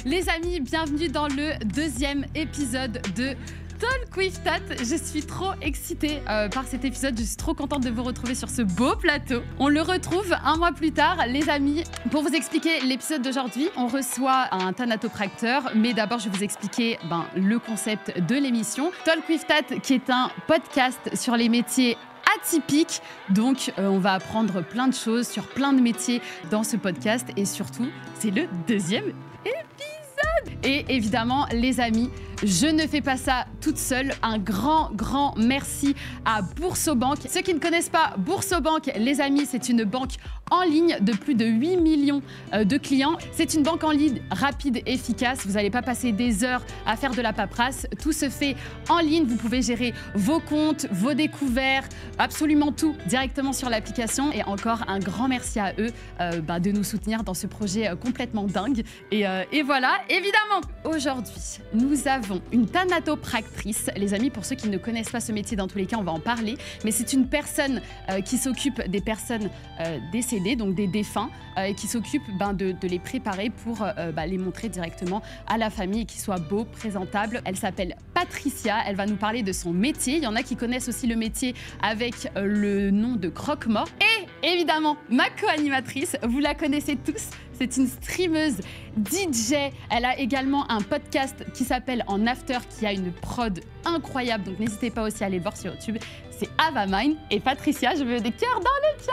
Les amis, bienvenue dans le deuxième épisode de Talk with Tat. Je suis trop excitée par cet épisode. Je suis trop contente de vous retrouver sur ce beau plateau. On le retrouve un mois plus tard, les amis. Pour vous expliquer l'épisode d'aujourd'hui, on reçoit un thanatopracteur. Mais d'abord, je vais vous expliquer le concept de l'émission. Talk with Tat, qui est un podcast sur les métiers atypiques. Donc, on va apprendre plein de choses sur plein de métiers dans ce podcast. Et surtout, c'est le deuxième épisode. Et évidemment, les amis, je ne fais pas ça toute seule. Un grand merci à Boursobank. Ceux qui ne connaissent pas Boursobank, les amis, c'est une banque en ligne de plus de 8 millions de clients. C'est une banque en ligne rapide et efficace. Vous n'allez pas passer des heures à faire de la paperasse. Tout se fait en ligne. Vous pouvez gérer vos comptes, vos découverts, absolument tout directement sur l'application. Et encore un grand merci à eux de nous soutenir dans ce projet complètement dingue. Et voilà, évidemment, aujourd'hui, nous avons une thanatopractrice. Les amis, pour ceux qui ne connaissent pas ce métier, dans tous les cas, on va en parler. Mais c'est une personne qui s'occupe des personnes décédées, donc des défunts, et qui s'occupe de les préparer pour les montrer directement à la famille et qu'ils soient beaux, présentables. Elle s'appelle Patricia. Elle va nous parler de son métier. Il y en a qui connaissent aussi le métier avec le nom de croque-mort. Et évidemment, ma co-animatrice, vous la connaissez tous. C'est une streameuse DJ. Elle a également un podcast qui s'appelle En After, qui a une prod incroyable. Donc n'hésitez pas aussi à aller le voir sur YouTube. C'est Avamine. Et Patricia, je veux des cœurs dans le chat.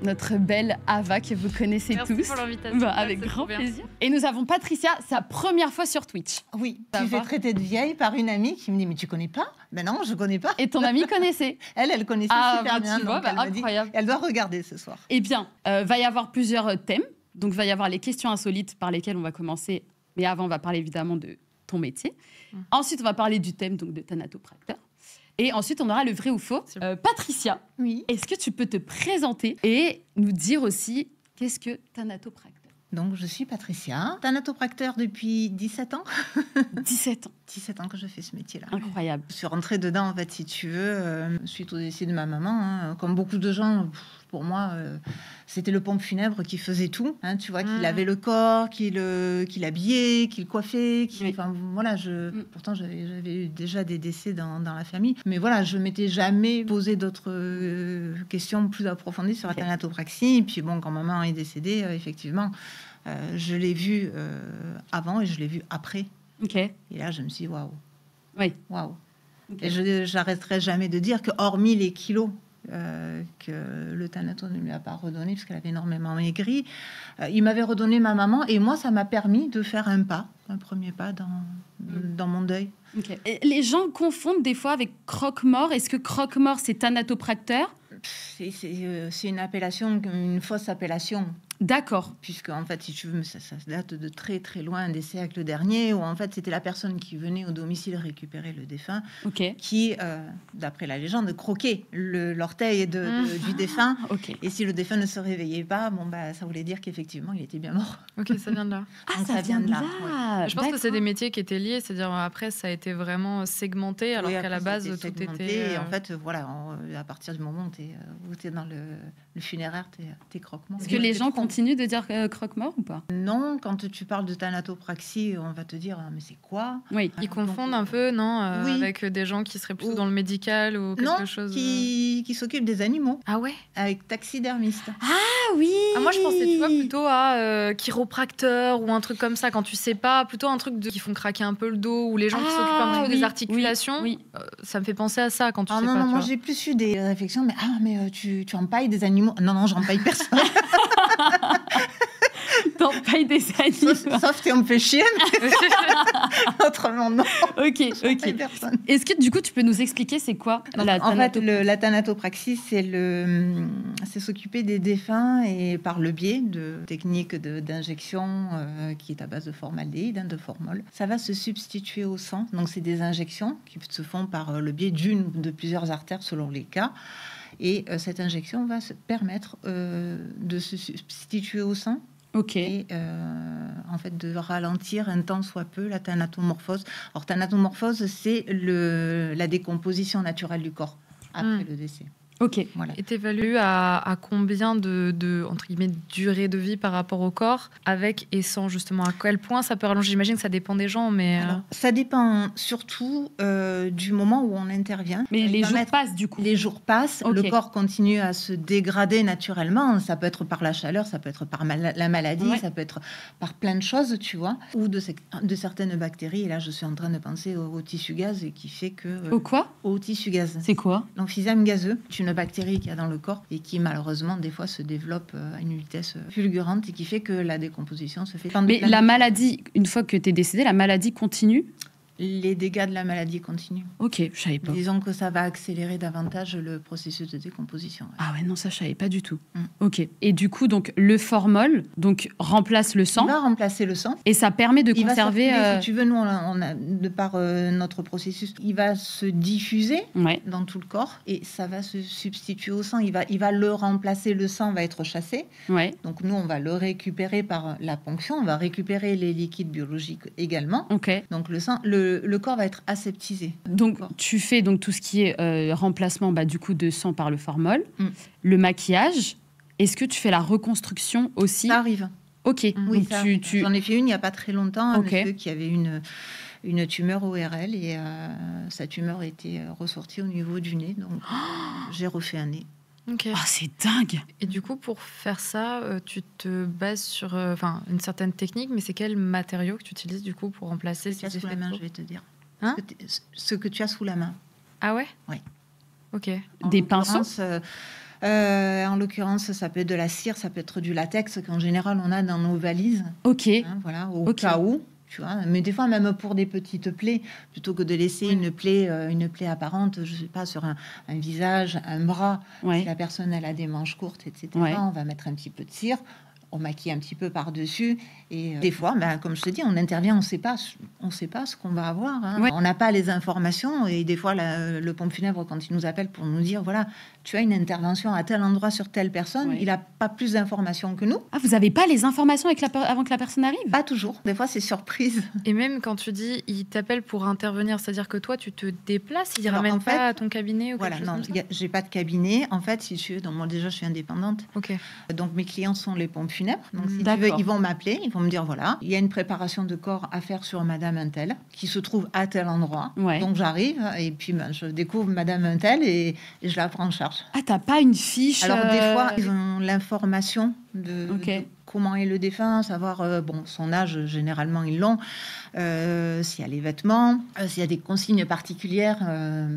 Notre belle Ava que vous connaissez tous. Merci pour l'invitation. Avec grand plaisir. Et nous avons Patricia, sa première fois sur Twitch. Oui, tu fais traiter de vieille par une amie qui me dit « Mais tu connais pas ?» Ben non, je connais pas. Et ton amie connaissait? Elle connaissait super bien. Tu vois, incroyable. Elle doit regarder ce soir. Eh bien, va y avoir plusieurs thèmes. Donc, va y avoir les questions insolites par lesquelles on va commencer. Mais avant, on va parler évidemment de ton métier. Ensuite, on va parler du thème donc de thanatopracteur. Et ensuite, on aura le vrai ou faux. Patricia, oui. Est-ce que tu peux te présenter et nous dire aussi qu'est-ce que thanatopracteur? Donc, je suis Patricia, thanatopracteur depuis 17 ans. 17 ans. 17 ans que je fais ce métier-là. Incroyable. Je suis rentrée dedans, en fait, si tu veux, suite au décès de ma maman. Comme beaucoup de gens, pour moi, c'était le pompe funèbre qui faisait tout. Tu vois, qu'il lavait le corps, qu'il habillait, qu'il coiffait. Enfin, voilà, pourtant, j'avais eu déjà des décès dans la famille. Mais voilà, je ne m'étais jamais posé d'autres questions plus approfondies sur la thanatopraxie. Et puis, bon, quand maman est décédée, effectivement, je l'ai vue avant et je l'ai vue après. Okay. Et là, je me suis dit, waouh. Oui. Waouh. Okay. Et je n'arrêterai jamais de dire que, hormis les kilos que le thanato ne lui a pas redonné, parce qu'elle avait énormément maigri, il m'avait redonné ma maman. Et moi, ça m'a permis de faire un premier pas dans mon deuil. Okay. Et les gens confondent des fois avec croque-mort. Est-ce que croque-mort, c'est thanatopracteur? C'est une appellation, une fausse appellation. D'accord. Puisque, en fait, si tu veux, ça date de très, très loin, des siècles derniers, où, en fait, c'était la personne qui venait au domicile récupérer le défunt, qui, d'après la légende, croquait l'orteil du défunt. Okay. Et si le défunt ne se réveillait pas, ça voulait dire qu'effectivement, il était bien mort. Ok, ça vient de là. Donc, ça vient de là. Ouais. Je pense que c'est des métiers qui étaient liés, c'est-à-dire après, ça a été vraiment segmenté, alors qu'à la base, tout était... Et en fait, voilà, à partir du moment où tu es dans le funéraire, t'es croque-mort. Est-ce que les gens continuent de dire croque-mort ou pas? Non, quand tu parles de thanatopraxie, on va te dire mais c'est quoi? Oui. Ils confondent un peu, non, oui. Avec des gens qui seraient plutôt dans le médical ou quelque chose. Qui s'occupent des animaux. Ah ouais? Avec taxidermiste. Ah oui. Moi je pensais, tu vois, plutôt à chiropracteur ou un truc comme ça, quand tu sais pas, plutôt un truc qui font craquer un peu le dos, ou les gens qui s'occupent un peu des articulations. Oui. Ça me fait penser à ça quand tu sais pas. Non, moi j'ai plus eu des réflexions, mais tu empailles des animaux. Non, j'empaille personne. T'empailles des animaux. Sauf si on me fait chier, mais autrement non. Ok. Est-ce que du coup tu peux nous expliquer c'est quoi la thanatopraxie? C'est s'occuper des défunts et par le biais de techniques d'injection qui est à base de formaldéhyde, de formol. Ça va se substituer au sang. Donc c'est des injections qui se font par le biais d'une ou de plusieurs artères selon les cas. Et cette injection va se permettre de se substituer au sang. Ok. Et en fait, de ralentir un tant soit peu la thanatomorphose. Alors, thanatomorphose, c'est la décomposition naturelle du corps après le décès. Ok. Voilà. Et t'évalues à combien de entre guillemets, durée de vie par rapport au corps, avec et sans justement, à quel point ça peut rallonger? J'imagine que ça dépend des gens, mais... Alors, ça dépend surtout du moment où on intervient. Mais les jours passent du coup. Les jours passent, le corps continue à se dégrader naturellement. Ça peut être par la chaleur, ça peut être par la maladie, ça peut être par plein de choses, tu vois, ou de certaines bactéries. Et là, je suis en train de penser au tissu gaz et qui fait que... Au quoi? Au tissu gaz. C'est quoi? L'emphysème gazeux, c'est une bactérie qu'il y a dans le corps et qui malheureusement des fois se développe à une vitesse fulgurante et qui fait que la décomposition se fait. Mais la maladie, une fois que tu es décédé, la maladie continue? Les dégâts de la maladie continuent. Ok, je savais pas. Disons que ça va accélérer davantage le processus de décomposition. Ouais. Ah ouais, non, ça je savais pas du tout. Ok. Et du coup, donc le formol remplace le sang. Il va remplacer le sang. Et ça permet de conserver. Si tu veux, nous, on a de par notre processus, il va se diffuser dans tout le corps et ça va se substituer au sang. Il va le remplacer. Le sang va être chassé. Ouais. Donc nous, on va le récupérer par la ponction. On va récupérer les liquides biologiques également. Ok. Donc le sang, le corps va être aseptisé. Donc tu fais donc tout ce qui est remplacement du coup de sang par le formol, le maquillage. Est-ce que tu fais la reconstruction aussi? Ça arrive. Ok. Oui, donc j'en ai fait une il n'y a pas très longtemps. Un monsieur qui avait une tumeur ORL et sa tumeur était ressortie au niveau du nez. Donc j'ai refait un nez. Okay. Oh, c'est dingue. Et du coup, pour faire ça, tu te bases sur une certaine technique, mais c'est quel matériau que tu utilises du coup pour remplacer ces effets sous la main, je vais te dire. Hein? Ce que tu as sous la main. Ah ouais? Oui. Ok. Des pinceaux? En l'occurrence, ça peut être de la cire, ça peut être du latex qu'en général on a dans nos valises. Ok. Voilà, au cas où. Tu vois, mais des fois, même pour des petites plaies, plutôt que de laisser une plaie apparente, je sais pas, sur un visage, un bras, si la personne elle a des manches courtes, etc., on va mettre un petit peu de cire, on maquille un petit peu par-dessus. Et des fois, comme je te dis, on intervient, on ne sait pas ce qu'on va avoir. Hein. On n'a pas les informations. Et des fois, le pompe funèbre, quand il nous appelle pour nous dire, voilà, tu as une intervention à tel endroit sur telle personne, il n'a pas plus d'informations que nous. Ah, vous n'avez pas les informations avant que la personne arrive? Pas toujours. Des fois, c'est surprise. Et même quand tu dis, il t'appelle pour intervenir, c'est-à-dire que toi, tu te déplaces, il ne ramène pas à ton cabinet ou voilà, quelque chose comme ça? J'ai pas de cabinet. En fait, si tu veux, donc moi déjà, je suis indépendante. Ok. Donc mes clients sont les pompes funèbres. Donc si tu veux, ils vont m'appeler, ils vont me dire, voilà, il y a une préparation de corps à faire sur Madame Untel, qui se trouve à tel endroit. Donc j'arrive et puis je découvre Madame Untel et je la prends en charge. Ah, t'as pas une fiche? Alors des fois, ils ont l'information de comment est le défunt, savoir son âge, généralement ils l'ont, s'il y a les vêtements, s'il y a des consignes particulières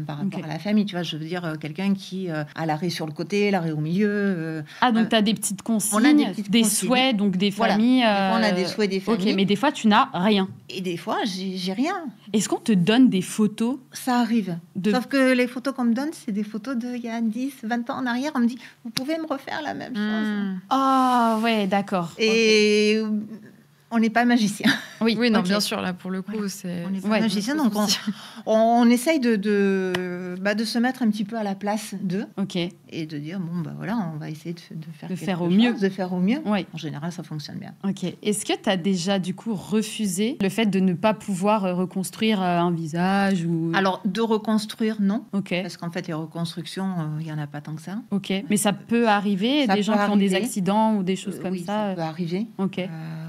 par rapport à la famille, tu vois, je veux dire quelqu'un qui a l'arrêt sur le côté, l'arrêt au milieu. Donc tu as des petites consignes, des souhaits, donc des familles. On a des souhaits des familles. Ok, mais des fois tu n'as rien. Et des fois j'ai rien. Est-ce qu'on te donne des photos? Ça arrive. Sauf que les photos qu'on me donne, c'est des photos d'il y a 10, 20 ans en arrière. On me dit, vous pouvez me refaire la même chose. Ah ouais, d'accord. Et on n'est pas magicien. Oui, non, bien sûr, là, pour le coup, c'est... On n'est pas magicien, donc on essaye de se mettre un petit peu à la place d'eux. Ok. Et de dire, voilà, on va essayer de faire au mieux. De faire au mieux. Oui. En général, ça fonctionne bien. Ok. Est-ce que tu as déjà, du coup, refusé le fait de ne pas pouvoir reconstruire un visage ou... Alors, de reconstruire, non. Ok. Parce qu'en fait, les reconstructions, il n'y en a pas tant que ça. Ok. Mais ça peut arriver, des gens qui ont des accidents ou des choses comme ça. Ça peut arriver. Ok.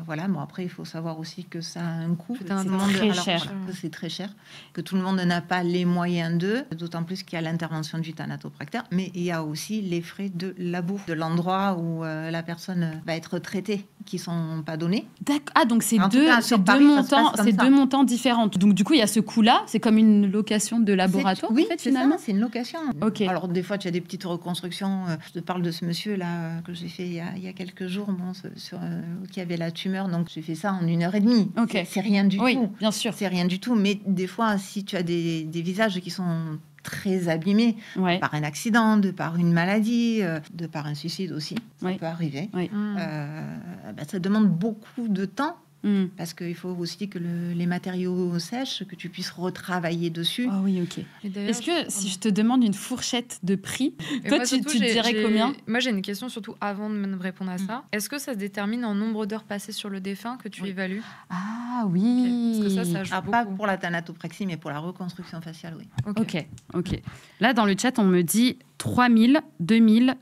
Voilà, après, il faut savoir aussi que ça a un coût. C'est très cher. C'est très cher. Que tout le monde n'a pas les moyens d'eux, d'autant plus qu'il y a l'intervention du thanatopracteur, mais il y a aussi les frais de labour, de l'endroit où la personne va être traitée, qui ne sont pas donnés. D'accord. Ah, donc c'est deux montants différents. Donc du coup, il y a ce coût-là, c'est comme une location de laboratoire, en fait, finalement. C'est une location. Okay. Alors des fois, tu as des petites reconstructions. Je te parle de ce monsieur-là que j'ai fait il y a quelques jours, qui avait la tumeur. Donc j'ai fait ça en 1h30. Okay. C'est rien du tout. Oui, bien sûr. C'est rien du tout. Mais des fois, si tu as des visages qui sont très abîmés par un accident, de par une maladie, de par un suicide aussi, ça peut arriver. Ça demande beaucoup de temps Parce qu'il faut aussi que les matériaux sèchent, que tu puisses retravailler dessus. Ah oui, ok. Est-ce que si je te demande une fourchette de prix, toi, tu dirais combien? Moi, j'ai une question surtout avant de me répondre à ça. Est-ce que ça se détermine en nombre d'heures passées sur le défunt que tu évalues? Ah oui. Parce que ça joue beaucoup. Pas pour la thanatopraxie, mais pour la reconstruction faciale, oui. Ok. Là, dans le chat, on me dit 3000, 2000...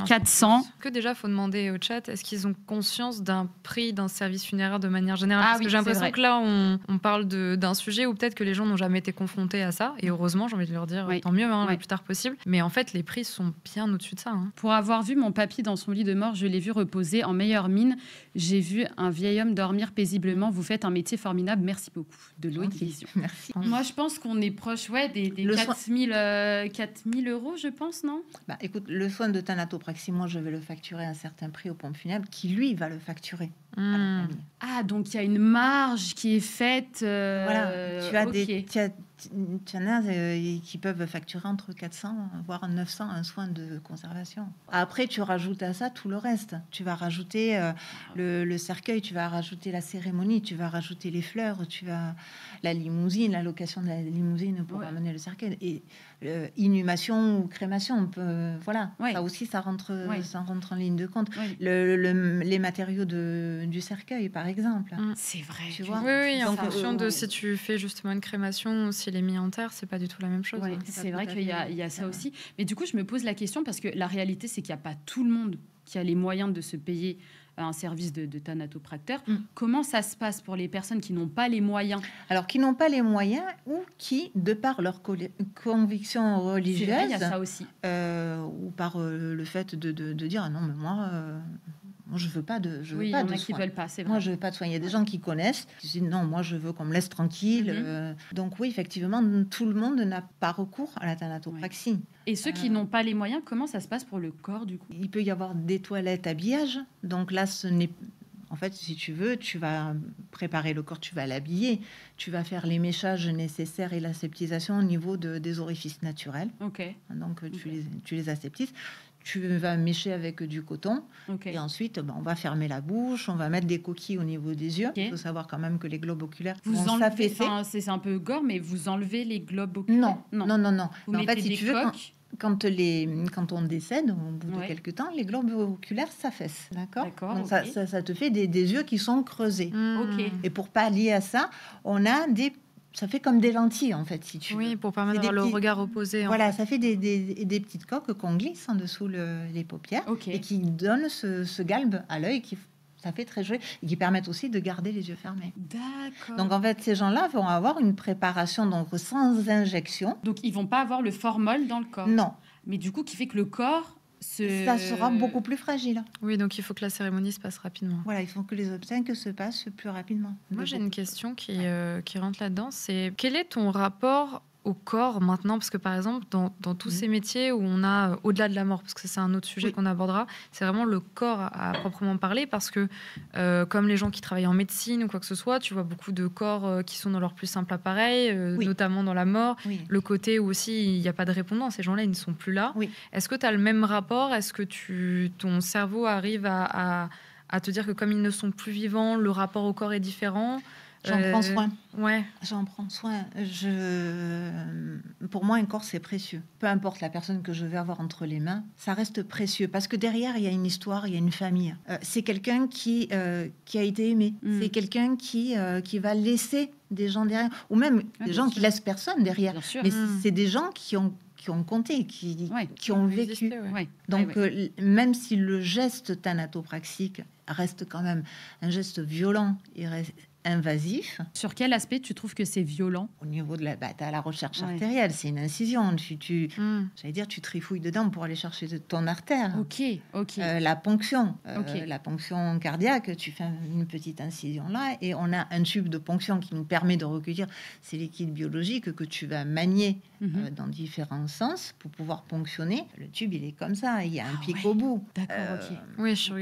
400. Que déjà, il faut demander au chat, est-ce qu'ils ont conscience d'un prix d'un service funéraire de manière générale? Parce que j'ai l'impression que là, on parle d'un sujet où peut-être que les gens n'ont jamais été confrontés à ça. Et heureusement, j'ai envie de leur dire, tant mieux, le plus tard possible. Mais en fait, les prix sont bien au-dessus de ça. Pour avoir vu mon papy dans son lit de mort, je l'ai vu reposer en meilleure mine. J'ai vu un vieil homme dormir paisiblement. Vous faites un métier formidable. Merci beaucoup. De Loïc Vision. Merci. Moi, je pense qu'on est proche des 4000 euros, je pense, non? Écoute, le soin de thanatopraxie, moi, je vais le facturer à un certain prix aux pompes funèbres qui, lui, va le facturer à la famille. Ah, donc il y a une marge qui est faite. Voilà, tu en as qui peuvent facturer entre 400 voire 900 un soin de conservation. Après, tu rajoutes à ça tout le reste. Tu vas rajouter le cercueil, tu vas rajouter la cérémonie, tu vas rajouter les fleurs, tu vas la limousine, la location de la limousine pour amener le cercueil. Et inhumation ou crémation, on peut, ça aussi, ça rentre en ligne de compte. Les matériaux du cercueil, par exemple. C'est vrai. Tu vois. Oui, en fonction de si tu fais justement une crémation ou s'il est mis en terre, c'est pas du tout la même chose. C'est vrai qu'il y a ça aussi. Mais du coup, je me pose la question parce que la réalité, c'est qu'il n'y a pas tout le monde qui a les moyens de se payer un service de thanatopracteur. Comment ça se passe pour les personnes qui n'ont pas les moyens? Alors, qui n'ont pas les moyens ou qui, de par leur conviction religieuse, il y a ça aussi. Ou par le fait de dire non, mais moi je veux pas de il y en a qui veulent pas, c'est vrai. Moi je veux pas de soins. Il y a des gens qui connaissent, qui disent non, moi je veux qu'on me laisse tranquille. Donc oui, effectivement, tout le monde n'a pas recours à la thanatopraxie. Et ceux qui n'ont pas les moyens, comment ça se passe pour le corps du coup? Il peut y avoir des toilettes habillage. Donc là, ce n'est en fait, si tu veux, tu vas préparer le corps, tu vas l'habiller, tu vas faire les méchages nécessaires et l'aseptisation au niveau des orifices naturels. Donc tu les aseptises. Tu vas mécher avec du coton et ensuite on va fermer la bouche, on va mettre des coquilles au niveau des yeux. Il faut savoir quand même que les globes oculaires vont s'affaisser. C'est un peu gore, mais vous enlevez les globes oculaires? Non. Vous mettez en fait, si tu veux, quand on décède, au bout de quelques temps, les globes oculaires s'affaissent. D'accord. Donc ça te fait des yeux qui sont creusés. Et pour pallier à ça, on a ça fait comme des lentilles, en fait, si tu veux. Oui, pour permettre d'avoir le regard opposé. Voilà, ça fait des petites coques qu'on glisse en dessous les paupières et qui donnent ce galbe à l'œil ça fait très joli et qui permettent aussi de garder les yeux fermés. D'accord. Donc, en fait, ces gens-là vont avoir une préparation donc sans injection. Donc, ils vont pas avoir le formol dans le corps. Non. Mais du coup, qui fait que le corps... Ça sera beaucoup plus fragile. Oui, donc il faut que la cérémonie se passe rapidement. Voilà, il faut que les obsèques se passent plus rapidement. Moi, j'ai une question qui rentre là-dedans. C'est quel est ton rapport au corps maintenant? Parce que par exemple, dans tous ces métiers où on a au-delà de la mort, parce que c'est un autre sujet qu'on abordera, c'est vraiment le corps à proprement parler, parce que comme les gens qui travaillent en médecine ou quoi que ce soit, tu vois beaucoup de corps qui sont dans leur plus simple appareil, notamment dans la mort. Le côté où aussi il n'y a pas de répondant, ces gens-là ils ne sont plus là. Est-ce que tu as le même rapport? Est-ce que ton cerveau arrive à te dire que comme ils ne sont plus vivants, le rapport au corps est différent? J'en prends soin. Ouais. J'en prends soin. Pour moi, un corps, c'est précieux. Peu importe la personne que je vais avoir entre les mains, ça reste précieux. Parce que derrière, il y a une histoire, il y a une famille. C'est quelqu'un qui a été aimé. C'est quelqu'un qui va laisser des gens derrière. Ou même des gens qui laissent personne derrière. Mais c'est des gens qui ont compté, qui ont vécu. Donc, même si le geste thanatopraxique reste quand même un geste violent et invasif. Sur quel aspect tu trouves que c'est violent? Au niveau de la recherche artérielle, c'est une incision. J'allais dire, tu trifouilles dedans pour aller chercher ton artère. La ponction, la ponction cardiaque, tu fais une petite incision là, et on a un tube de ponction qui nous permet de recueillir ces liquides biologiques que tu vas manier dans différents sens pour pouvoir ponctionner. Le tube, il est comme ça, il y a un pic au bout. D'accord,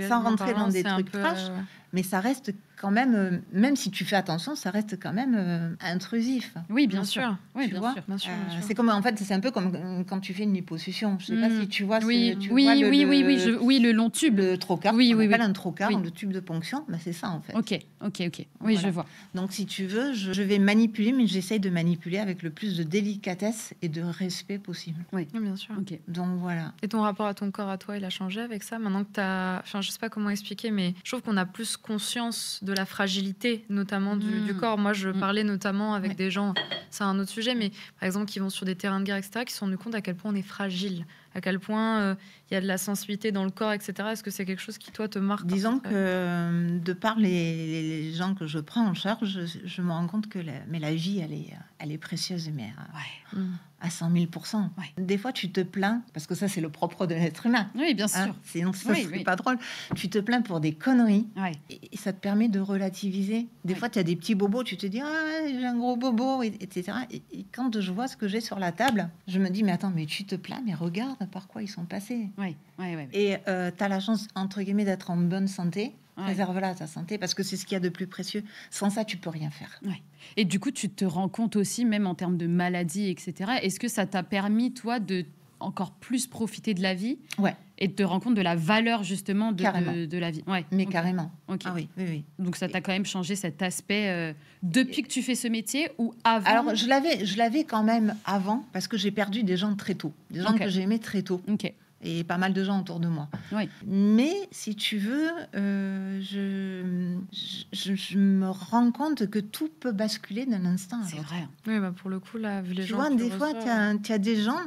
sans rentrer dans des trucs trash. mais ça reste quand même, même si tu fais attention, ça reste quand même intrusif. Oui, bien sûr. Oui, Tu bien vois sûr. Bien sûr, bien sûr. C'est comme, en fait, c'est un peu comme quand tu fais une liposuction. Je sais pas si tu vois. Oui, tu oui, vois oui, le long tube. Le trocar, Oui, on oui, appelle oui. un trocar, Oui. le tube de ponction, bah, c'est ça en fait. Ok. Oui, Voilà. je vois. Donc si tu veux, je vais manipuler, mais j'essaye de manipuler avec le plus de délicatesse et de respect possible. Oui, bien sûr. Ok. Donc voilà. Et ton rapport à ton corps, à toi, il a changé avec ça? Maintenant que tu as... Enfin, je sais pas comment expliquer, mais je trouve qu'on a plus conscience de la fragilité, notamment du corps. Moi, je parlais notamment avec des gens, c'est un autre sujet, mais par exemple, qui vont sur des terrains de guerre, etc., qui se sont rendus compte à quel point on est fragile, à quel point il y a de la sensibilité dans le corps, etc. Est-ce que c'est quelque chose qui, toi, te marque? Disons que de par les gens que je prends en charge, je me rends compte que la vie, elle est précieuse, mais à 100 000%. Ouais. Des fois, tu te plains, parce que ça, c'est le propre de l'être humain. Oui, bien sûr. Hein, sinon, ça Oui, serait oui. pas drôle. Tu te plains pour des conneries Ouais. et ça te permet de relativiser. Des Ouais. fois, tu as des petits bobos, tu te dis, ah, j'ai un gros bobo, etc. Et quand je vois ce que j'ai sur la table, je me dis, mais attends, mais tu te plains, mais regarde par quoi ils sont passés. Ouais. Et tu as la chance, entre guillemets, d'être en bonne santé. Ouais. Préserve-la, ta santé, parce que c'est ce qu'il y a de plus précieux. Sans ça, tu peux rien faire. Ouais. Et du coup, tu te rends compte aussi, même en termes de maladies, etc. Est-ce que ça t'a permis, toi, de encore plus profiter de la vie? Ouais. Et de te rendre compte de la valeur, justement, Carrément. de la vie? Ouais. Mais Ok. carrément. Ok. Ah oui, oui, oui. Donc, ça t'a quand même changé cet aspect depuis que tu fais ce métier ou avant? Alors, je l'avais quand même avant, parce que j'ai perdu des gens très tôt. Des gens Ok. que j'aimais très tôt. Ok. Et pas mal de gens autour de moi. Oui. Mais si tu veux, je me rends compte que tout peut basculer d'un instant à C'est l'autre. vrai. Oui, bah pour le coup, là, vu les Tu gens vois, que des fois, reçois, tu as des gens,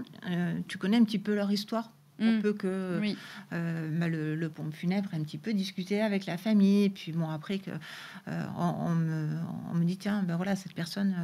tu connais un petit peu leur histoire. On peut que Oui. le pompe funèbre un petit peu discuter avec la famille. Et puis bon, après que on me dit, tiens, ben voilà, cette personne,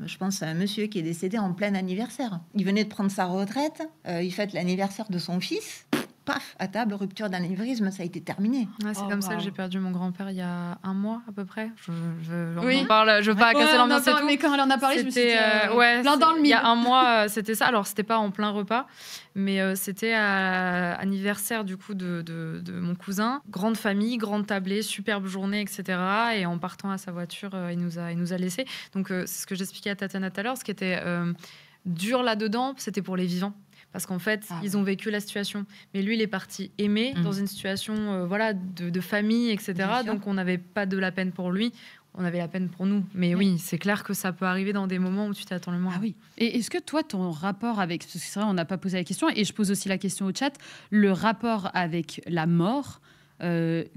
je pense à un monsieur qui est décédé en plein anniversaire. Il venait de prendre sa retraite, il fête l'anniversaire de son fils. Paf, à table, rupture d'anévrisme, ça a été terminé. ouais, c'est Oh, comme ça que wow. j'ai perdu mon grand-père il y a un mois à peu près. On Oui. en parle, je veux pas casser l'ambiance et tout. Mais quand elle en a parlé, je me suis dit, C'était ouais, plein dans le il y mille. a un mois, c'était ça. Alors c'était pas en plein repas, mais c'était à anniversaire du coup de mon cousin. Grande famille, grande tablée, superbe journée, etc. Et en partant à sa voiture, il nous a laissé. Donc c'est ce que j'expliquais à Tatiana tout à l'heure. Ce qui était dur là-dedans, c'était pour les vivants. Parce qu'en fait, ils ont vécu la situation. Mais lui, il est parti aimer dans une situation voilà, de famille, etc. Donc, on n'avait pas de la peine pour lui. On avait la peine pour nous. Mais oui, c'est clair que ça peut arriver dans des moments où tu t'attends le moins. Ah oui. Et est-ce que toi, ton rapport avec... Parce que c'est vrai, on n'a pas posé la question, et je pose aussi la question au chat, le rapport avec la mort,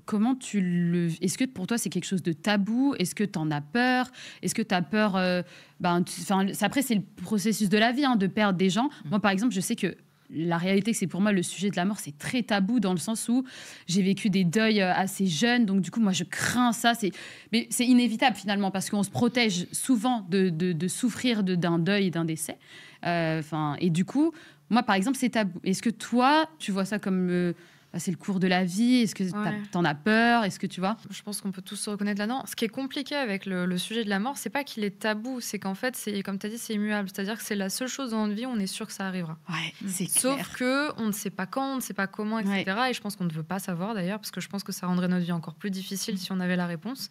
comment tu le... Est-ce que pour toi, c'est quelque chose de tabou? Est-ce que tu en as peur? Est-ce que tu as peur... après, c'est le processus de la vie, hein, de perdre des gens. Moi, par exemple, je sais que la réalité, c'est pour moi, le sujet de la mort, c'est très tabou dans le sens où j'ai vécu des deuils assez jeunes. Donc, du coup, moi, je crains ça. Mais c'est inévitable, finalement, parce qu'on se protège souvent de souffrir d'un deuil et d'un décès. Et du coup, moi, par exemple, c'est tabou. Est-ce que toi, tu vois ça comme... c'est le cours de la vie? Est-ce que t'en as peur? Est-ce que tu vois? Je pense qu'on peut tous se reconnaître là-dedans. Ce qui est compliqué avec le sujet de la mort, c'est pas qu'il est tabou, c'est qu'en fait, comme tu as dit, c'est immuable. C'est-à-dire que c'est la seule chose dans notre vie où on est sûr que ça arrivera. Ouais, c'est clair. Sauf que on ne sait pas quand, on ne sait pas comment, etc. Ouais. Et je pense qu'on ne veut pas savoir d'ailleurs, parce que je pense que ça rendrait notre vie encore plus difficile si on avait la réponse.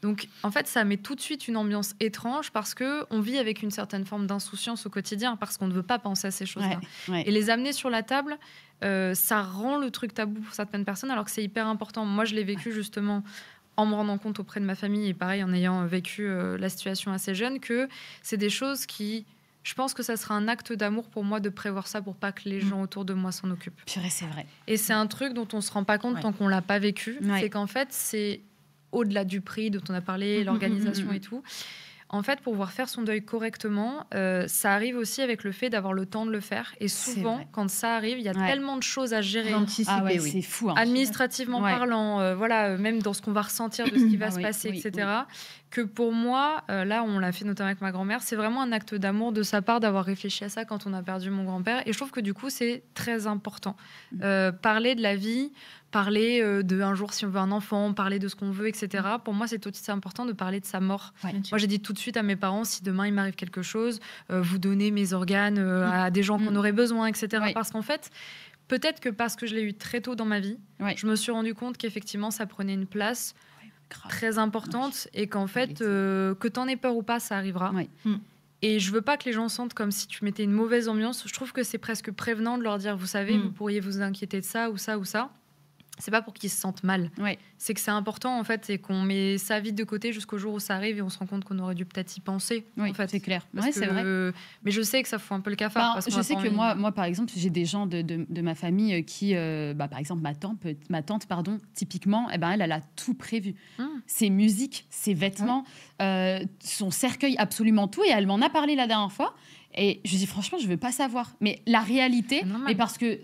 Donc, en fait, ça met tout de suite une ambiance étrange parce qu'on vit avec une certaine forme d'insouciance au quotidien, parce qu'on ne veut pas penser à ces choses-là. Ouais. Et les amener sur la table, ça rend le truc tabou pour certaines personnes, alors que c'est hyper important. Moi, je l'ai vécu justement en me rendant compte auprès de ma famille, et pareil, en ayant vécu la situation assez jeune, que c'est des choses qui... Je pense que ça sera un acte d'amour pour moi de prévoir ça pour pas que les gens autour de moi s'en occupent. Purée, c'est vrai. Et c'est un truc dont on se rend pas compte tant qu'on l'a pas vécu. C'est qu'en fait, c'est au-delà du prix dont on a parlé, l'organisation et tout. En fait, pour pouvoir faire son deuil correctement, ça arrive aussi avec le fait d'avoir le temps de le faire. Et souvent, quand ça arrive, il y a tellement de choses à gérer. C'est fou. Hein. Administrativement parlant, voilà, même dans ce qu'on va ressentir de ce qui va se passer, etc. Que pour moi, là, on l'a fait notamment avec ma grand-mère, c'est vraiment un acte d'amour de sa part d'avoir réfléchi à ça quand on a perdu mon grand-père. Et je trouve que du coup, c'est très important. Parler de la vie, parler de un jour si on veut un enfant, parler de ce qu'on veut, etc. Pour moi, c'est aussi important de parler de sa mort. Moi, j'ai dit tout de suite à mes parents, si demain il m'arrive quelque chose, vous donnez mes organes à des gens qu'on aurait besoin, etc. Parce qu'en fait, peut-être que parce que je l'ai eu très tôt dans ma vie, je me suis rendu compte qu'effectivement, ça prenait une place très importante et qu'en fait, que t'en aies peur ou pas, ça arrivera. Ouais. Et je veux pas que les gens sentent comme si tu mettais une mauvaise ambiance. Je trouve que c'est presque prévenant de leur dire, vous savez, vous pourriez vous inquiéter de ça ou ça ou ça. C'est pas pour qu'ils se sentent mal. Ouais. C'est que c'est important, en fait, et qu'on met ça vite de côté jusqu'au jour où ça arrive et on se rend compte qu'on aurait dû peut-être y penser. Oui, en fait. c'est clair. Parce Ouais, c'est vrai. Mais je sais que ça fout un peu le cafard. Parce qu'on je a sais pas que envie. moi, par exemple, j'ai des gens de ma famille qui, par exemple, ma tante, typiquement, elle a tout prévu. Ses musiques, ses vêtements, son cercueil, absolument tout. Et elle m'en a parlé la dernière fois. Et je dis, franchement, je veux pas savoir. Mais la réalité, mais parce que,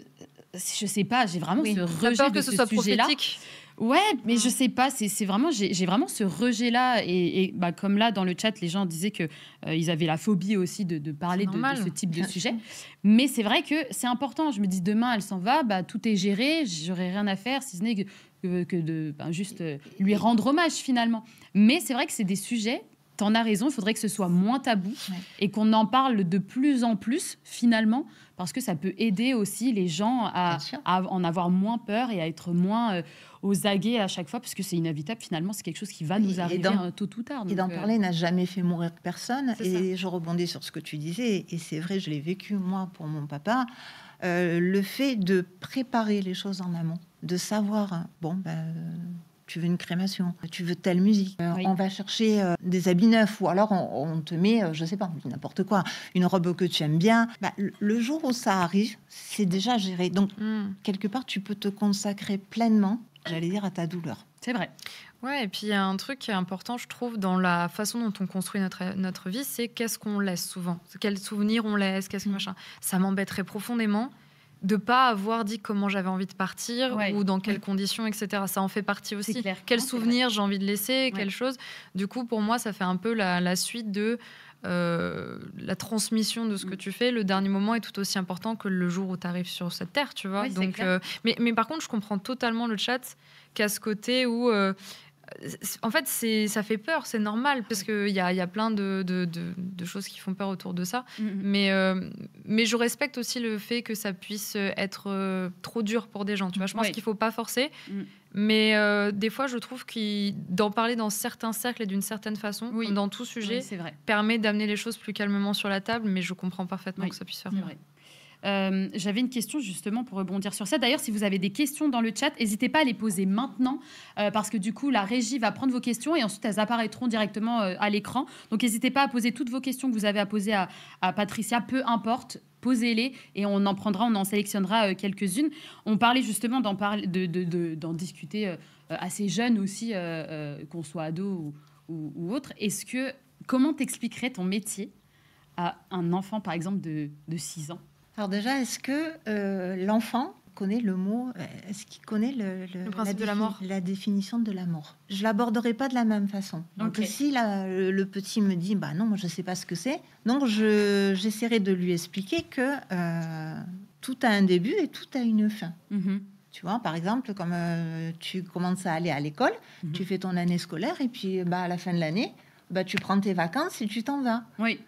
je sais pas, j'ai vraiment ce rejet de ce sujet-là. Prophétique. Ouais, mais je sais pas, c'est vraiment, j'ai vraiment ce rejet-là. Et comme là, dans le chat, les gens disaient qu'ils avaient la phobie aussi de parler de ce type de sujet. Mais c'est vrai que c'est important. Je me dis, demain, elle s'en va, tout est géré, j'aurai rien à faire, si ce n'est que de juste lui rendre hommage, finalement. Mais c'est vrai que c'est des sujets... T'en as raison, il faudrait que ce soit moins tabou et qu'on en parle de plus en plus, finalement, parce que ça peut aider aussi les gens à en avoir moins peur et à être moins aux aguets à chaque fois, parce que c'est inévitable, finalement, c'est quelque chose qui va nous arriver tôt ou tard. Et d'en parler n'a jamais fait mourir personne. Et je rebondis sur ce que tu disais, et c'est vrai, je l'ai vécu, moi, pour mon papa, le fait de préparer les choses en amont, de savoir, tu veux une crémation, tu veux telle musique, on va chercher des habits neufs, ou alors on te met, je sais pas, n'importe quoi, une robe que tu aimes bien. Le jour où ça arrive, c'est déjà géré. Donc, quelque part, tu peux te consacrer pleinement, j'allais dire, à ta douleur. C'est vrai. Ouais, et puis il y a un truc qui est important, je trouve, dans la façon dont on construit notre vie, c'est qu'est-ce qu'on laisse souvent. Quels souvenirs on laisse, qu'est-ce que machin. Ça m'embêterait profondément de pas avoir dit comment j'avais envie de partir ou dans quelles conditions, etc. Ça en fait partie aussi. Quels souvenirs j'ai envie de laisser, quelle chose. Du coup, pour moi, ça fait un peu la suite de la transmission de ce que tu fais. Le dernier moment est tout aussi important que le jour où tu arrives sur cette terre, tu vois. Donc, mais par contre, je comprends totalement le chat qu'à ce côté où... en fait, ça fait peur, c'est normal, parce qu'il y a plein de choses qui font peur autour de ça. Mais je respecte aussi le fait que ça puisse être trop dur pour des gens. Tu vois, je pense qu'il ne faut pas forcer. Mais des fois, je trouve d'en parler dans certains cercles et d'une certaine façon, dans tout sujet, permet d'amener les choses plus calmement sur la table. Mais je comprends parfaitement que ça puisse faire peur. J'avais une question justement pour rebondir sur ça. D'ailleurs, si vous avez des questions dans le chat, n'hésitez pas à les poser maintenant parce que du coup, la régie va prendre vos questions et ensuite elles apparaîtront directement à l'écran. Donc, n'hésitez pas à poser toutes vos questions que vous avez à poser à Patricia, peu importe. Posez-les et on en sélectionnera quelques-unes. On parlait justement d'en discuter assez jeune aussi, qu'on soit ado ou autre. Comment t'expliquerais ton métier à un enfant, par exemple, de 6 ans? Alors déjà, est-ce que l'enfant connaît le mot, est-ce qu'il connaît le principe de la mort, la définition de la mort? Je l'aborderai pas de la même façon. Donc si le petit me dit, non, moi je sais pas ce que c'est, donc j'essaierai de lui expliquer que tout a un début et tout a une fin. Tu vois, par exemple, comme tu commences à aller à l'école, tu fais ton année scolaire et puis à la fin de l'année, tu prends tes vacances et tu t'en vas. Oui.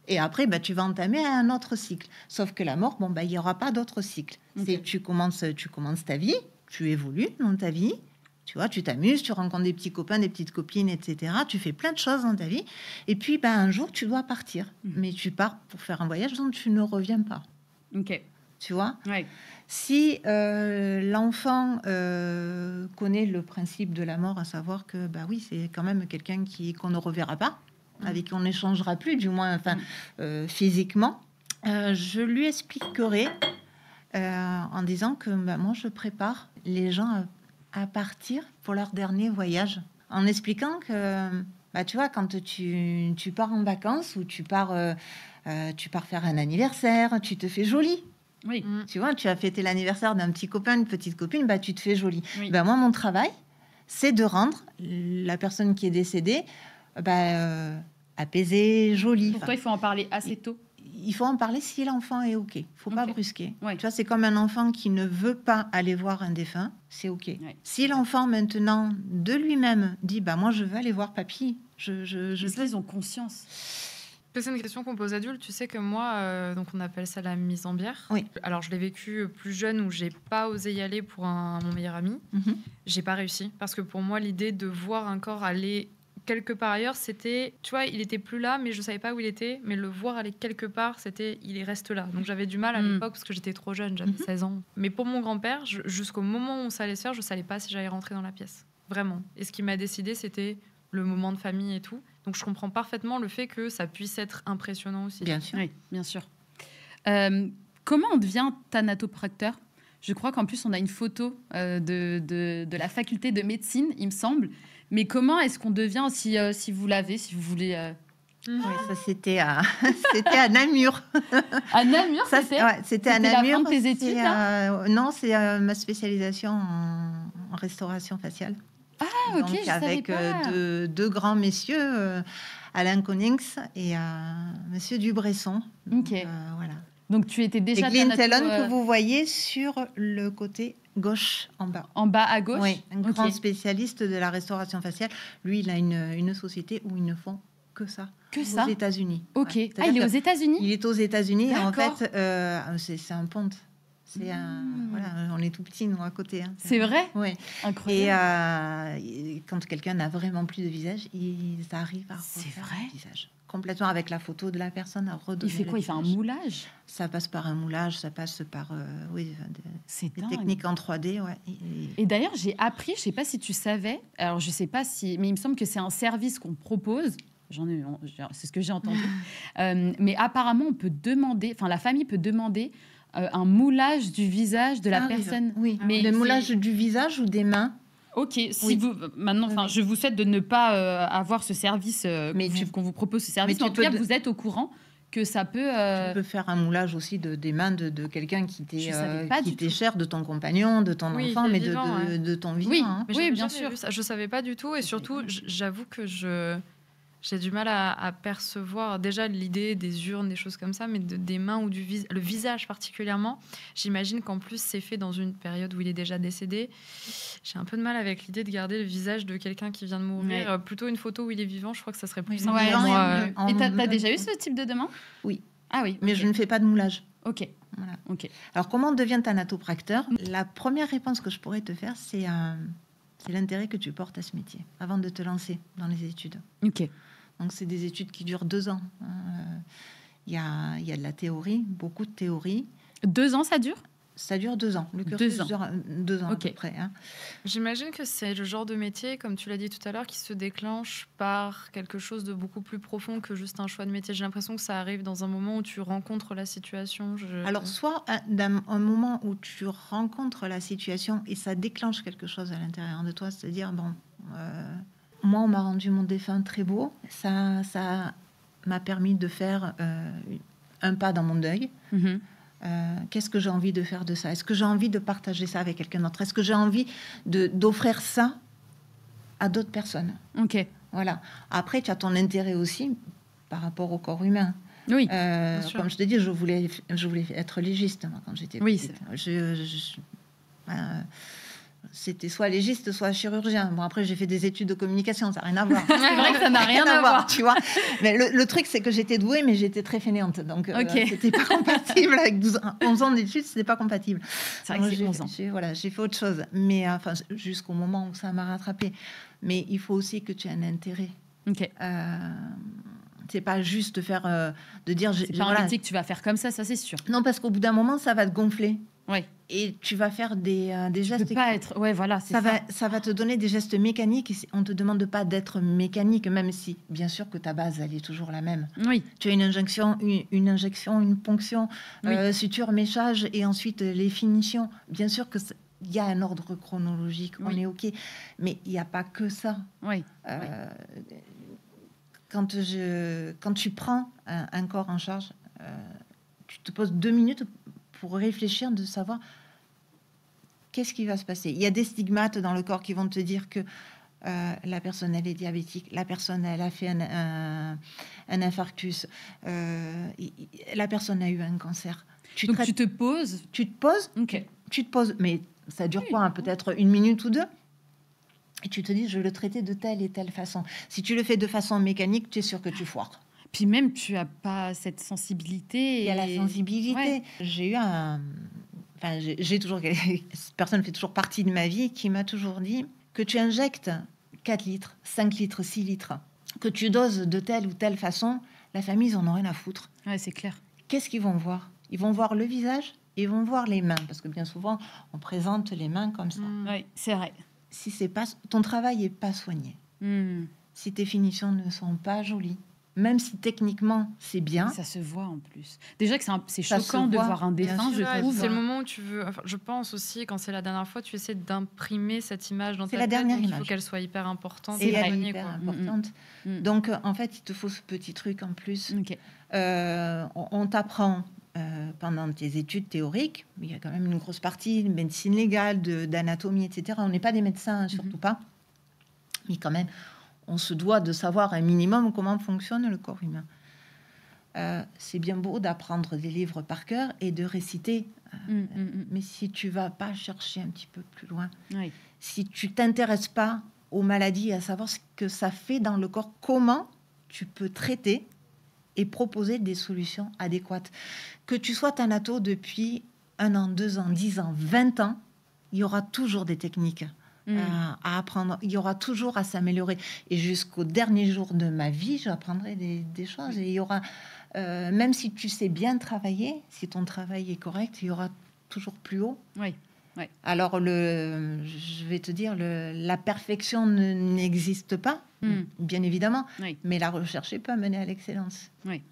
Et après, tu vas entamer un autre cycle. Sauf que la mort, il n'y aura pas d'autre cycle. C'est tu commences ta vie, tu évolues dans ta vie, tu vois, tu t'amuses, tu rencontres des petits copains, des petites copines, etc. Tu fais plein de choses dans ta vie. Et puis, un jour, tu dois partir. Mais tu pars pour faire un voyage dont tu ne reviens pas. Ok. Tu vois ? Ouais. Si l'enfant connaît le principe de la mort, à savoir que, oui, c'est quand même quelqu'un qu'on ne reverra pas, avec qui on n'échangera plus, du moins physiquement, je lui expliquerai en disant que moi, je prépare les gens à partir pour leur dernier voyage. En expliquant que, tu vois, quand tu pars en vacances ou tu pars faire un anniversaire, tu te fais jolie. Oui. Tu vois, tu as fêté l'anniversaire d'un petit copain, une petite copine, tu te fais jolie. Oui. Moi, mon travail, c'est de rendre la personne qui est décédée apaisée, jolie. Pour toi, il faut en parler assez tôt. Il faut en parler si l'enfant est OK. Il ne faut pas brusquer. Ouais. Tu vois, c'est comme un enfant qui ne veut pas aller voir un défunt, c'est OK. Ouais. Si l'enfant, maintenant, de lui-même, dit « moi, je veux aller voir papy », Est-ce qu'ils ont conscience? C'est une question qu'on pose aux adultes. Tu sais que moi, donc on appelle ça la mise en bière. Oui. Alors, je l'ai vécu plus jeune où j'ai pas osé y aller pour mon meilleur ami. J'ai pas réussi parce que pour moi, l'idée de voir un corps aller quelque part ailleurs, c'était, tu vois, il était plus là, mais je savais pas où il était. Mais le voir aller quelque part, c'était, il reste là. Donc j'avais du mal à l'époque parce que j'étais trop jeune, j'avais 16 ans. Mais pour mon grand-père, jusqu'au moment où ça allait se faire, je savais pas si j'allais rentrer dans la pièce. Vraiment. Et ce qui m'a décidé, c'était le moment de famille et tout. Donc je comprends parfaitement le fait que ça puisse être impressionnant aussi. Bien sûr. Oui, bien sûr. Comment on devient thanatopracteur ? Je crois qu'en plus, on a une photo de la faculté de médecine, il me semble. Mais comment est-ce qu'on devient, si vous l'avez, si vous voulez... Oui, ça, c'était à Namur. À Namur, c'était à C'était Namur. la fin de tes études, non, c'est ma spécialisation en restauration faciale. Ah, ok, donc, je savais avec pas. deux grands messieurs, Alain Konings et Monsieur Dubresson. Ok. Voilà. Donc, tu étais déjà... Et Glyn Tellon que vous voyez sur le côté gauche en bas. En bas à gauche. Oui, un grand spécialiste de la restauration faciale. Lui, il a une société où ils ne font que ça. Que ça. Aux États-Unis. Ok. Ouais. Ah, il est aux États-Unis. Il est aux États-Unis. Et en D'accord. fait, c'est un ponte. C'est voilà, on est tout petits, nous, à côté. Hein. C'est vrai. Oui. Incroyable. Et quand quelqu'un n'a vraiment plus de visage, ils arrivent à refaire le visage. Complètement avec la photo de la personne à redonner. Il fait quoi? Il fait un moulage? Ça passe par un moulage, ça passe par des techniques en 3D. Ouais. Et d'ailleurs, j'ai appris, je sais pas si tu savais, alors je sais pas si, mais il me semble que c'est un service qu'on propose. C'est ce que j'ai entendu. Mais apparemment, on peut demander, enfin la famille peut demander un moulage du visage de la personne. Oui, mais le moulage du visage ou des mains. Ok, si vous maintenant, enfin, je vous souhaite de ne pas avoir ce service, qu'on vous propose ce service. Mais en tout cas, vous êtes au courant que ça peut. Tu peux faire un moulage aussi des mains de quelqu'un qui t'est cher, de ton compagnon, de ton enfant, mais de ton vivant. Oui, hein. oui, bien sûr. Je savais pas du tout, et surtout, j'avoue que j'ai du mal à percevoir déjà l'idée des urnes, des choses comme ça, mais des mains ou le visage particulièrement. J'imagine qu'en plus, c'est fait dans une période où il est déjà décédé. J'ai un peu de mal avec l'idée de garder le visage de quelqu'un qui vient de mourir. Ouais. Plutôt une photo où il est vivant, je crois que ça serait plus Ouais, simple. Et t'as déjà eu ce type de demande? Oui. Ah oui. Mais je ne fais pas de moulage. Ok. Voilà. Ok. Alors, comment on devient thanatopracteur? La première réponse que je pourrais te faire, c'est l'intérêt que tu portes à ce métier avant de te lancer dans les études. Ok. Donc, c'est des études qui durent 2 ans. Il y a de la théorie, beaucoup de théorie. 2 ans, ça dure? Ça dure 2 ans. Le cursus dure 2 ans okay. à peu près. Hein. J'imagine que c'est le genre de métier, comme tu l'as dit tout à l'heure, qui se déclenche par quelque chose de beaucoup plus profond que juste un choix de métier. J'ai l'impression que ça arrive dans un moment où tu rencontres la situation. Alors, soit un moment où tu rencontres la situation et ça déclenche quelque chose à l'intérieur de toi, c'est-à-dire, moi, on m'a rendu mon défunt très beau. Ça m'a permis de faire un pas dans mon deuil. Mm-hmm. Qu'est-ce que j'ai envie de faire de ça? Est-ce que j'ai envie de partager ça avec quelqu'un d'autre? Est-ce que j'ai envie d'offrir ça à d'autres personnes? Ok. Voilà. Après, tu as ton intérêt aussi par rapport au corps humain. Oui. Comme je te dis, je voulais être légiste moi, quand j'étais petite. C'était soit légiste, soit chirurgien. Bon, après, j'ai fait des études de communication, ça n'a rien à voir. C'est vrai que ça n'a rien à voir, tu vois. Mais le truc, c'est que j'étais douée, mais j'étais très fainéante. Donc, c'était pas compatible avec 11 ans d'études, c'était pas compatible. C'est vrai que c'est 11 ans. J'ai fait autre chose. Mais jusqu'au moment où ça m'a rattrapée. Mais il faut aussi que tu aies un intérêt. Ok. C'est pas juste de dire... C'est pas un métier que tu vas faire comme ça c'est sûr. Non, parce qu'au bout d'un moment, ça va te gonfler. Oui. Et tu vas faire des gestes. Tu peux pas être. Ouais, voilà. Ça va te donner des gestes mécaniques. Et on te demande pas d'être mécanique, même si, bien sûr, que ta base elle est toujours la même. Oui. Tu as une injection, une ponction, suture, méchage, et ensuite les finitions. Bien sûr que il y a un ordre chronologique. On est ok, mais il n'y a pas que ça. Oui. Quand tu prends un corps en charge, tu te poses 2 minutes pour réfléchir, de savoir qu'est-ce qui va se passer. Il y a des stigmates dans le corps qui vont te dire que la personne, elle est diabétique, la personne, elle a fait un infarctus, la personne a eu un cancer. Donc tu te poses. Ok. Tu te poses, mais ça dure quoi, peut-être 1 minute ou 2. Et tu te dis, je vais le traiter de telle et telle façon. Si tu le fais de façon mécanique, tu es sûr que tu foires. Puis même, tu as pas cette sensibilité. Il y a la sensibilité. Ouais. J'ai eu j'ai toujours... Cette personne fait toujours partie de ma vie qui m'a toujours dit que tu injectes 4 litres, 5 litres, 6 litres, que tu doses de telle ou telle façon, la famille, ils en ont rien à foutre. Ouais, c'est clair. Qu'est-ce qu'ils vont voir? Ils vont voir le visage, ils vont voir les mains, parce que bien souvent, on présente les mains comme ça. Oui, c'est vrai. Si c'est pas... ton travail est pas soigné, si tes finitions ne sont pas jolies, même si techniquement c'est bien, Ça se voit en plus. Déjà que c'est Ça choquant se de voit, voir un bien dessin, sûr. je Ouais, trouve. c'est le moment où tu veux. Enfin, je pense aussi, quand c'est la dernière fois, tu essaies d'imprimer cette image dans C'est ta la tête. dernière Donc il faut image. qu'elle soit hyper importante. c'est et elle est soignée, hyper quoi. importante. Donc, en fait, il te faut ce petit truc en plus. Ok. On t'apprend pendant tes études théoriques, mais il y a quand même une grosse partie de médecine légale, d'anatomie, etc. On n'est pas des médecins, surtout pas. Mais quand même, on se doit de savoir un minimum comment fonctionne le corps humain. C'est bien beau d'apprendre des livres par cœur et de réciter. Mais si tu vas pas chercher un petit peu plus loin, Oui. si tu t'intéresses pas aux maladies, à savoir ce que ça fait dans le corps, comment tu peux traiter et proposer des solutions adéquates. Que tu sois thanato depuis 1 an, 2 ans, 10 ans, 20 ans, il y aura toujours des techniques à apprendre. Il y aura toujours à s'améliorer. Et jusqu'au dernier jour de ma vie, j'apprendrai des choses. Et il y aura, même si tu sais bien travailler, si ton travail est correct, il y aura toujours plus haut. Oui. Ouais. Alors, je vais te dire, la perfection n'existe pas, bien évidemment, Oui. mais la recherche peut mener à l'excellence. Oui.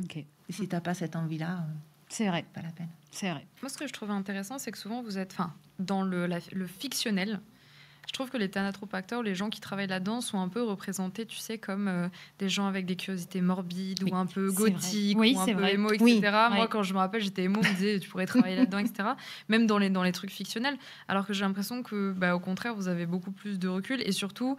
Ok. Et si tu n'as pas cette envie-là, C'est vrai. pas la peine. C'est vrai. Moi, ce que je trouvais intéressant, c'est que souvent, vous êtes dans le fictionnel. Je trouve que les thanatopacteurs, les gens qui travaillent là-dedans, sont un peu représentés, tu sais, comme des gens avec des curiosités morbides Oui, ou un peu c'est gothiques, vrai. Oui, ou un c'est peu vrai. émo, etc. Oui, Moi, ouais. quand je me rappelle, j'étais émo, on me disait tu pourrais travailler là-dedans, etc. Même dans les trucs fictionnels. Alors que j'ai l'impression que, au contraire, vous avez beaucoup plus de recul. Et surtout,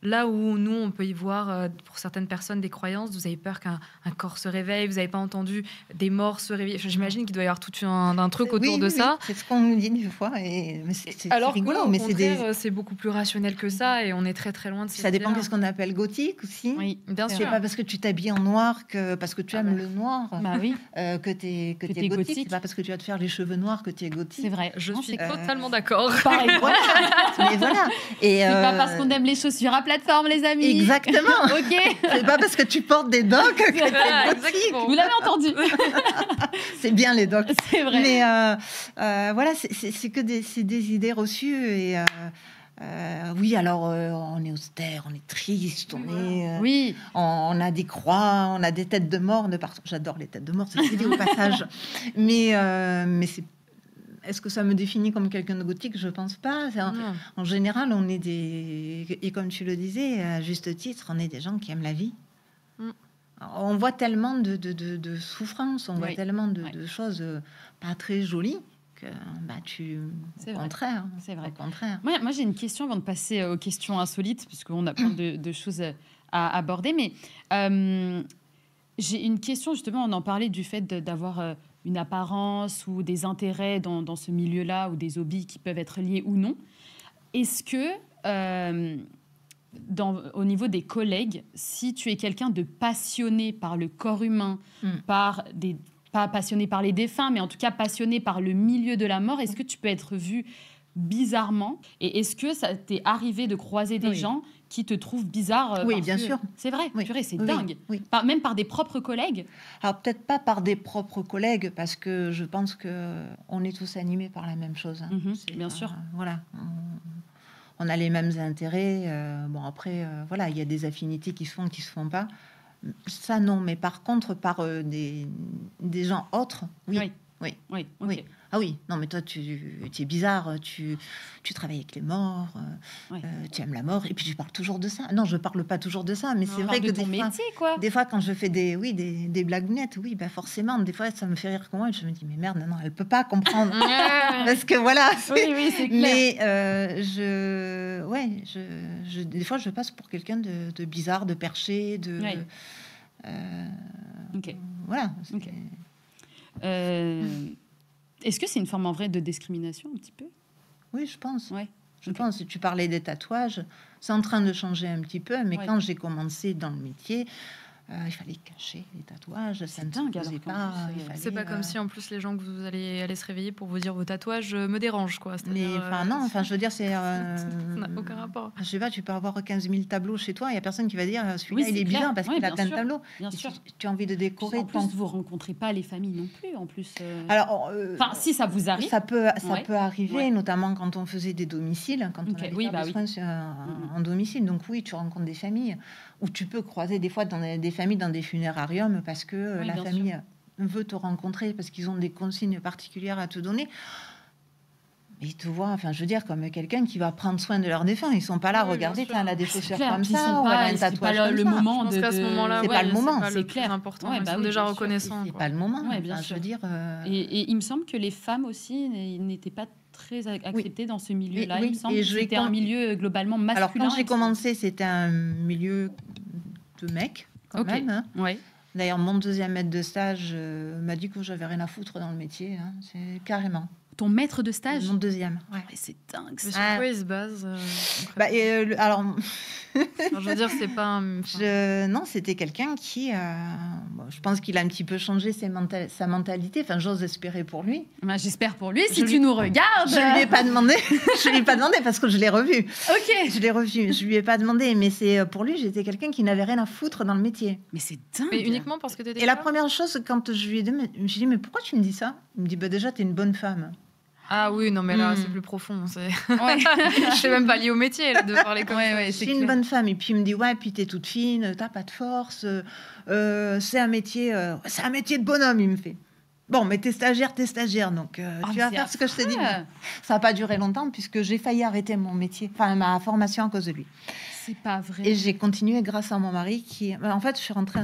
là où nous, on peut y voir, pour certaines personnes, des croyances, vous avez peur qu'un corps se réveille, vous n'avez pas entendu des morts se réveiller. J'imagine qu'il doit y avoir tout un truc autour de ça. C'est ce qu'on nous dit des fois. Mais c'est Alors rigolo, qu'au mais c'est contraire, c'est beaucoup plus rationnel que ça et on est très très loin de ça dépend de ce qu'on appelle gothique aussi. Oui. Bien C'est sûr. pas parce que tu t'habilles en noir parce que tu aimes le noir Bah oui. que tu es t'es gothique. gothique. C'est pas parce que tu vas te faire les cheveux noirs que tu es gothique. C'est vrai. Je Non, suis c'est totalement d'accord. pareil. Voilà. Mais voilà. Et C'est pas parce qu'on aime les chaussures à plateforme, les amis. exactement. Ok. C'est pas parce que tu portes des docks que tu es Voilà, gothique. exactement. Vous l'avez entendu. C'est bien les docks. C'est vrai. Mais voilà, c'est que des idées reçues. Et oui, alors on est austère, on est triste, Oui. on a des croix, on a des têtes de mort de partout. J'adore les têtes de mort, c'est dit au passage. Mais c'est. Est-ce que ça me définit comme quelqu'un de gothique? Je pense pas. Non. En général, on est des... Et comme tu le disais, à juste titre, on est des gens qui aiment la vie. On voit tellement de souffrances, on voit Oui. tellement Ouais. de choses pas très jolies que C'est au vrai. contraire. C'est vrai. Au contraire. Moi, j'ai une question avant de passer aux questions insolites, puisqu'on a plein de choses à aborder. Mais j'ai une question, justement, on en parlait du fait d'avoir une apparence ou des intérêts dans ce milieu-là, ou des hobbies qui peuvent être liés ou non. Est-ce que, au niveau des collègues, si tu es quelqu'un de passionné par le corps humain, pas passionné par les défunts, mais en tout cas passionné par le milieu de la mort, est-ce que tu peux être vu bizarrement? Et est-ce que ça t'est arrivé de croiser des gens qui te trouvent bizarre? Oui, parce bien que- sûr. C'est vrai, Oui. purée, c'est Oui, dingue. oui. Même par des propres collègues? Alors peut-être pas par des propres collègues, parce que je pense que on est tous animés par la même chose. C'est bien sûr. Voilà. On a les mêmes intérêts. Bon après, voilà, il y a des affinités qui se font, qui se font pas. Ça non, mais par contre par des gens autres, oui. Oui, ok. Oui. Ah oui, non, mais toi, tu es bizarre, tu travailles avec les morts, tu aimes la mort, et puis tu parles toujours de ça. Non, je parle pas toujours de ça, mais c'est vrai que de ton métier, quoi. des fois, quand je fais des blagounettes, oui, bah forcément, des fois, ça me fait rire comment, et je me dis, mais merde, non, elle peut pas comprendre. Parce que voilà. Oui, c'est clair. Mais des fois, je passe pour quelqu'un de bizarre, de perché, de... Ok. Voilà. Ok. Est-ce que c'est une forme en vrai de discrimination un petit peu? Oui, je pense. Ouais. Je pense, si tu parlais des tatouages, c'est en train de changer un petit peu, mais Ouais. quand j'ai commencé dans le métier, Il fallait cacher les tatouages, ça ne dingue, se faisait alors qu'en pas. plus, il fallait, C'est pas comme si en plus les gens que vous allez aller se réveiller pour vous dire vos tatouages me dérangent, quoi. Mais non, je veux dire, c'est. Ça n'a aucun rapport. Je sais pas, tu peux avoir 15 000 tableaux chez toi, il y a personne qui va dire celui-là, Oui, il c'est est clair. bizarre parce Ouais, qu'il a bien plein de sûr. tableaux. Bien Et sûr. tu as envie de décorer. En plus, vous rencontrez pas les familles non plus, en plus. Alors, Enfin, si ça vous arrive. ça peut arriver, Ouais. notamment quand on faisait des domiciles, quand on Ok, allait oui, faire bah des oui. soins en domicile. Donc oui, tu rencontres des familles où tu peux croiser des fois dans des familles dans des funérariums parce que Oui, la bien famille veut te rencontrer parce qu'ils ont des consignes particulières à te donner. Mais ils te voient, enfin, je veux dire, comme quelqu'un qui va prendre soin de leurs défunts. Ils sont pas là, Oui, regardez, bien sûr. elle a des C'est chaussures clair, comme puis ils ça, sont ou elle pas, a un c'est tatouage pas comme le ça. moment Je pense de. qu'à ce moment-là, c'est ouais, pas le moment. pas C'est le clair. plus important. Ouais, Ils bah sont oui, déjà bien sûr. reconnaissants. C'est quoi. pas le moment. Ouais, bien Enfin, je sûr. veux dire. Et il me semble que les femmes aussi n'étaient pas très acceptées dans ce milieu-là. Oui, Il me semble et que je vais c'était un milieu globalement masculin. Alors, quand j'ai et commencé, c'était un milieu de mecs, quand Ok. même. Hein. Ouais. D'ailleurs, mon deuxième maître de stage m'a dit que j'avais rien à foutre dans le métier. Hein. C'est carrément. Ton maître de stage. Mon deuxième. Ouais. Ouais, c'est dingue. Mais Ça. sur quoi ils se basent Bah, concrètement alors, Enfin, je veux dire, c'est pas un. enfin, non, c'était quelqu'un qui, bon, je pense qu'il a un petit peu changé sa mentalité. Enfin, j'ose espérer pour lui. Bah, j'espère pour lui. Si Je tu lui- nous regardes. Je lui ai pas demandé. Je lui ai pas demandé parce que je l'ai revu. Ok. Je l'ai revu. Je lui ai pas demandé, mais c'est pour lui, j'étais quelqu'un qui n'avait rien à foutre dans le métier. Mais c'est dingue. Mais uniquement parce que t'étais. Et la première chose, quand je lui ai dit, je me suis dit, mais pourquoi tu me dis ça? Il me dit, bah déjà, t'es une bonne femme. Ah oui, non, mais là, Hmm. c'est plus profond. C'est Ouais. c'est même pas lié au métier là, de parler comme ça. Ouais, Je suis une bonne femme. Et puis il me dit, ouais, puis t'es toute fine, t'as pas de force. C'est un métier de bonhomme, il me fait. Bon, mais t'es stagiaire. Donc Ah, tu mais vas c'est faire ce que je t'ai dit. affreux. Ça n'a pas duré longtemps puisque j'ai failli arrêter mon métier, enfin ma formation à cause de lui. C'est pas vrai. Et j'ai continué grâce à mon mari qui... En fait, je suis rentrée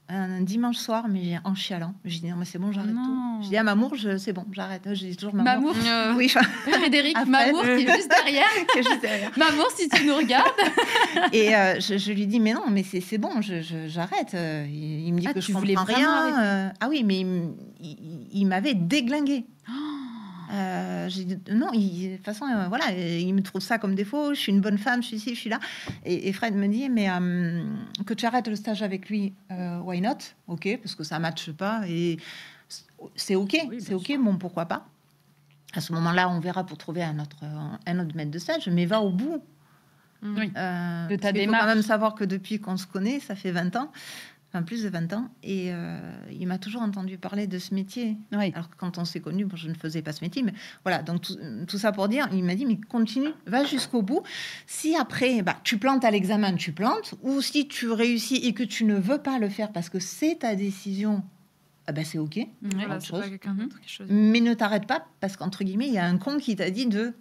un dimanche soir, mais en chialant. J'ai dit, non, mais c'est bon, j'arrête Non. tout. J'ai dit à Mamour, c'est bon, j'arrête. J'ai dit toujours Mamour. Mamour. Oui, Frédéric Après, Mamour qui est juste derrière. que juste derrière. Mamour, si tu nous regardes. Et je lui dis, mais non, mais c'est bon, j'arrête. Il me dit Ah, que tu je voulais comprends vraiment rien. Ah oui, mais il m'avait déglingué. J'ai dit, non, de toute façon, voilà, il me trouve ça comme défaut. Je suis une bonne femme, je suis ici, je suis là. Et Fred me dit, mais que tu arrêtes le stage avec lui, why not? Ok, parce que ça ne matche pas. Et c'est ok, Oui, c'est bien ok, sûr. bon, pourquoi pas? À ce moment-là, on verra pour trouver un autre maître de stage, mais va au bout. Oui. De ta Parce qu'il faut démarche. quand même savoir que depuis qu'on se connaît, ça fait 20 ans, enfin plus de 20 ans, et il m'a toujours entendu parler de ce métier. Oui. Alors que quand on s'est connus, bon, je ne faisais pas ce métier, mais voilà, donc tout ça pour dire, il m'a dit, mais continue, va jusqu'au bout. Si après, tu plantes à l'examen, tu plantes, ou si tu réussis et que tu ne veux pas le faire parce que c'est ta décision, c'est ok. Voilà, autre c'est chose. pas quelqu'un d'autre qui choisit. Mais ne t'arrête pas parce qu'entre guillemets, il y a un con qui t'a dit de...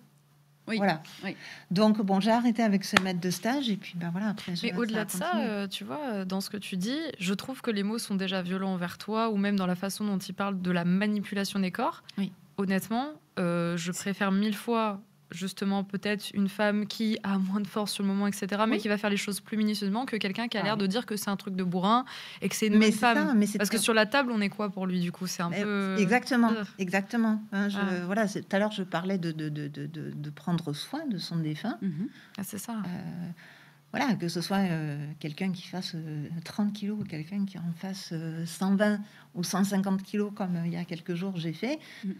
Oui. Voilà. Oui. Donc, bon, j'ai arrêté avec ce maître de stage et puis, voilà, après... Mais au-delà de a ça, continué. tu vois, dans ce que tu dis, je trouve que les mots sont déjà violents envers toi, ou même dans la façon dont ils parlent de la manipulation des corps. Oui. Honnêtement, je préfère 1000 fois, justement, peut-être une femme qui a moins de force sur le moment, etc., mais Oui. qui va faire les choses plus minutieusement que quelqu'un qui a Ah l'air oui. de dire que c'est un truc de bourrin et que c'est une Mais bonne c'est femme. ça, mais c'est Parce que très- sur la table, on est quoi pour lui, du coup? C'est un peu... Exactement, Ugh. exactement. Hein, Ah. voilà, tout à l'heure, je parlais de prendre soin de son défunt. Mhm. Ah, c'est ça. Voilà, que ce soit quelqu'un qui fasse 30 kilos ou quelqu'un qui en fasse 120 ou 150 kilos, comme il y a quelques jours j'ai fait. Mm.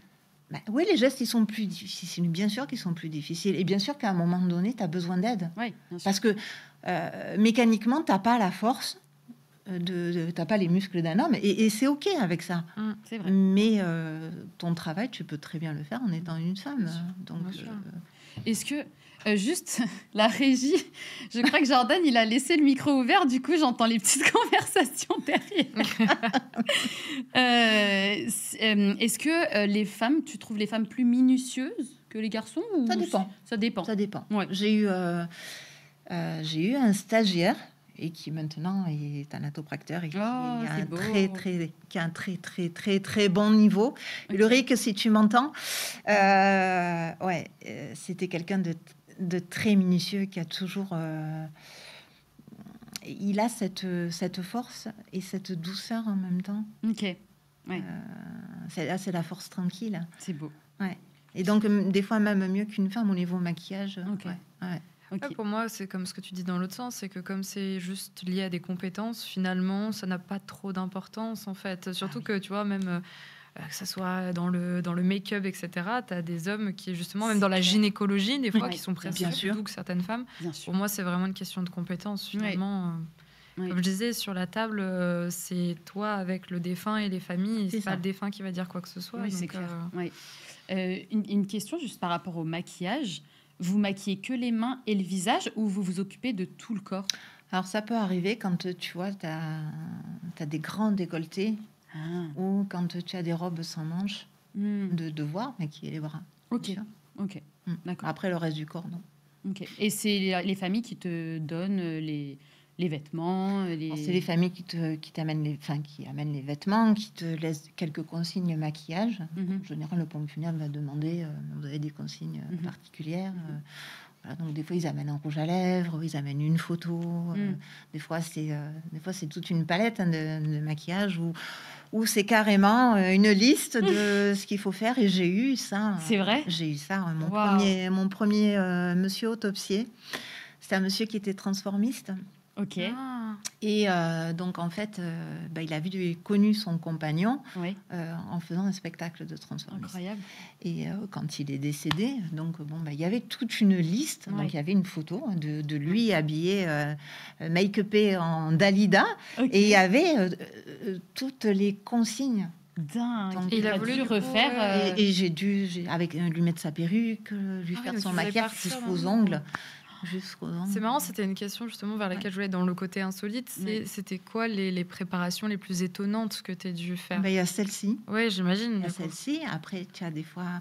Oui, les gestes, ils sont plus difficiles. Bien sûr qu'ils sont plus difficiles. Et bien sûr qu'à un moment donné, tu as besoin d'aide. Oui, bien sûr. Parce que mécaniquement, tu n'as pas la force, tu n'as pas les muscles d'un homme. Et c'est OK avec ça. C'est vrai. Mais ton travail, tu peux très bien le faire en étant une femme. Bien sûr, Donc, bien sûr. Est-ce que, juste, la régie, je crois que Jordan, il a laissé le micro ouvert, du coup, j'entends les petites conversations derrière. Est-ce que les femmes, tu trouves les femmes plus minutieuses que les garçons ou Ça dépend. Ça dépend. ça dépend. Ouais. J'ai eu un stagiaire et qui maintenant est un atopracteur et qui, Oh, a c'est un beau. qui a un très bon niveau. Ok. Ulrich, si tu m'entends, c'était quelqu'un de très minutieux qui a toujours... il a cette force et cette douceur en même temps. Ok, ouais, C'est la force tranquille. c'est beau. Ouais. Et donc, des fois, même mieux qu'une femme au niveau maquillage. Ok. Ouais. Ok. Ouais, pour moi, c'est comme ce que tu dis dans l'autre sens, c'est que comme c'est juste lié à des compétences, finalement, ça n'a pas trop d'importance, en fait. Surtout que, tu vois, même que ça soit dans le make-up, etc., tu as des hommes qui, justement, même dans la gynécologie, des fois, Ouais, qui sont presque bien plus sûr. doux que certaines femmes. Bien sûr. Pour moi, c'est vraiment une question de compétences, finalement. Ouais. Comme je disais, sur la table, c'est toi avec le défunt et les familles, et C'est c'est pas ça. le défunt qui va dire quoi que ce soit. Oui, c'est donc, clair. Ouais. Une question juste par rapport au maquillage. Vous maquillez que les mains et le visage ou vous vous occupez de tout le corps? Alors, ça peut arriver quand tu vois, tu as des grands décolletés Ah. ou quand tu as des robes sans manches, Hmm. de devoir maquiller les bras. Ok. bien sûr. Ok. Mm. D'accord. Après, le reste du corps, non. Ok. Et c'est les familles qui te donnent les vêtements, Alors, c'est les familles qui t'amènent qui amènent les vêtements, qui te laissent quelques consignes maquillage. Mhm. En général, le pompe funèbre va demander vous avez des consignes Mhm. particulières. Voilà, donc des fois ils amènent un rouge à lèvres, ils amènent une photo. Des fois c'est toute une palette de maquillage où c'est carrément une liste de ce qu'il faut faire. Et j'ai eu ça. C'est vrai? J'ai eu ça. Waouh. Mon premier monsieur autopsier, c'était un monsieur qui était transformiste. Ok. Ah. Et donc, en fait, il a connu son compagnon Oui. en faisant un spectacle de transformisme. Incroyable. Et quand il est décédé, donc, il y avait toute une liste. Ouais. Donc, il y avait une photo de lui habillé, make-upé en Dalida. Ok. Et il y avait toutes les consignes. Dingue. Donc, Et il il a a voulu voulu, du coup, refaire. Et j'ai dû, lui mettre sa perruque, lui Ah faire oui, son tu faisais maquillage partir jusqu'aux dans- ongles. Jusqu'aux ongles. C'est marrant, c'était une question justement vers laquelle je voulais être dans le côté insolite. Oui. C'était quoi les préparations les plus étonnantes que tu as dû faire? Il y a celle-ci. Oui, j'imagine. Il y a du coup. celle-ci. Après, tu as des fois,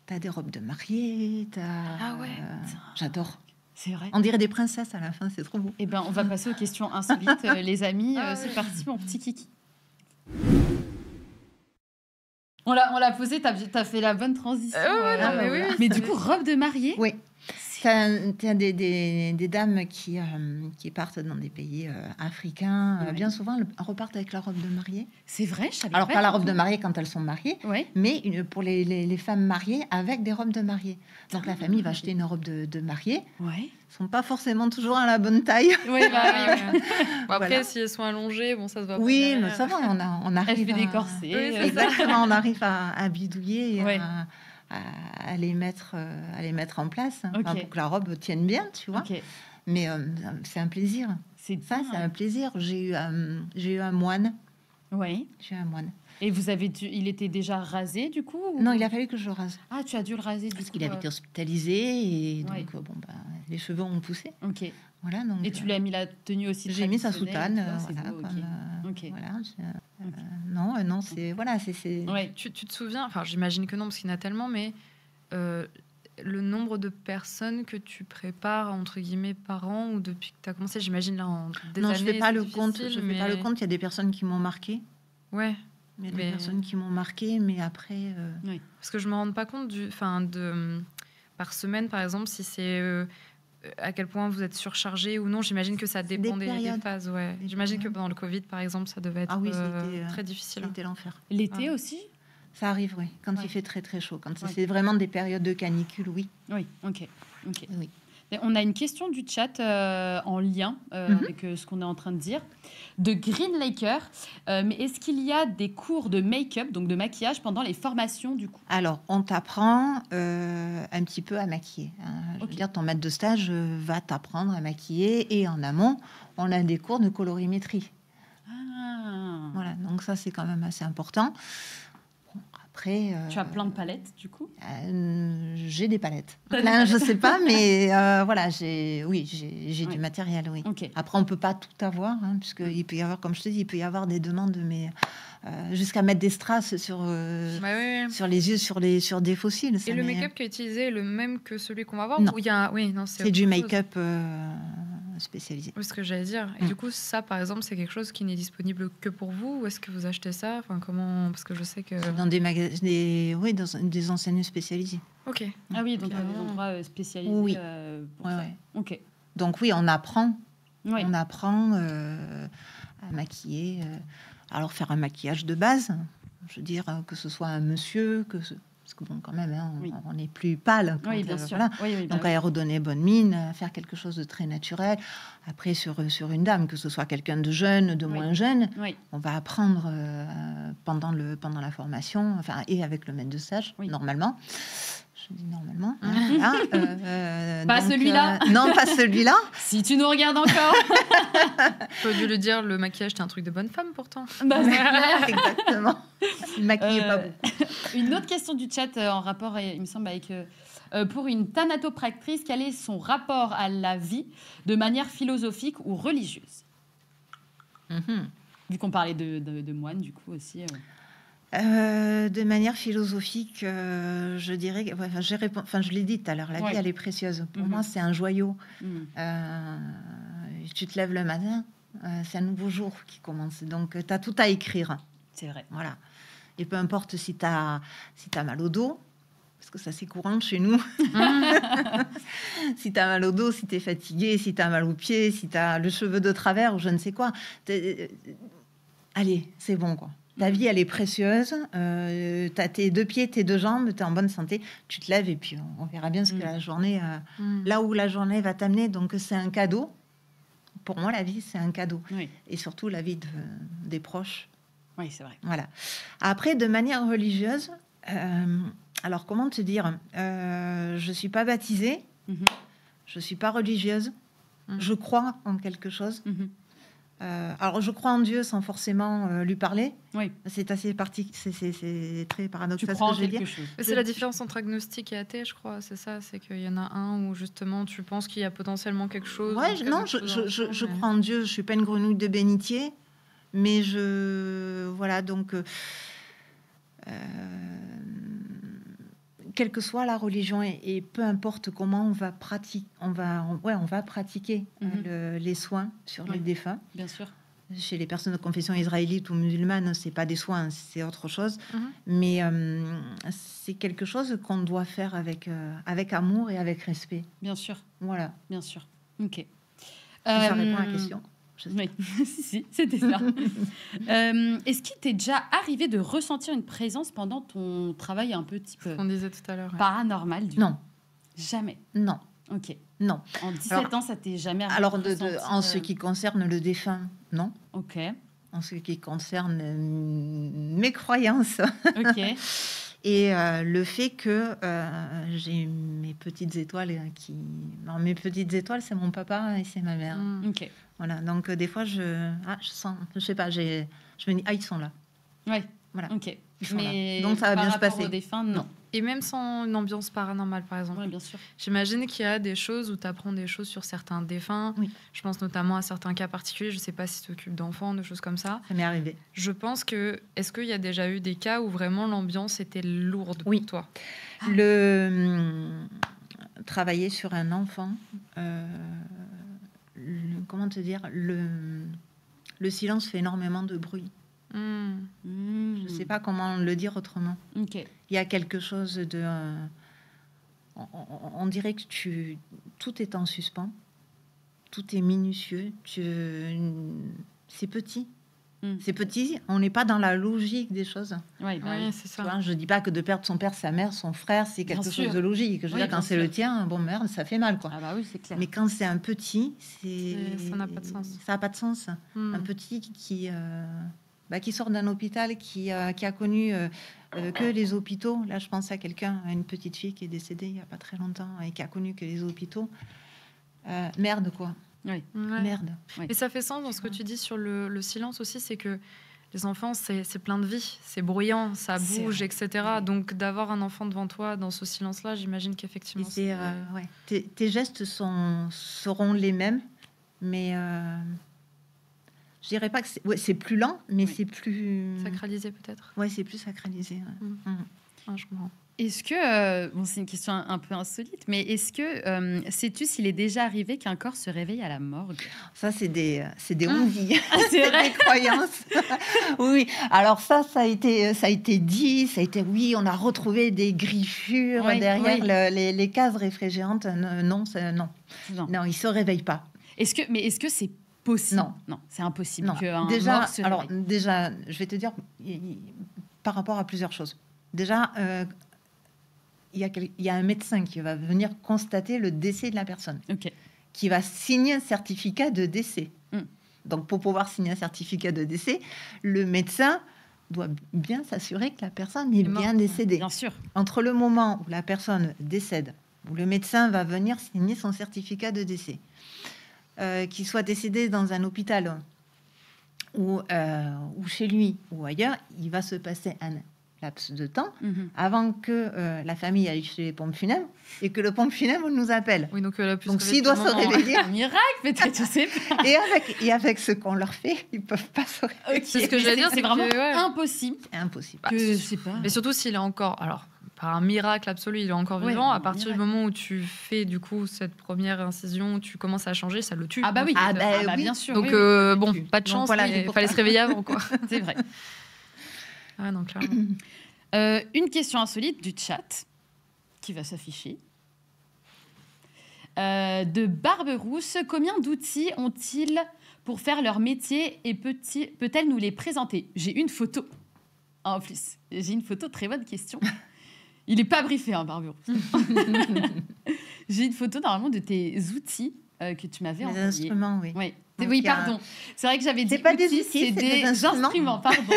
tu as des robes de mariée. Ah ouais. J'adore. C'est vrai. On dirait des princesses à la fin, c'est trop beau. Eh ben, on va passer aux questions insolites, les amis. Ah C'est oui. parti, mon petit kiki. On l'a posé, t'as fait la bonne transition. non, mais oui, oui, Mais c'est- du coup, robe de mariée. Oui. Tu as des dames qui partent dans des pays africains. Ouais. Bien souvent, elles repartent avec la robe de mariée. C'est vrai, je savais Alors, pas la du robe tout. de mariée quand elles sont mariées, Ouais. mais pour les femmes mariées avec des robes de mariée. Donc, la famille va acheter une robe de mariée. Ouais. Elles sont pas forcément toujours à la bonne taille. Ouais, bah, Ah, oui, ouais. Bon, après, Voilà. si elles sont allongées, bon, ça se voit pas. Oui, derrière. mais ça va, on Elle arrive fait des à... corsets. Oui, c'est Exactement, on arrive à bidouiller et Ouais. à les mettre en place enfin, Ok. pour que la robe tienne bien, tu vois. Ok. Mais c'est un plaisir. C'est Ça, c'est un dingue. plaisir. J'ai eu un moine. Ouais. J'ai eu un moine. Et il était déjà rasé du coup ou- Non, il a fallu que je le rase. Ah, tu as dû le raser du Parce coup. qu'il avait été hospitalisé et Ouais. donc les cheveux ont poussé. Ok. Voilà, donc, Et tu lui as mis la tenue aussi. j'ai mis sa traditionnelle, soutane. tu vois, c'est Voilà, beau, comme, ok. voilà, non, c'est voilà, c'est Ouais. Tu te souviens, enfin, j'imagine que non, parce qu'il y en a tellement, mais le nombre de personnes que tu prépares, entre guillemets, par an ou depuis que tu as commencé, j'imagine là en des non, années. je fais pas c'est le compte. difficile, Je fais pas le compte. Il y a des personnes qui m'ont marqué. Ouais, Il y a des Mais- personnes qui m'ont marqué, mais après. parce que je me rends pas compte par semaine, par exemple, si c'est à quel point vous êtes surchargé ou non. J'imagine que ça des dépend des périodes. phases. Ouais. Des J'imagine que périodes. pendant le Covid, par exemple, ça devait être Ah oui, c'était très difficile. C'était l'enfer. L'été Ah. aussi. Ça arrive, oui. Quand Ouais. il fait très très chaud. Quand Ouais. c'est vraiment des périodes de canicule, oui. Oui. Ok. Ok. Oui. Et on a une question du chat en lien avec ce qu'on est en train de dire, de Green Laker. Mais est-ce qu'il y a des cours de make-up, donc de maquillage, pendant les formations du coup? Alors, on t'apprend un petit peu à maquiller. Hein. Je Ok. veux dire, ton maître de stage va t'apprendre à maquiller et en amont, on a des cours de colorimétrie. Ah. Voilà, donc ça, c'est quand même assez important. Bon, après, Tu as plein de palettes du coup? j'ai des palettes. Plein, je sais pas, mais voilà, j'ai Ouais. du matériel, oui. Ok. Après, on peut pas tout avoir, hein, puisqu'il peut y avoir, comme je te dis, il peut y avoir des demandes, mais jusqu'à mettre des strass sur, Bah oui, oui. sur les yeux, sur des fossiles. ça Et le m'est- make-up qui est utilisé est le même que celui qu'on va voir Non. ou il y a... Oui, non, C'est du autre chose. make-up spécialisé. Oui, ce que j'allais dire. Et du coup, ça, par exemple, c'est quelque chose qui n'est disponible que pour vous ou est-ce que vous achetez ça? Enfin, comment... Parce que je sais que... Dans des magasins, oui, dans des enseignes spécialisées. Ok. Ah oui, donc Ok. il y a des endroits spécialisés Oui. pour Ouais, ça. ouais. Ok. Donc oui, on apprend. Ouais. On apprend à maquiller. Alors faire un maquillage de base, je veux dire que ce soit un monsieur, parce que bon, quand même, hein, Oui. on n'est plus pâle. Quand, Oui, bien sûr. voilà. Oui, Donc, à redonner bonne mine, à faire quelque chose de très naturel. Après, sur une dame, que ce soit quelqu'un de jeune, de moins jeune, Oui. on va apprendre pendant la formation, enfin, et avec le maître de stage, normalement. Je dis normalement. Hein, pas donc, celui-là. Non, pas celui-là. Si tu nous regardes encore. Faut dû lui dire, le maquillage, c'est un truc de bonne femme, pourtant. Bah, Exactement. Il maquillait pas beaucoup. Une autre question du chat en rapport, il me semble, avec... pour une thanatopractrice, quel est son rapport à la vie de manière philosophique ou religieuse? Vu qu'on parlait de moine, du coup, aussi... De manière philosophique, je dirais, je l'ai dit tout à l'heure, la vie elle est précieuse. Pour moi, c'est un joyau. Tu te lèves le matin, c'est un nouveau jour qui commence. Donc, tu as tout à écrire. C'est vrai. Voilà. Et peu importe si tu as mal au dos, parce que ça c'est courant chez nous. Si tu as mal au dos, si tu es fatigué, si tu as mal aux pieds, si tu as le cheveu de travers ou je ne sais quoi, allez, c'est bon quoi. Ta vie, elle est précieuse. Tu as tes 2 pieds, tes 2 jambes, tu es en bonne santé. Tu te lèves et puis on verra bien ce que la journée, là où la journée va t'amener. Donc, c'est un cadeau. Pour moi, la vie, c'est un cadeau. Oui. Et surtout, la vie des proches. Oui, c'est vrai. Voilà. Après, de manière religieuse, alors, comment te dire, je ne suis pas baptisée. Je ne suis pas religieuse. Je crois en quelque chose. Alors, je crois en Dieu sans forcément lui parler. Oui. C'est assez c'est très paradoxal Tu crois ce que en je veux quelque dire. chose. C'est la différence entre agnostique et athée, je crois. C'est ça, c'est qu'il y en a un où justement tu penses qu'il y a potentiellement quelque chose. Ouais, je crois en Dieu. Je suis pas une grenouille de bénitier, mais voilà donc. Quelle que soit la religion et peu importe comment on va pratiquer, on va pratiquer les soins sur les défunts. Bien sûr. Chez les personnes de confession israélite ou musulmane, c'est pas des soins, c'est autre chose. Mais c'est quelque chose qu'on doit faire avec amour et avec respect. Bien sûr. Voilà. Bien sûr. Ok. Ça répond à la question. Oui, si, c'était ça. Est-ce qu'il t'est déjà arrivé de ressentir une présence pendant ton travail un peu type On disait tout à l'heure. paranormal Non. Jamais. Non. Ok. Non. En 17 ans, ça t'est jamais arrivé? Alors, en ce qui concerne le défunt, non. Ok. En ce qui concerne mes croyances. Ok. Et le fait que j'ai mes petites étoiles Alors, mes petites étoiles, c'est mon papa et c'est ma mère. Ok. Voilà, donc des fois, je sens, je sais pas, je me dis, ils sont là. Ouais. Voilà. Ok. Ils sont Mais là. Donc, ça va bien se passer. Aux défunts, non. Et même sans une ambiance paranormale, par exemple. Oui, bien sûr. J'imagine qu'il y a des choses où tu apprends des choses sur certains défunts. Oui. Je pense notamment à certains cas particuliers. Je ne sais pas si tu t'occupes d'enfants, de choses comme ça. Ça m'est arrivé. Je pense que... Est-ce qu'il y a déjà eu des cas où vraiment l'ambiance était lourde Oui. pour toi? Travailler sur un enfant, comment te dire, le silence fait énormément de bruit. Je ne sais pas comment le dire autrement. Ok. Il y a quelque chose de... on dirait que tout est en suspens. Tout est minutieux. C'est petit. C'est petit. On n'est pas dans la logique des choses. Ouais, bah Oui, c'est ça. Tu vois, je ne dis pas que de perdre son père, sa mère, son frère, c'est quelque chose de logique. Je veux dire, quand c'est le tien, bon, merde, ça fait mal, quoi. Ah bah oui, c'est clair. Mais quand c'est un petit, ça n'a pas de sens. Ça n'a pas de sens. Un petit qui sort d'un hôpital, qui a connu que les hôpitaux. Là, je pense à une petite fille qui est décédée il n'y a pas très longtemps et qui a connu que les hôpitaux. Merde, quoi. Oui. Ouais. Merde. Et ça fait sens dans ce que tu dis sur le silence aussi, c'est que les enfants, c'est plein de vie, c'est bruyant, ça bouge, etc. Donc d'avoir un enfant devant toi dans ce silence-là, j'imagine qu'effectivement... Tes gestes seront les mêmes, mais... je dirais pas que c'est plus lent, mais c'est plus... Sacralisé peut-être. Ouais, c'est plus sacralisé. Ouais. Je comprends. Est-ce que, c'est une question un peu insolite, mais est-ce que, sais-tu s'il est déjà arrivé qu'un corps se réveille à la morgue? Ça, c'est des on-dit. C'est vrai. Des croyances. Oui, alors ça a été dit, oui, on a retrouvé des griffures derrière les cases réfrigérantes. Non, il se réveille pas. Est-ce que c'est possible? Non, c'est impossible. Non. Déjà, je vais te dire par rapport à plusieurs choses. Déjà, il y a un médecin qui va venir constater le décès de la personne, Ok. qui va signer un certificat de décès. Mm. Donc, pour pouvoir signer un certificat de décès, le médecin doit bien s'assurer que la personne est bien décédée. Bien sûr. Entre le moment où la personne décède, où le médecin va venir signer son certificat de décès, qu'il soit décédé dans un hôpital ou chez lui ou ailleurs, il va se passer un laps de temps avant que la famille aille chez les pompes funèbres et que le pompe funèbre nous appelle. Oui, donc Donc s'il doit se réveiller, Un miracle, peut-être, je sais pas. et avec ce qu'on leur fait, ils peuvent pas se réveiller. Ok. C'est ce que j'allais dire, C'est vraiment que, ouais. impossible. C'est impossible. Que, je sais pas. Mais surtout s'il est encore... Alors, par un miracle absolu, il est encore Ouais, vivant. À un partir du miracle. moment où tu fais du coup cette première incision, tu commences à changer, ça le tue. Ah bah oui. Ah bah oui. bien sûr. Donc oui, bon, tue. pas de Donc chance, voilà, mais c'est il pour fallait ça. se réveiller avant, quoi. oui, c'est vrai. Ah non, clairement. Une question insolite du chat qui va s'afficher. De Barberousse, combien d'outils ont-ils pour faire leur métier et peut-elle nous les présenter? J'ai une photo. En plus, j'ai une photo, très bonne question. Il n'est pas briefé, hein, Barberousse. J'ai une photo normalement de tes outils que tu m'avais Les envoyés. instruments, oui. Oui. Donc, Oui, il y a- pardon. C'est vrai que j'avais dit C'est pas des outils, outils, c'est c'est des des instruments. pardon.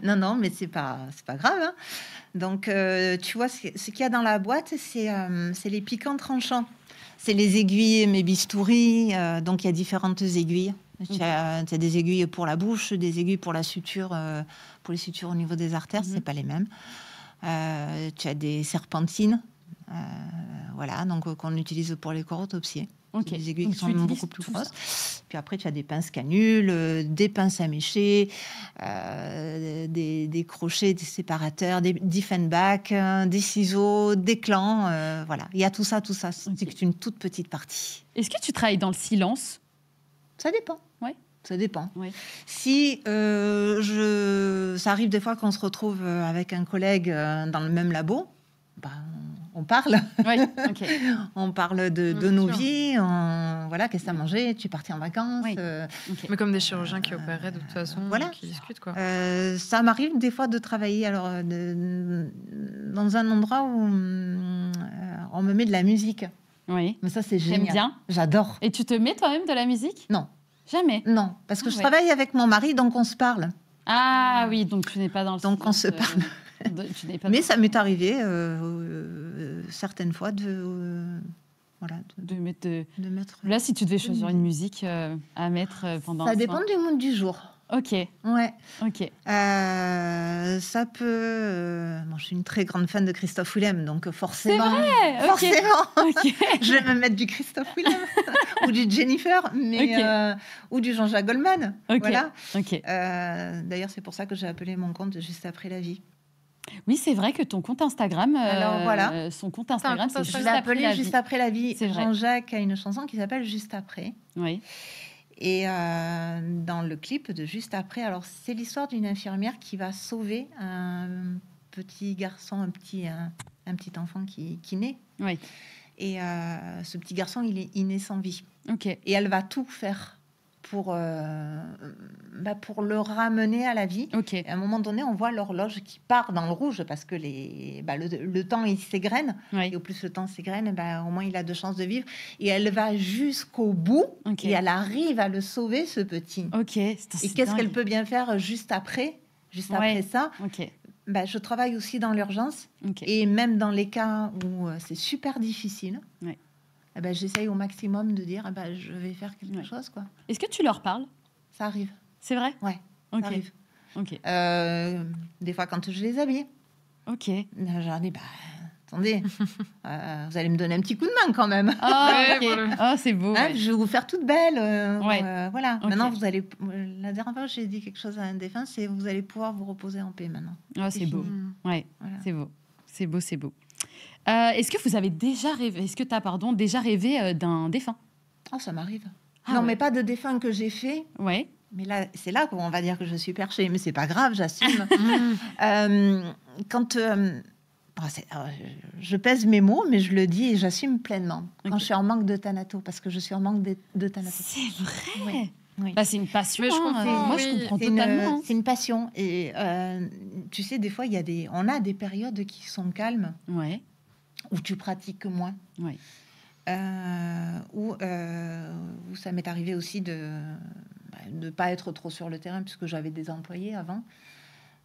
Non, mais c'est pas grave. Hein. Donc, tu vois, ce qu'il y a dans la boîte, c'est les piquants tranchants. C'est les aiguilles, mes bistouris. Donc, il y a différentes aiguilles. Tu as des aiguilles pour la bouche, des aiguilles pour la suture, pour les sutures au niveau des artères, c'est pas les mêmes. Tu as des serpentines, voilà, donc qu'on utilise pour les corps autopsiés. Ok. C'est des aiguilles Donc, qui tu sont utilises beaucoup plus tout grosses. ça. Puis après, tu as des pinces canules, des pinces à mécher, des crochets, des séparateurs, des Diefenbach, des ciseaux, des clans. Voilà, il y a tout ça. C'est Ok. une toute petite partie. Est-ce que tu travailles dans le silence? Ça dépend. Ouais. Ça dépend. Ouais. Si ça arrive des fois qu'on se retrouve avec un collègue dans le même labo, bah, on parle. Oui, ok. On parle de Bien nos sûr. vies. Voilà, qu'est-ce que tu as mangé? Tu es parti en vacances? Oui. Ok. Mais comme des chirurgiens qui opéraient de toute façon, voilà. qui discutent, quoi. Ça m'arrive des fois de travailler dans un endroit où on me met de la musique. Oui. Mais ça, c'est J'aime génial. bien. J'adore. Et tu te mets toi-même de la musique? Non, Jamais. non, parce que Ah je ouais. travaille avec mon mari, donc on se parle. Ah oui, donc tu n'es pas dans le Donc on silence, se parle. tu n'es pas Mais dans- ça m'est arrivé certaines fois voilà, de mettre. de mettre. Là, si tu devais choisir une musique à mettre pendant. Ça un dépend soin. du mood du jour. Ok, Ouais. ok. Ça peut. Bon, je suis une très grande fan de Christophe Willem, donc forcément, ok. forcément, Ok. je vais me mettre du Christophe Willem ou du Jennifer, mais ou du Jean-Jacques Goldman. Ok. Voilà. Ok. D'ailleurs, c'est pour ça que j'ai appelé mon compte juste après la vie. Oui, c'est vrai que ton compte Instagram. Alors, voilà. Son compte Instagram, compte c'est Je juste l'ai après appelé la juste vie. après la vie. C'est vrai. Jean-Jacques a une chanson qui s'appelle Juste après. Oui. Et dans le clip de Juste après, alors c'est l'histoire d'une infirmière qui va sauver un petit garçon, un petit enfant qui naît. Oui. Et ce petit garçon, il naît sans vie. Ok. Et elle va tout faire pour le ramener à la vie. Ok. Et à un moment donné, on voit l'horloge qui part dans le rouge parce que le temps, il s'égrène. Oui. Et au plus le temps s'égrène, au moins il a de chances de vivre. Et elle va jusqu'au bout Ok. et elle arrive à le sauver, ce petit. Ok. Et qu'est-ce qu'elle peut bien faire juste après ça? Ok. Je travaille aussi dans l'urgence. Ok. Et même dans les cas où c'est super difficile, Ouais. j'essaye au maximum de dire je vais faire quelque Ouais. chose. Quoi. Est-ce que tu leur parles? Ça arrive. C'est vrai? Ouais, Ok. ça arrive. Ok. Des fois, quand je les habille, Ok. je leur dis attendez, vous allez me donner un petit coup de main quand même. Ah, Ouais, ok. voilà. Ah, c'est beau. Hein, ouais. je vais vous faire toute belle. Ouais. Voilà. Ok. Maintenant, vous allez. La dernière fois, j'ai dit quelque chose à un défunt, c'est vous allez pouvoir vous reposer en paix maintenant. Ah, c'est beau. Mm. Ouais. Voilà. C'est beau. C'est beau, c'est beau. Est-ce que vous avez déjà rêvé? Est-ce que tu as, déjà rêvé d'un défunt? Oh, ça m'arrive. Ah non, ouais. mais pas de défunt que j'ai fait. Ouais. Mais là, c'est là qu'on va dire que je suis perchée. Mais c'est pas grave, j'assume. Quand je pèse mes mots, mais je le dis et j'assume pleinement. Quand Ok. je suis en manque de thanato, parce que je suis en manque de thanato. C'est vrai. Oui. Oui. Bah, c'est une passion. Mais je comprends, Moi, oui. je comprends C'est totalement. c'est une passion. Et tu sais, des fois, on a des périodes qui sont calmes, Ouais. où tu pratiques moins. Ouais. Où ça m'est arrivé aussi de ne pas être trop sur le terrain, puisque j'avais des employés avant.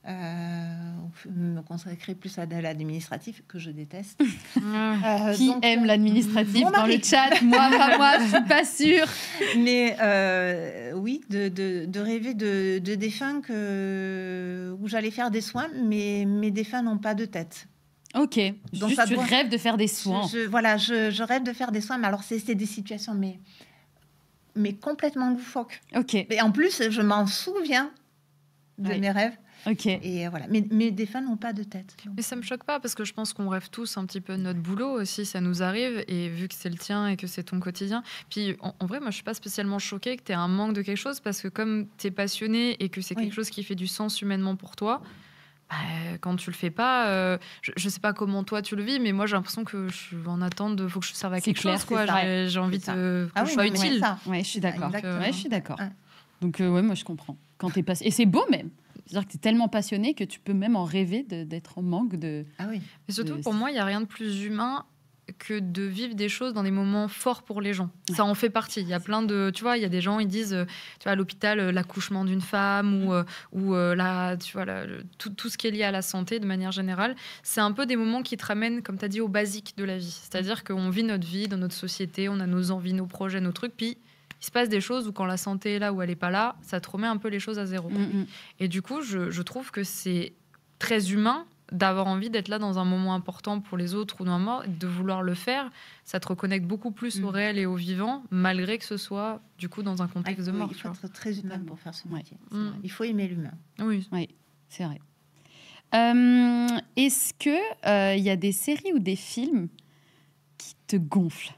Me consacrer plus à l'administratif, que je déteste. Qui aime l'administratif mon dans mari. le chat? Moi, pas moi, je suis pas sûre. Mais oui, de rêver de défunts où j'allais faire des soins, mais mes défunts n'ont pas de tête. Ok. Donc, Juste, ça tu doit- rêves de faire des soins. Je rêve de faire des soins, mais alors c'est des situations mais complètement loufoques. Ok. Et en plus, je m'en souviens de Oui. mes rêves. Ok. Et voilà. Mais mes défunts n'ont pas de tête. Donc, Mais ça me choque pas parce que je pense qu'on rêve tous un petit peu de notre boulot aussi, ça nous arrive et vu que c'est le tien et que c'est ton quotidien. Puis en vrai, moi je suis pas spécialement choquée que tu aies un manque de quelque chose parce que comme tu es passionné et que c'est Oui. quelque chose qui fait du sens humainement pour toi, bah, quand tu le fais pas, je sais pas comment toi tu le vis, mais moi j'ai l'impression que je suis en attente de faut que je serve à C'est quelque clair, chose quoi. c'est ça. J'ai envie C'est ça. que ah je oui, sois non, mais utile. c'est ça. Ouais, je suis d'accord. Exactement. Ouais, je suis d'accord. Ouais. Donc, ouais, moi, je comprends. Quand t'es passionné. Et c'est beau même. C'est-à-dire que tu es tellement passionné que tu peux même en rêver d'être en manque de. Ah oui. Et surtout, de- pour moi, il n'y a rien de plus humain que de vivre des choses dans des moments forts pour les gens. Ouais. Ça en fait partie. Il y a plein de... Tu vois, il y a des gens, ils disent, tu vois, à l'hôpital, l'accouchement d'une femme ou tu vois, tout ce qui est lié à la santé de manière générale. C'est un peu des moments qui te ramènent, comme tu as dit, au basique de la vie. C'est-à-dire qu'on vit notre vie dans notre société, on a nos envies, nos projets, nos trucs, puis il se passe des choses où quand la santé est là ou elle n'est pas là, ça te remet un peu les choses à zéro. Et du coup, je trouve que c'est très humain d'avoir envie d'être là dans un moment important pour les autres ou dans un mort, de vouloir le faire, ça te reconnecte beaucoup plus au réel et au vivant, malgré que ce soit du coup dans un contexte de mort. Il tu faut vois. être très humain pour faire ce Ouais. métier. C'est vrai. Il faut aimer l'humain. Oui. Oui, c'est vrai. Est-ce que il y a des séries ou des films qui te gonflent?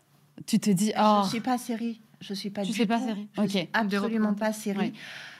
Tu te dis, oh, Je suis pas série. Je suis pas tu du sais pas tout. série. Je suis Ok. absolument pas série. Ouais.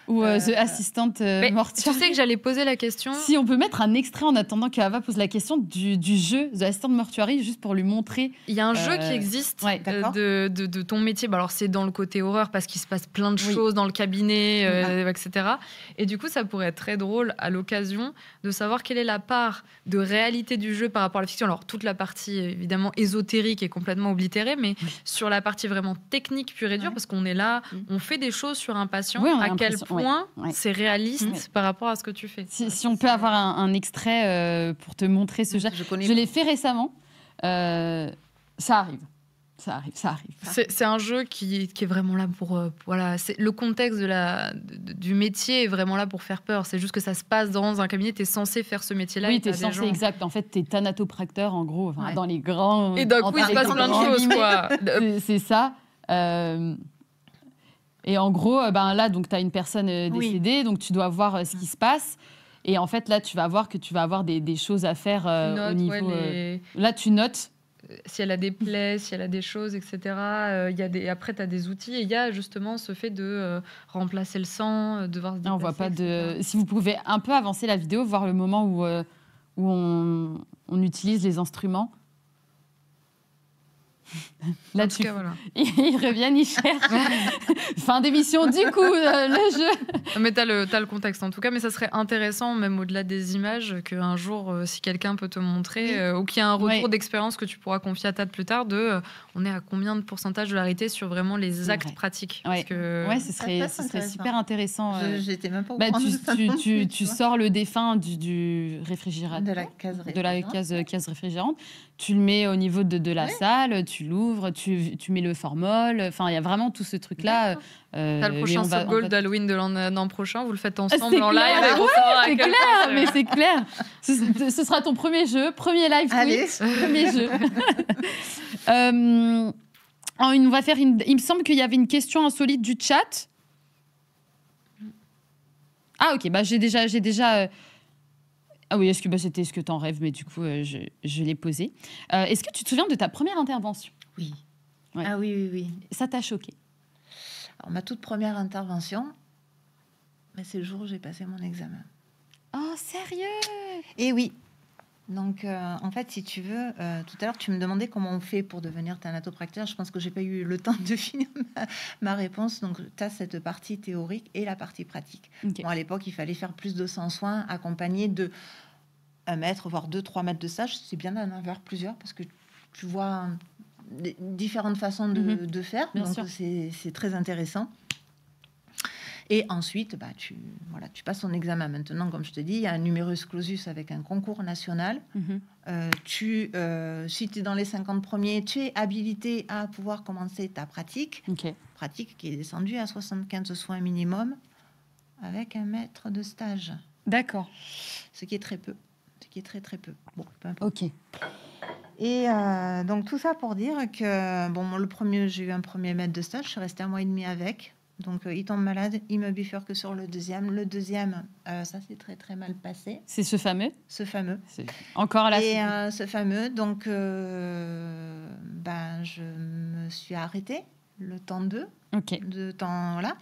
Ou The Assistant Mais Mortuary. tu sais que j'allais poser la question. Si on peut mettre un extrait en attendant que Ava pose la question du jeu The Assistant Mortuary, juste pour lui montrer. Il y a un jeu qui existe ouais, d'accord. de ton métier. Bah, alors, c'est dans le côté horreur parce qu'il se passe plein de Oui. choses dans le cabinet, etc. Et du coup, ça pourrait être très drôle à l'occasion de savoir quelle est la part de réalité du jeu par rapport à la fiction. Alors, toute la partie évidemment ésotérique est complètement oblitérée, mais sur la partie vraiment technique pure et dure, Ouais. parce qu'on est là, Mm. on fait des choses sur un patient, Oui, on a à quel l'impression, point ouais. c'est réaliste Ouais. par rapport à ce que tu fais. Si on peut avoir un extrait pour te montrer ce jeu. Je connais Je l'ai fait récemment. Ça arrive. Ça arrive. C'est un jeu qui est vraiment là pour... voilà, le contexte du métier est vraiment là pour faire peur. C'est juste que ça se passe dans un cabinet. Tu es censé faire ce métier-là. Oui, et t'es t'as des censé, gens- exact. En fait, t'es thanatopracteur, en gros, enfin, Ouais. dans les grands. Et d'un coup, il se passe plein de choses, quoi. C'est ça. Et en gros, là, donc, tu as une personne Oui. décédée, donc tu dois voir ce qui se passe. Et en fait, là, tu vas voir que tu vas avoir des choses à faire Tu au notes, niveau. ouais, Là, tu notes. si elle a des plaies, si elle a des choses, etc. Après, tu as des outils. Et il y a justement ce fait de remplacer le sang, de voir se Là, on voit pas déplacer, de. etc. Si vous pouvez un peu avancer la vidéo, voir le moment où on utilise les instruments. Là, En tout cas, voilà. ils reviennent, ils cherchent. Fin d'émission, du coup, le jeu. Mais t'as le contexte en tout cas, mais ça serait intéressant, même au-delà des images, qu'un jour, si quelqu'un peut te montrer, ou qu'il y a un retour Ouais. d'expérience que tu pourras confier à Tad plus tard, on est à combien de pourcentage de la réalité sur vraiment les C'est actes vrai. pratiques. Ouais. Parce que... Ouais, ce serait intéressant. super intéressant. J'étais même pas au Bah, courant tu de ça non plus, tu vois. sors le défunt du réfrigérateur, De la case de la case réfrigérante, tu le mets au niveau de la Ouais. salle, tu l'ouvres, tu mets le formol. Enfin, il y a vraiment tout ce truc-là. T'as le mais prochain on va- Soul on Gold va- d'Halloween de l'an prochain, vous le faites c'est ensemble en live. clair. et on saura à C'est quel clair, point mais c'est clair. Ce sera ton premier jeu, premier live Allez. tweet, premier jeu. On va faire il me semble qu'il y avait une question insolite du chat. Ah ok, j'ai déjà. Ah oui, c'était ce que t'en rêves, mais du coup je l'ai posé. Est-ce que tu te souviens de ta première intervention? Oui. Ouais. Ah oui. Ça t'a choqué? Alors, ma toute première intervention, c'est le jour où j'ai passé mon examen. Oh sérieux? Et oui. Donc, en fait, si tu veux, tout à l'heure, tu me demandais comment on fait pour devenir thanatopracteur. Je pense que j'ai pas eu le temps de finir ma réponse. Donc, tu as cette partie théorique et la partie pratique. Ok. Bon, à l'époque, il fallait faire plus de 100 soins accompagnés de 1 mètre, voire 2-3 mètres de stage. C'est bien d'en avoir plusieurs parce que tu vois différentes façons de faire. Bien Donc, sûr. c'est très intéressant. Et ensuite, tu passes ton examen. Maintenant, comme je te dis, il y a un numerus clausus avec un concours national. Si tu es dans les 50 premiers, tu es habilité à pouvoir commencer ta pratique. Ok. Pratique qui est descendue à 75 soins minimum avec 1 mètre de stage. D'accord. Ce qui est très peu. Ce qui est très, très peu. Bon, peu importe. Ok. Et donc, tout ça pour dire que, j'ai eu un premier maître de stage. Je suis restée 1 mois et demi avec. Donc, il tombe malade, il me bifurque sur le deuxième. Le deuxième, ça s'est très, très mal passé. C'est ce fameux. C'est Encore là. Et ce fameux, donc, je me suis arrêtée le temps voilà.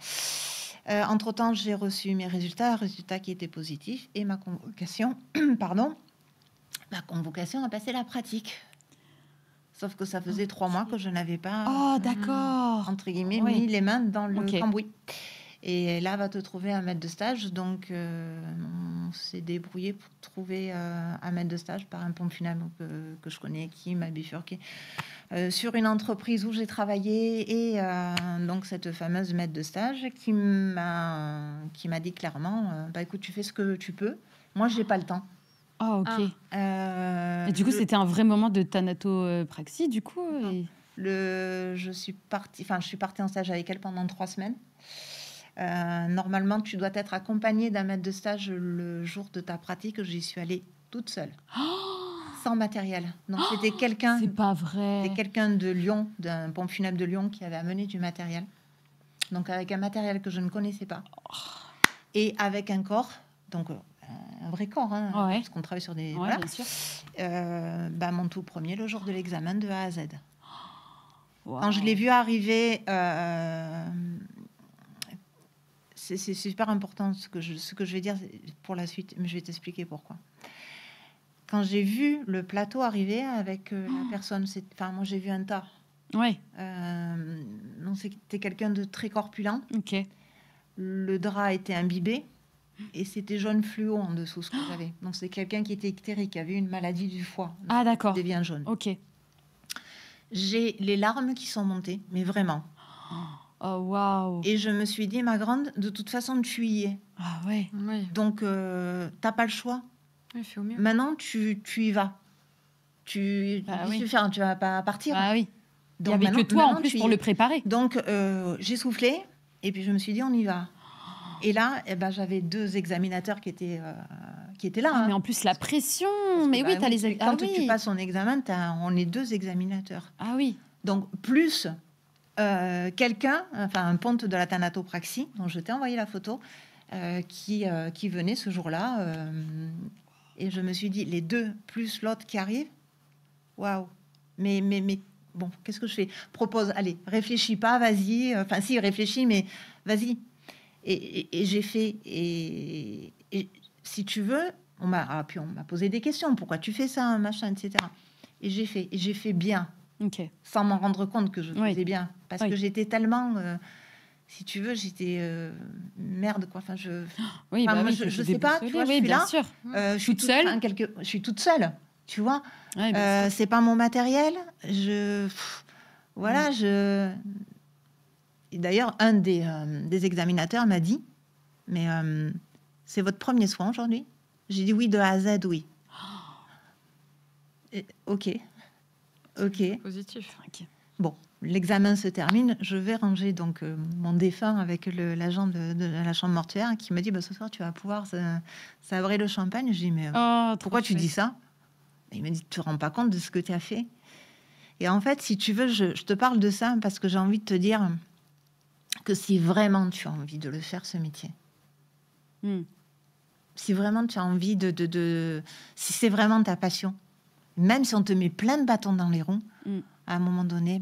Entre-temps, j'ai reçu mes résultats qui étaient positifs. Et ma convocation, ma convocation a passé la pratique. Sauf que ça faisait 3 mois que je n'avais pas, d'accord. entre guillemets, Oui. mis les mains dans le Ok. cambouis. Et là, va te trouver un maître de stage. Donc, on s'est débrouillé pour trouver un maître de stage par un pompe funèbre que je connais, qui m'a bifurqué sur une entreprise où j'ai travaillé. Et donc, cette fameuse maître de stage qui m'a dit clairement, écoute, tu fais ce que tu peux. Moi, je n'ai pas le temps. Ah, ok. Et du coup, c'était un vrai moment de thanatopraxie, du coup je suis partie en stage avec elle pendant 3 semaines. Normalement, tu dois être accompagnée d'un maître de stage le jour de ta pratique. J'y suis allée toute seule, sans matériel. Donc, c'était quelqu'un... C'est pas vrai. C'était quelqu'un de Lyon, d'un pompe funèbre de Lyon, qui avait amené du matériel. Donc, avec un matériel que je ne connaissais pas. Et avec un corps, donc... un vrai corps, parce qu'on travaille sur des... Ouais, voilà. bien sûr. Mon tout premier, le jour de l'examen, de A à Z. Wow. Quand je l'ai vu arriver, c'est super important ce que je vais dire pour la suite, mais je vais t'expliquer pourquoi. Quand j'ai vu le plateau arriver avec la personne, moi j'ai vu un tas. Ouais. Donc c'était quelqu'un de très corpulent. Ok. Le drap était imbibé. Et c'était jaune fluo en dessous, ce que j'avais. Donc, c'est quelqu'un qui était ictérique, qui avait une maladie du foie. Ah, d'accord. Qui devient jaune. Ok. J'ai les larmes qui sont montées, mais vraiment. Oh, waouh. Et je me suis dit, ma grande, de toute façon, tu y es. Ah, ouais. Donc, t'as pas le choix. Oui, fais au mieux. Maintenant, tu y vas. Tu vas pas partir. Ah oui. Donc, il n'y avait que toi, en plus, pour le préparer. Donc, j'ai soufflé, et puis je me suis dit, on y va. Et là, j'avais 2 examinateurs qui étaient là. Mais en plus, la pression. Mais oui, t'as les quand tu passes ton examen, on est 2 examinateurs. Ah oui. Donc, plus quelqu'un, un ponte de la thanatopraxie, dont je t'ai envoyé la photo, qui venait ce jour-là. Et je me suis dit, les 2, plus l'autre qui arrive, waouh. Mais bon, qu'est-ce que je fais ? Propose, allez, réfléchis pas, vas-y. Enfin, si, réfléchis, mais vas-y. Et j'ai fait, et si tu veux, on m'a posé des questions. Pourquoi tu fais ça, machin, etc. Et j'ai fait bien, sans m'en rendre compte que je faisais bien. Parce que j'étais tellement, si tu veux, j'étais merde, quoi. Enfin, je sais pas, tu vois, je suis bien là. sûr. Je suis toute seule. Je suis toute seule, tu vois. Ouais, c'est pas mon matériel. Voilà, Et d'ailleurs, un des examinateurs m'a dit, mais c'est votre premier soin aujourd'hui ? J'ai dit oui, de A à Z, oui. Ok. Positif. Okay. Bon, l'examen se termine. Je vais ranger donc mon défunt avec l'agent de la chambre mortuaire qui me dit, ce soir, tu vas pouvoir savrer le champagne. Je dis, mais pourquoi tu dis ça ? Et il me dit, tu te rends pas compte de ce que tu as fait ? Et en fait, si tu veux, je te parle de ça parce que j'ai envie de te dire que si vraiment tu as envie de le faire, ce métier, si vraiment tu as envie si c'est vraiment ta passion, même si on te met plein de bâtons dans les roues, à un moment donné,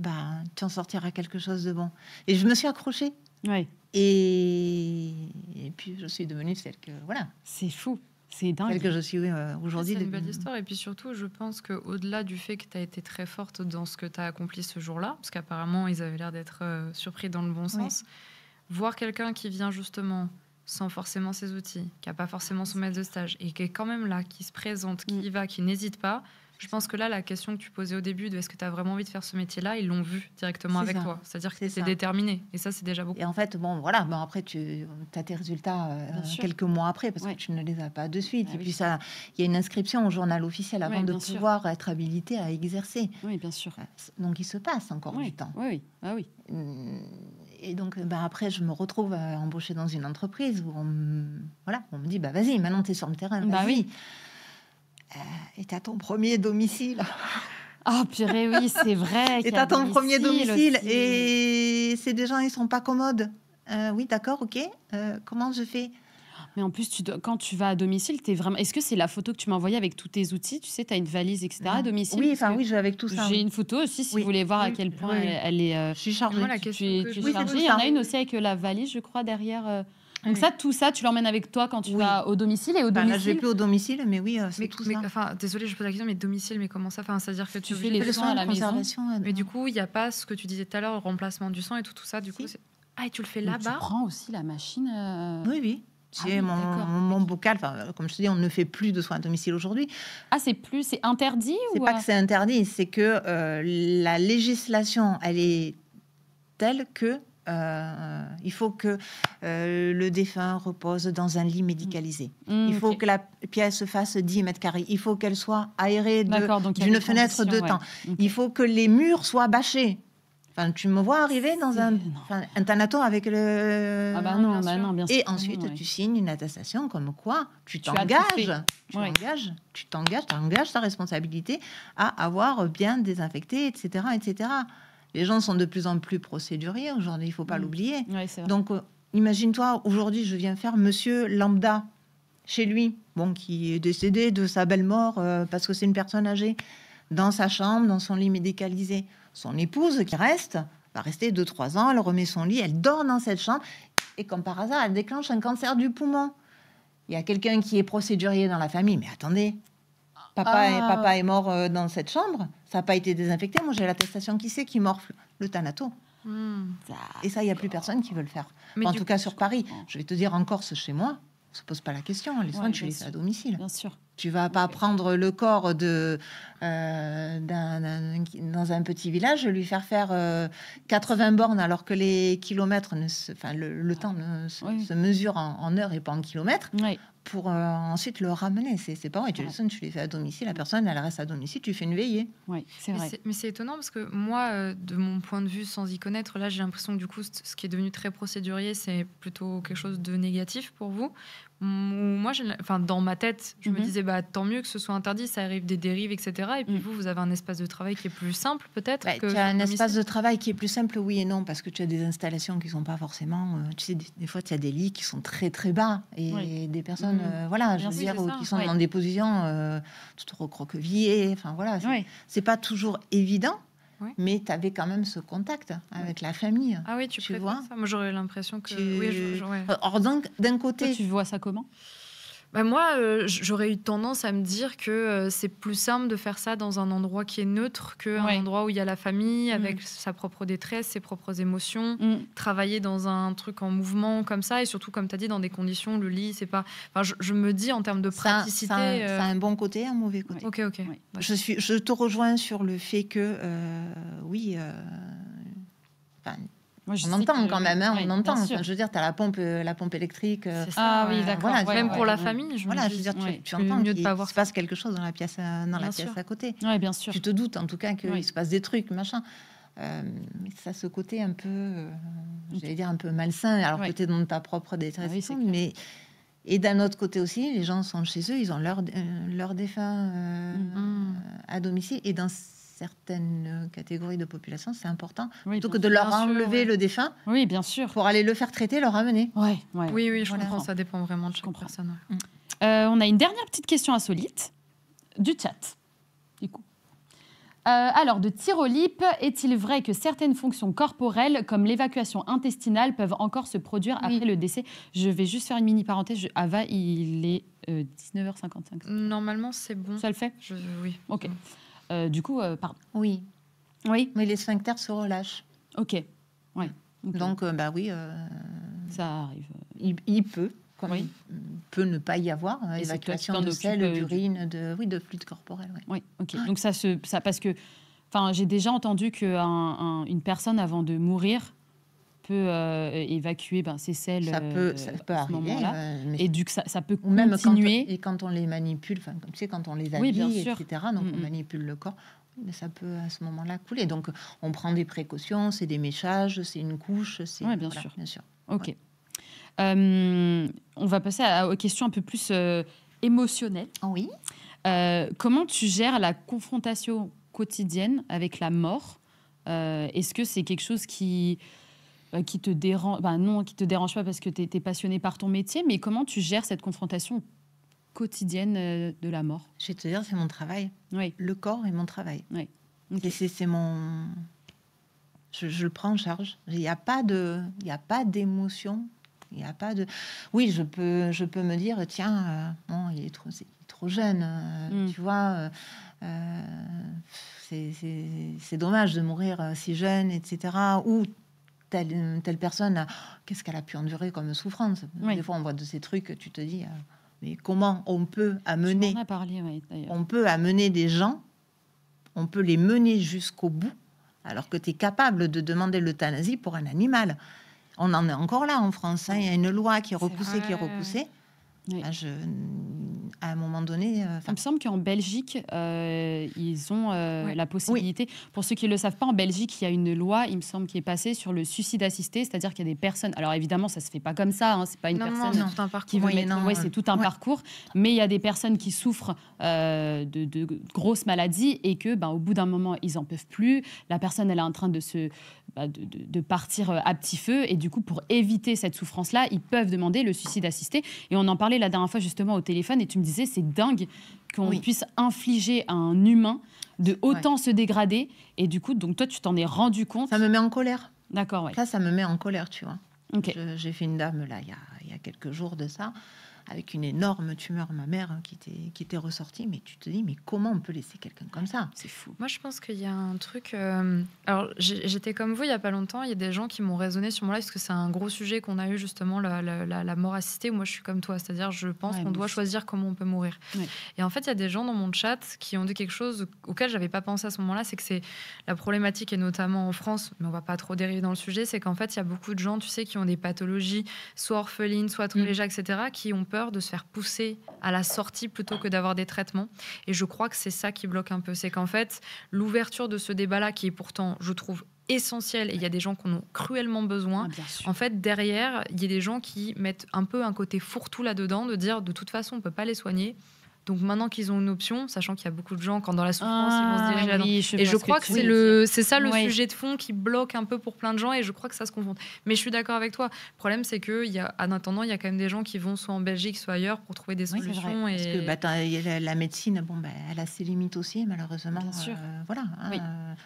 tu en sortiras quelque chose de bon. Et je me suis accrochée. Ouais. Et puis, je suis devenue celle que... Voilà. C'est fou. C'est dingue. Celle que je suis aujourd'hui. C'est une belle histoire. Et puis surtout, je pense qu'au-delà du fait que tu as été très forte dans ce que tu as accompli ce jour-là, parce qu'apparemment, ils avaient l'air d'être surpris dans le bon sens, voir quelqu'un qui vient justement sans forcément ses outils, qui n'a pas forcément son maître de stage, et qui est quand même là, qui se présente, qui y va, qui n'hésite pas, je pense que là, la question que tu posais au début de est-ce que tu as vraiment envie de faire ce métier-là, ils l'ont vu directement avec toi. C'est-à-dire que tu es déterminé. Et ça, c'est déjà beaucoup. Et en fait, après, tu as tes résultats quelques mois après, parce que tu ne les as pas de suite. Et puis, il y a une inscription au journal officiel avant de pouvoir être habilité à exercer. Oui, bien sûr. Donc, il se passe encore du temps. Oui. Et donc, après, je me retrouve embauchée dans une entreprise où on me dit, vas-y, maintenant, tu es sur le terrain, vas-y. Et t'as ton premier domicile. Ah, purée, oui, c'est vrai. Et t'as ton premier domicile. Aussi. Et c'est des gens, ils sont pas commodes. Oui, d'accord, ok. Comment je fais ? Mais en plus, quand tu vas à domicile, t'es vraiment... Est-ce que c'est la photo que tu m'as envoyée avec tous tes outils ? Tu sais, tu as une valise, etc. à domicile. Oui, je vais avec tout ça. J'ai une photo aussi, si vous voulez voir à quel point elle est... Je suis chargée. Moi, tu es chargée. Il y en a une aussi avec la valise, je crois, derrière... Donc tout ça, tu l'emmènes avec toi quand tu vas au domicile et au domicile. Là, je vais plus au domicile, mais oui, c'est tout ça. Enfin, désolée, je pose la question, mais domicile, mais comment ça ? C'est-à-dire que tu fais les soins à la maison. Mais du coup, il n'y a pas ce que tu disais tout à l'heure, le remplacement du sang et tout ça. Du coup, et tu le fais là-bas ? Tu prends aussi la machine. Oui. C'est mon bocal. Comme je te dis, on ne fait plus de soins à domicile aujourd'hui. Ah, c'est interdit ? C'est pas que c'est interdit, c'est que la législation, elle est telle que il faut que le défunt repose dans un lit médicalisé. Il faut que la pièce fasse 10 mètres carrés. Il faut qu'elle soit aérée d'une fenêtre de temps. Il faut que les murs soient bâchés. Tu me vois arriver dans un thanato avec le... non, bien sûr. Et ensuite, tu signes une attestation comme quoi tu t'engages ta responsabilité à avoir bien désinfecté, etc., etc. Les gens sont de plus en plus procéduriers aujourd'hui, il ne faut pas l'oublier. Ouais, donc, imagine-toi, aujourd'hui, je viens faire monsieur lambda chez lui, qui est décédé de sa belle mort parce que c'est une personne âgée, dans sa chambre, dans son lit médicalisé. Son épouse qui va rester 2-3 ans, elle remet son lit, elle dort dans cette chambre, et comme par hasard, elle déclenche un cancer du poumon. Il y a quelqu'un qui est procédurier dans la famille, mais attendez... Papa est mort dans cette chambre. Ça n'a pas été désinfecté. Moi, j'ai l'attestation qui morfle le thanato. Et ça, il n'y a plus personne qui veut le faire. En tout cas, sur Paris. Je vais te dire, en Corse, chez moi, on ne se pose pas la question. Les soins, tu les fais à domicile. Bien sûr. Tu ne vas pas prendre le corps dans un petit village, lui faire 80 bornes alors que les kilomètres, le temps se mesure en heures et pas en kilomètres. Oui. Pour ensuite le ramener. C'est pas vrai. Tu les fais à domicile, la personne, elle reste à domicile, tu fais une veillée. Oui, c'est vrai. Mais c'est étonnant parce que moi, de mon point de vue, sans y connaître, là, j'ai l'impression que du coup, ce qui est devenu très procédurier, c'est plutôt quelque chose de négatif pour vous. Moi, dans ma tête, je me disais, tant mieux que ce soit interdit, ça arrive des dérives, etc. Et puis vous avez un espace de travail qui est plus simple, peut-être. Tu as un espace de travail qui est plus simple, oui et non, parce que tu as des installations qui sont pas forcément... tu sais, des fois, tu as des lits qui sont très, très bas et des personnes, qui sont dans des positions tout recroquevillées. C'est pas toujours évident. Oui. Mais tu avais quand même ce contact avec la famille. Ah oui, tu vois ça. Moi, j'aurais l'impression que... Alors, d'un côté... Toi, tu vois ça comment ? Moi, j'aurais eu tendance à me dire que c'est plus simple de faire ça dans un endroit qui est neutre qu'un endroit où il y a la famille, avec sa propre détresse, ses propres émotions. Travailler dans un truc en mouvement comme ça, et surtout, comme tu as dit, dans des conditions, le lit, c'est pas... je me dis, en termes de praticité... Ça a un bon côté et un mauvais côté. Ok. Oui. Je te rejoins sur le fait que, moi, on entend quand même, on entend. Je veux dire, tu as la pompe électrique. C'est ça, oui, d'accord. Même pour la famille, tu entends qu'il se passe quelque chose dans la pièce, à côté. Oui, bien sûr. Tu te doutes, en tout cas, qu'il se passe des trucs, machin. Mais ça a ce côté un peu, j'allais dire, un peu malsain, alors que tu es dans ta propre détresse. Et d'un autre côté aussi, les gens sont chez eux, ils ont leur défunt à domicile. Et dans certaines catégories de population, c'est important, plutôt que de leur enlever le défunt, bien sûr, pour aller le faire traiter, le ramener. Oui, je comprends, ça dépend vraiment de chaque personne. On a une dernière petite question insolite du chat. Du coup, Alors, de Tyrolip, est-il vrai que certaines fonctions corporelles, comme l'évacuation intestinale, peuvent encore se produire après le décès? Je vais juste faire une mini parenthèse. Ava, il est 19h55. Normalement, c'est bon. Ça le fait? Oui. Ok. Du coup, pardon. Oui. Oui. Mais les sphincters se relâchent. Ok. Ouais. Okay. Donc, oui. Ça arrive. Il peut. Comme il peut ne pas y avoir évacuation de sel, d'urine, de fluide corporel. Oui, ok. Donc ça parce que, j'ai déjà entendu qu'une personne avant de mourir peut évacuer ses selles ça peut à ce moment-là, et du coup ça peut même continuer. Quand on les manipule, quand on les habille, etc. Donc on manipule le corps. Mais ça peut à ce moment-là couler. Donc on prend des précautions, c'est des méchages, c'est une couche, Oui, bien sûr. Ok. Ouais. On va passer aux questions un peu plus émotionnelles. Oui. Comment tu gères la confrontation quotidienne avec la mort? Est-ce que c'est quelque chose qui te dérange? Non, qui te dérange pas parce que tu es passionné par ton métier, mais comment tu gères cette confrontation quotidienne de la mort? Je vais te dire, c'est mon travail. Oui. Le corps est mon travail. Oui. Okay. C'est mon... Je le prends en charge. Il n'y a pas d'émotion. Il n'y a pas de... Oui, je peux me dire, tiens, il est trop jeune, tu vois. C'est dommage de mourir si jeune, etc. Ou telle personne, qu'est-ce qu'elle a pu endurer comme souffrance? Des fois, on voit de ces trucs, tu te dis, mais comment on peut amener... Tu m'en as parlé, d'ailleurs. On peut amener des gens, on peut les mener jusqu'au bout, alors que tu es capable de demander l'euthanasie pour un animal. On en est encore là en France. Il y a une loi qui est repoussée. Oui. À un moment donné... Il me semble qu'en Belgique, ils ont la possibilité... Oui. Pour ceux qui ne le savent pas, en Belgique, il y a une loi, il me semble, qui est passée sur le suicide assisté, c'est-à-dire qu'il y a des personnes... Alors évidemment, ça ne se fait pas comme ça, c'est pas une personne qui veut mettre... c'est tout un parcours, mais il y a des personnes qui souffrent de grosses maladies et que, au bout d'un moment, ils n'en peuvent plus. La personne, elle est en train de partir à petit feu, et du coup, pour éviter cette souffrance-là, ils peuvent demander le suicide assisté. Et on en parlait la dernière fois justement au téléphone, et tu me disais c'est dingue qu'on puisse infliger à un humain de autant se dégrader, et du coup, donc toi tu t'en es rendu compte. Ça me met en colère. D'accord, oui. Ça me met en colère, tu vois. Okay. J'ai fait une dame là il y a quelques jours de ça, avec une énorme tumeur mammaire qui était ressortie, mais tu te dis, mais comment on peut laisser quelqu'un comme ça? C'est fou. Moi, je pense qu'il y a un truc... Alors, j'étais comme vous il n'y a pas longtemps, il y a des gens qui m'ont raisonné sur mon live, parce que c'est un gros sujet qu'on a eu, justement, la mort assistée. Moi, je suis comme toi, c'est-à-dire, je pense qu'on doit choisir comment on peut mourir. Ouais. Et en fait, il y a des gens dans mon chat qui ont dit quelque chose auquel je n'avais pas pensé à ce moment-là, c'est que c'est la problématique, et notamment en France, mais on ne va pas trop dériver dans le sujet, c'est qu'en fait, il y a beaucoup de gens, tu sais, qui ont des pathologies, soit orphelines, soit trilégiques, etc., qui ont peur de se faire pousser à la sortie plutôt que d'avoir des traitements. Et je crois que c'est ça qui bloque un peu. C'est qu'en fait, l'ouverture de ce débat-là, qui est pourtant, je trouve, essentiel, et il y a des gens qui en ont cruellement besoin, en fait, derrière, il y a des gens qui mettent un peu un côté fourre-tout là-dedans, de dire, de toute façon, on ne peut pas les soigner. Donc maintenant qu'ils ont une option, sachant qu'il y a beaucoup de gens, quand dans la souffrance, ils vont se diriger là-dedans. Et je crois que c'est ça le sujet de fond qui bloque un peu pour plein de gens, et je crois que ça se confond. Mais je suis d'accord avec toi. Le problème, c'est qu'en attendant, il y a quand même des gens qui vont soit en Belgique, soit ailleurs pour trouver des solutions. Parce que la médecine, elle a ses limites aussi, malheureusement. Bien sûr. Voilà.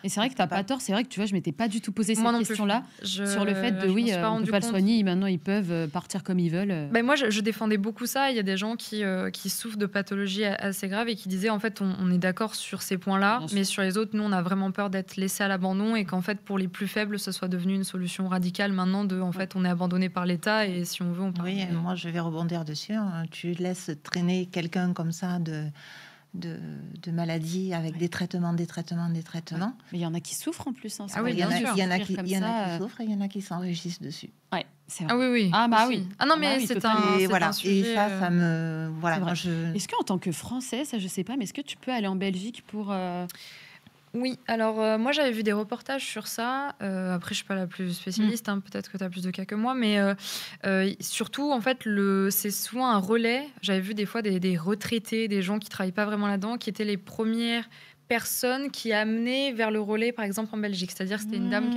Et c'est vrai que tu n'as pas tort. C'est vrai que tu vois, je ne m'étais pas du tout posé cette question-là sur le fait de, on ne peut pas le soigner, et maintenant ils peuvent partir comme ils veulent. Moi, je défendais beaucoup ça. Il y a des gens qui souffrent de pathologies assez grave, et qui disait en fait on est d'accord sur ces points-là, mais sur les autres, nous on a vraiment peur d'être laissés à l'abandon, et qu'en fait pour les plus faibles ce soit devenu une solution radicale maintenant de en fait on est abandonné par l'État, et si on veut on peut. Oui, moi je vais rebondir dessus. Tu laisses traîner quelqu'un comme ça de maladies avec des traitements. Mais il y en a qui souffrent en plus. Il y en a qui souffrent, et il y en a qui s'enrichissent dessus. Ouais, c'est vrai. Ah oui. Oui. Ah non, mais c'est un sujet... Et ça me... Voilà, Est-ce qu'en tant que Français, ça je sais pas, mais est-ce que tu peux aller en Belgique pour... Oui, alors moi j'avais vu des reportages sur ça. Après, je suis pas la plus spécialiste, peut-être que tu as plus de cas que moi, mais surtout, en fait, c'est souvent un relais. J'avais vu des fois des retraités, des gens qui travaillent pas vraiment là-dedans, qui étaient les premières personne qui a amené vers le relais, par exemple en Belgique. C'est-à-dire que c'était une dame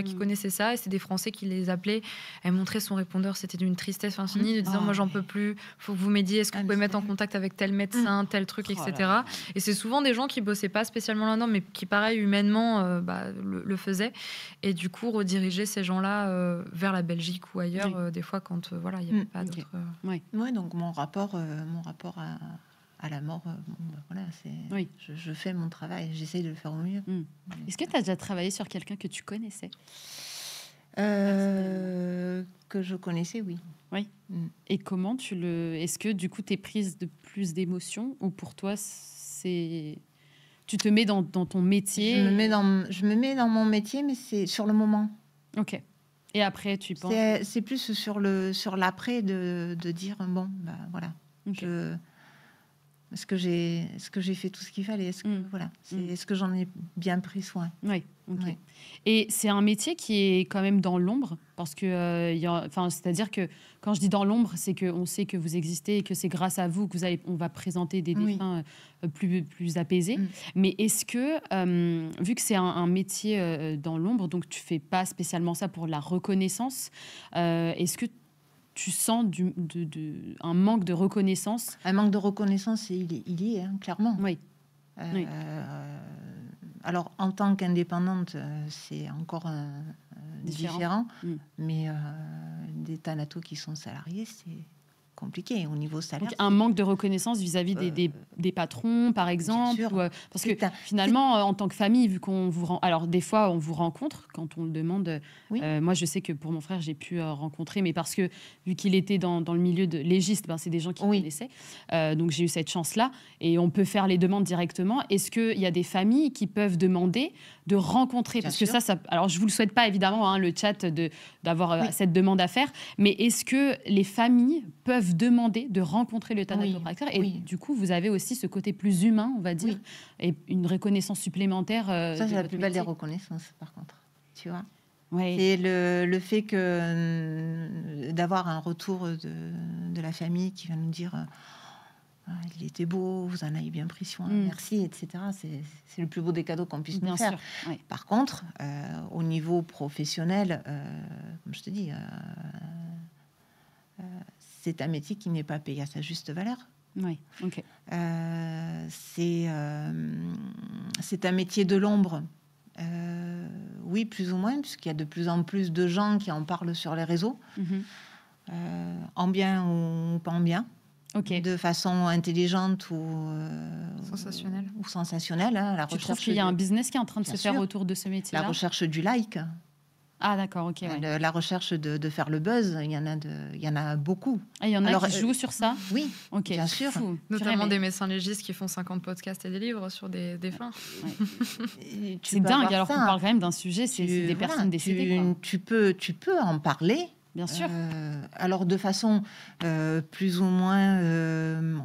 qui connaissait ça, et c'est des Français qui les appelaient. Elle montrait son répondeur, c'était d'une tristesse infinie, de disant moi j'en peux plus, faut que vous m'aidiez, est-ce que vous pouvez mettre en contact avec tel médecin, tel truc, etc. Et c'est souvent des gens qui bossaient pas spécialement là-dedans, mais qui pareil humainement le faisaient, et du coup rediriger ces gens-là vers la Belgique ou ailleurs, des fois quand il n'y avait pas d'autres. Ouais, donc mon rapport à la mort, je fais mon travail, j'essaye de le faire au mieux. Est-ce que tu as déjà travaillé sur quelqu'un que tu connaissais? Que je connaissais, oui. Oui. Et comment Est-ce que du coup tu es prise de plus d'émotions, ou pour toi c'est... Tu te mets dans ton métier? Je me mets dans mon métier, mais c'est sur le moment. Ok. Et après, tu penses? C'est plus sur l'après de dire bon, voilà. Okay. Est-ce que j'ai fait tout ce qu'il fallait? Est-ce que j'en ai bien pris soin? Oui. Okay. Ouais. Et c'est un métier qui est quand même dans l'ombre, parce que c'est-à-dire que quand je dis dans l'ombre, c'est qu'on sait que vous existez et que c'est grâce à vous que on va présenter des défunts plus apaisés. Mais est-ce que, vu que c'est un métier dans l'ombre, donc tu fais pas spécialement ça pour la reconnaissance, est-ce que tu sens un manque de reconnaissance? Un manque de reconnaissance, il y est, clairement. Oui. Alors, en tant qu'indépendante, c'est encore différent. Mais des thanatos qui sont salariés, c'est compliqué au niveau salaire. Donc, un manque de reconnaissance vis-à-vis des patrons, par exemple, parce que finalement, en tant que famille, vu qu'on vous alors des fois on vous rencontre quand on le demande. Moi, je sais que pour mon frère, j'ai pu rencontrer, mais parce que vu qu'il était dans le milieu de légiste, c'est des gens qui connaissaient. Donc j'ai eu cette chance-là, et on peut faire les demandes directement. Est-ce qu'il y a des familles qui peuvent demander de rencontrer? Parce que ça, alors je vous le souhaite pas évidemment, le chat, d'avoir cette demande à faire, mais est-ce que les familles peuvent demander de rencontrer le thanatopracteur? Et du coup, vous avez aussi ce côté plus humain, on va dire, et une reconnaissance supplémentaire. Ça, c'est la plus belle des reconnaissances, par contre. Tu vois, ouais. C'est le fait d'avoir un retour de la famille qui va nous dire il était beau, vous en avez bien pris soin, merci, etc. C'est le plus beau des cadeaux qu'on puisse nous faire. Ouais. Par contre, au niveau professionnel, comme je te dis, c'est un métier qui n'est pas payé à sa juste valeur. Oui, ok. C'est un métier de l'ombre. Oui, plus ou moins, puisqu'il y a de plus en plus de gens qui en parlent sur les réseaux, en bien ou pas en bien, de façon intelligente ou sensationnelle. Tu trouves qu'il y a un business qui est en train de se faire autour de ce métier-là? La recherche du like. Ah d'accord, ok. La recherche de faire le buzz, il y en a beaucoup. Il y en a qui jouent sur ça? Oui, okay. Bien sûr. Notamment des médecins légistes qui font 50 podcasts et des livres sur des fins. C'est dingue, alors qu'on parle quand même d'un sujet, c'est des personnes décédées. Tu peux en parler. Bien sûr. Alors de façon plus ou moins,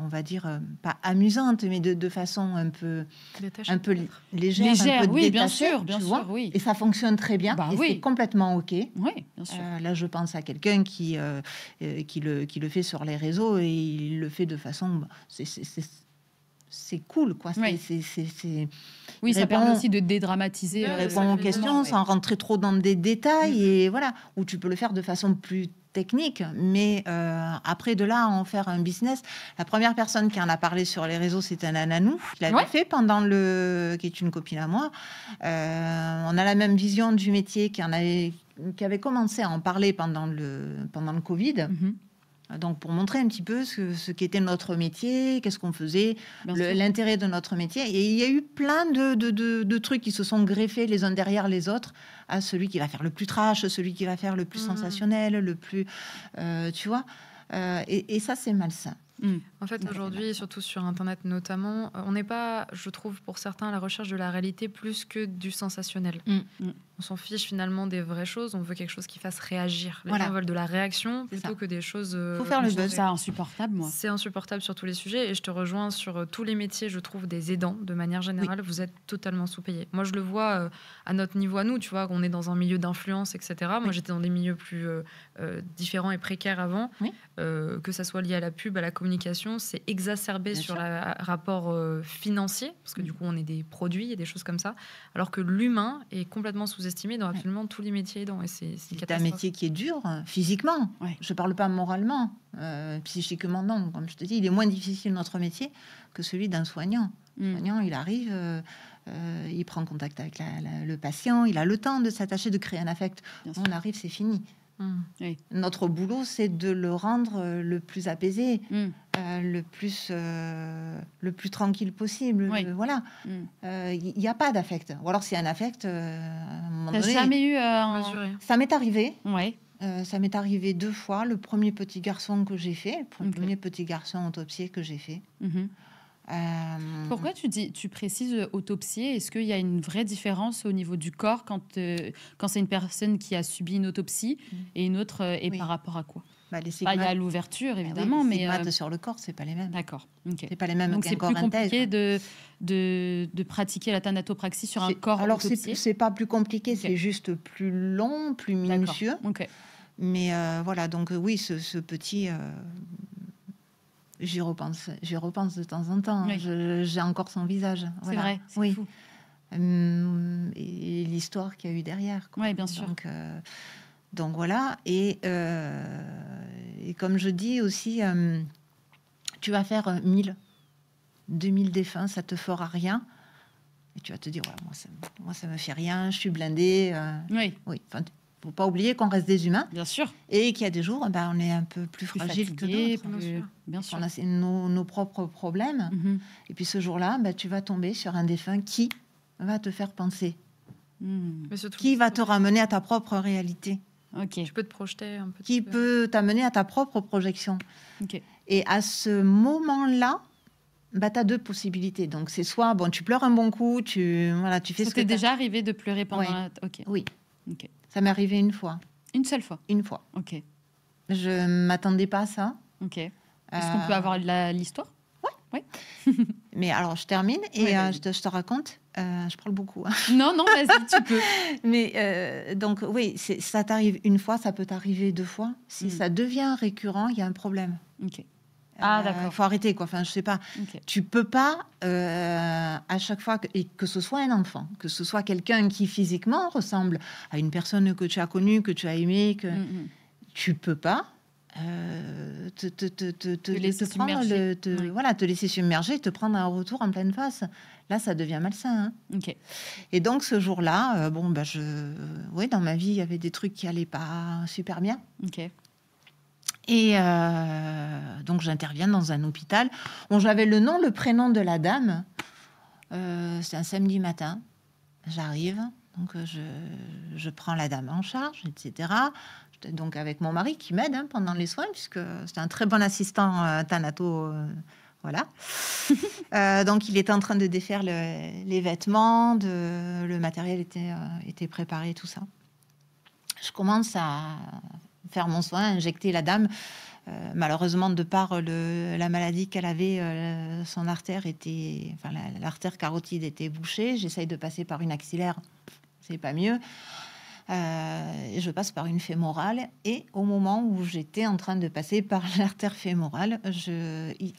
on va dire, pas amusante, mais de façon un peu légère, un peu oui, détachée, bien sûr, oui. Et ça fonctionne très bien, c'est complètement OK. Oui, bien sûr. Là, je pense à quelqu'un qui le fait sur les réseaux, et il le fait de façon... C'est cool, quoi. Oui, ça permet aussi de dédramatiser. Répondre aux questions sans rentrer trop dans des détails, et voilà, où tu peux le faire de façon plus technique, mais après de là à en faire un business. La première personne qui en a parlé sur les réseaux, c'est un Ananou, qui l'avait fait qui est une copine à moi. On a la même vision du métier, qui avait commencé à en parler pendant le Covid. Donc, pour montrer un petit peu ce qu'était notre métier, qu'est-ce qu'on faisait, l'intérêt de notre métier. Et il y a eu plein de trucs qui se sont greffés les uns derrière les autres, à celui qui va faire le plus trash, celui qui va faire le plus sensationnel, le plus... tu vois, et ça, c'est malsain. En fait, aujourd'hui, surtout sur Internet notamment, on n'est pas, je trouve, pour certains, à la recherche de la réalité plus que du sensationnel. On s'en fiche finalement des vraies choses. On veut quelque chose qui fasse réagir. Les Voilà. gens veulent de la réaction C'est plutôt ça. que des choses. Faut faire le Je trouve buzz. ça insupportable, moi. C'est insupportable sur tous les sujets et je te rejoins sur tous les métiers, je trouve, des aidants. De manière générale, vous êtes totalement sous-payés. Moi, je le vois à notre niveau à nous, tu vois, on est dans un milieu d'influence, etc. Moi, j'étais dans des milieux plus différents et précaires avant. Oui. Que ça soit lié à la pub, à la communication, c'est exacerbé Bien sur sûr. le rapport financier, parce que du coup, on est des produits et des choses comme ça, alors que l'humain est complètement sous-estimé dans absolument tous les métiers aidants. Et c'est une C'est un catastrophe. métier qui est dur, physiquement. Ouais. Je parle pas moralement, psychiquement non. Comme je te dis, il est moins difficile notre métier que celui d'un soignant. Le soignant, il arrive, il prend contact avec le patient, il a le temps de s'attacher, de créer un affect. Bien sûr. On arrive, c'est fini. Oui. Notre boulot, c'est de le rendre le plus apaisé, Mm. le plus tranquille possible. Oui. Voilà. Mm. Il n'y a pas d'affect. Ou alors, c'est un affect, à un moment T'as donné. jamais eu Mesuré. Ça m'est arrivé. Ouais. Ça m'est arrivé 2 fois. Le premier petit garçon que j'ai fait, le Ok. premier petit garçon autopsié que j'ai fait. Mhm. Euh, Pourquoi tu précises autopsier? Est-ce qu'il y a une vraie différence au niveau du corps quand c'est une personne qui a subi une autopsie et une autre et Oui. par rapport à quoi? les Il y stigmates, a l'ouverture, oui, évidemment, les mais stigmates sur le corps, c'est pas les mêmes. d'accord. Ok. C'est pas les mêmes Donc qu'un c'est corps plus compliqué intègre. de pratiquer la thanatopraxie sur un C'est- corps Alors, autopsié. c'est pas plus compliqué, Ok. c'est juste plus long, plus D'accord. minutieux. Ok. Mais voilà, donc oui, ce petit, j'y repense de temps en temps. Oui. J'ai encore son visage. C'est Voilà. vrai. C'est Oui. fou. Et l'histoire qu'il y a eu derrière. quoi. Ouais, bien sûr. Donc voilà. Et comme je dis aussi, tu vas faire 1000, 2000 défunts, ça te fera rien. Et tu vas te dire, ouais, moi, ça me fait rien, je suis blindée. Oui, Oui, enfin, faut pas oublier qu'on reste des humains bien sûr. et qu'il y a des jours, on est un peu plus Plus fragile que fatigué, d'autres. bien sûr. On a nos propres problèmes. Mhm. Et puis ce jour-là, tu vas tomber sur un défunt qui va te faire penser, Mhm. Mais surtout, qui va te ramener à ta propre réalité, Ok. tu peux te projeter un peu. qui peut t'amener à ta propre projection. Ok. Et à ce moment-là, tu as 2 possibilités. Donc c'est soit, tu pleures un bon coup, tu fais Ça ce que t'est t'as- déjà arrivé de pleurer pendant Ouais. Ok. Oui, Ok. ça m'est arrivé une fois. Une seule fois. Ok. Je m'attendais pas à ça. Ok. Est-ce qu'on peut avoir l'histoire? Mais alors, je termine et Ouais, vas-y. je te raconte. Je parle beaucoup. hein. Non, non, vas-y, tu peux. Mais donc, oui, ça t'arrive une fois, ça peut t'arriver 2 fois. Si Mm. ça devient récurrent, il y a un problème. Ok. Ah, d'accord. Il faut arrêter, quoi. Enfin, je sais pas. Ok. Tu peux pas, à chaque fois, et que ce soit un enfant, que ce soit quelqu'un qui physiquement ressemble à une personne que tu as connue, que tu as aimée, que Mhm. tu peux pas laisser submerger. Oui. voilà, te laisser submerger, te prendre un retour en pleine face. Là, ça devient malsain. hein. Ok. Et donc, ce jour-là, oui, dans ma vie, il y avait des trucs qui allaient pas super bien. Ok. Et donc, j'interviens dans un hôpital. Bon, j'avais le nom, le prénom de la dame. C'est un samedi matin. J'arrive, donc je prends la dame en charge, etc. J'étais donc avec mon mari qui m'aide pendant les soins, puisque c'est un très bon assistant thanato. Voilà. Donc, il était en train de défaire les vêtements, le matériel était préparé, tout ça. Je commence à faire mon soin, injecter la dame. Malheureusement, de par la maladie qu'elle avait, son artère l'artère carotide était bouchée. J'essaye de passer par une axillaire, c'est pas mieux. Et je passe par une fémorale. Et au moment où j'étais en train de passer par l'artère fémorale,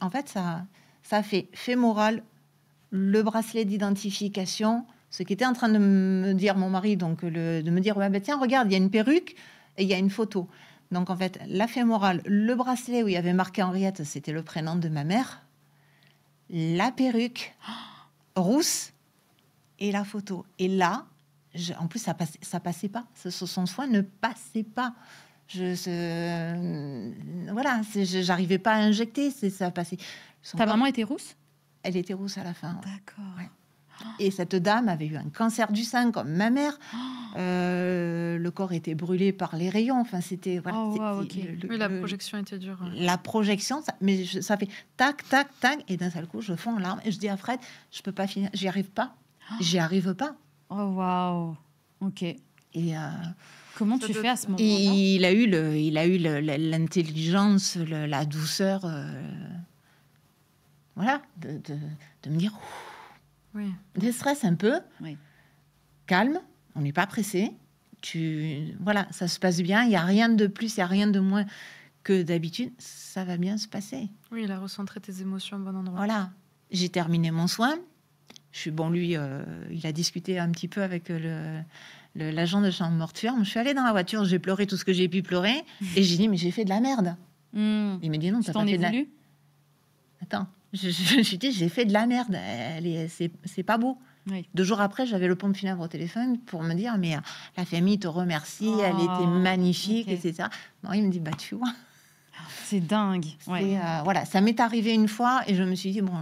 en fait, ça fait fémorale, le bracelet d'identification. Ce qui était en train de me dire mon mari, donc de me dire, tiens, regarde, il y a une perruque et il y a une photo. Donc, en fait, la fémorale, le bracelet où il y avait marqué Henriette, c'était le prénom de ma mère. La perruque rousse et la photo. Et là, en plus, ça passait pas. Son soin ne passait pas. J'arrivais pas à injecter. Ça passait. Ta maman était rousse? Elle était rousse à la fin. Ouais. D'accord. Ouais. Et cette dame avait eu un cancer du sein comme ma mère. Le corps était brûlé par les rayons. Enfin, c'était Oui, la projection était dure. La projection, ça fait tac, tac, tac, et d'un seul coup, je fonds en larmes et je dis à Fred, je peux pas finir, j'y arrive pas. Oh, waouh. Ok. Et comment tu fais à ce moment-là? il a eu l'intelligence, la douceur, voilà, de me dire, Oui. déstresse un peu, Oui. calme, on n'est pas pressé. Voilà, ça se passe bien, il n'y a rien de plus, il n'y a rien de moins que d'habitude, ça va bien se passer. Oui, il a recentré tes émotions au bon endroit. Voilà, j'ai terminé mon soin. Lui, il a discuté un petit peu avec l'agent de chambre mortuaire. Je suis allée dans la voiture, j'ai pleuré tout ce que j'ai pu pleurer, et j'ai dit, mais j'ai fait de la merde. Il m'a dit, non, Tu t'as t'en pas es fait de la... voulu? Attends, je suis dit, j'ai fait de la merde, c'est pas beau. Oui. 2 jours après, j'avais le pompe funèbre au téléphone pour me dire, mais la famille te remercie, elle était magnifique, ok. etc. Non, il me dit, bah tu vois, C'est dingue. Ouais. voilà, ça m'est arrivé une fois, et je me suis dit, bon,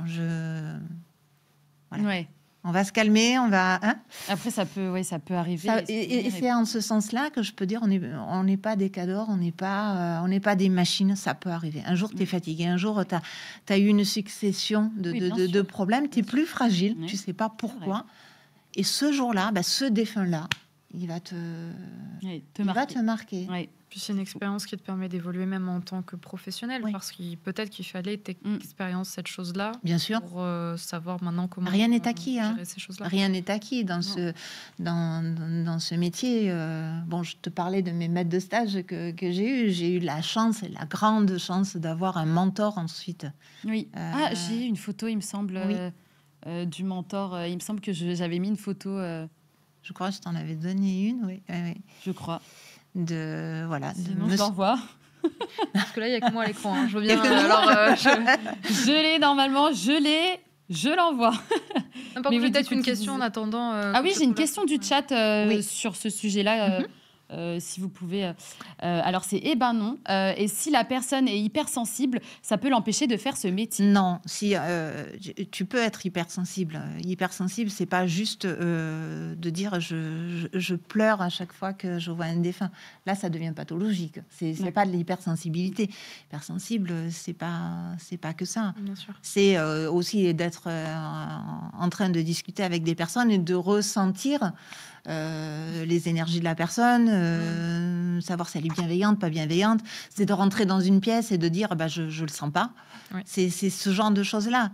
voilà. Ouais. On va se calmer, on va... Hein, Après, ça peut arriver. et c'est en ce sens-là que je peux dire, on n'est pas des cadors, on n'est pas des machines, ça peut arriver. Un jour, tu es fatigué, un jour, tu as eu une succession de problèmes, tu es plus fragile, tu sais pas pourquoi. Et ce jour-là, ce défunt-là, il va te marquer. Ouais. Puis c'est une expérience qui te permet d'évoluer même en tant que professionnel, parce que peut-être qu'il fallait expérience cette chose-là. Bien sûr. Pour savoir maintenant comment rien n'est acquis, gérer ces choses-là. Rien n'est acquis dans ce métier. Bon, je te parlais de mes maîtres de stage que j'ai eu. J'ai eu la chance, la grande chance d'avoir un mentor ensuite. Oui. J'ai une photo, il me semble, du mentor. Il me semble que j'avais mis une photo. Je crois que je t'en avais donné une, oui. Je crois. Voilà. Sinon, je l'envoie. Parce que là, il n'y a que moi à l'écran. Hein. Je veux bien. Je l'ai normalement, je l'envoie. Mais peut-être une question en attendant. Oui, j'ai une question du chat sur ce sujet-là. Si vous pouvez. Alors, c'est non. Et si la personne est hypersensible, ça peut l'empêcher de faire ce métier? Non, si tu peux être hypersensible. Hypersensible, c'est pas juste de dire je pleure à chaque fois que je vois un défunt. Là, ça devient pathologique. C'est pas de l'hypersensibilité. Hypersensible, c'est pas que ça. Bien sûr. C'est aussi d'être en train de discuter avec des personnes et de ressentir les énergies de la personne, savoir si elle est bienveillante, pas bienveillante. C'est de rentrer dans une pièce et de dire je le sens pas. Ouais. C'est ce genre de choses-là.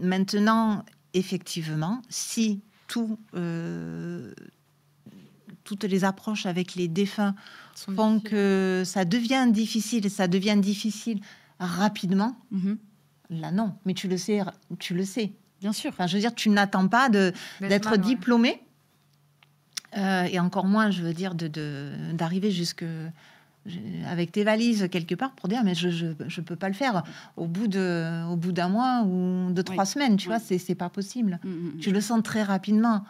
Maintenant, effectivement, si toutes les approches avec les défunts font que ça devient difficile rapidement, là non. Mais tu le sais. Bien sûr. Enfin, je veux dire, tu n'attends pas d'être diplômé, et encore moins, je veux dire, d'arriver avec tes valises quelque part pour dire mais je peux pas le faire au bout d'un mois ou de 3 semaines, tu vois, c'est pas possible. Tu le sens très rapidement.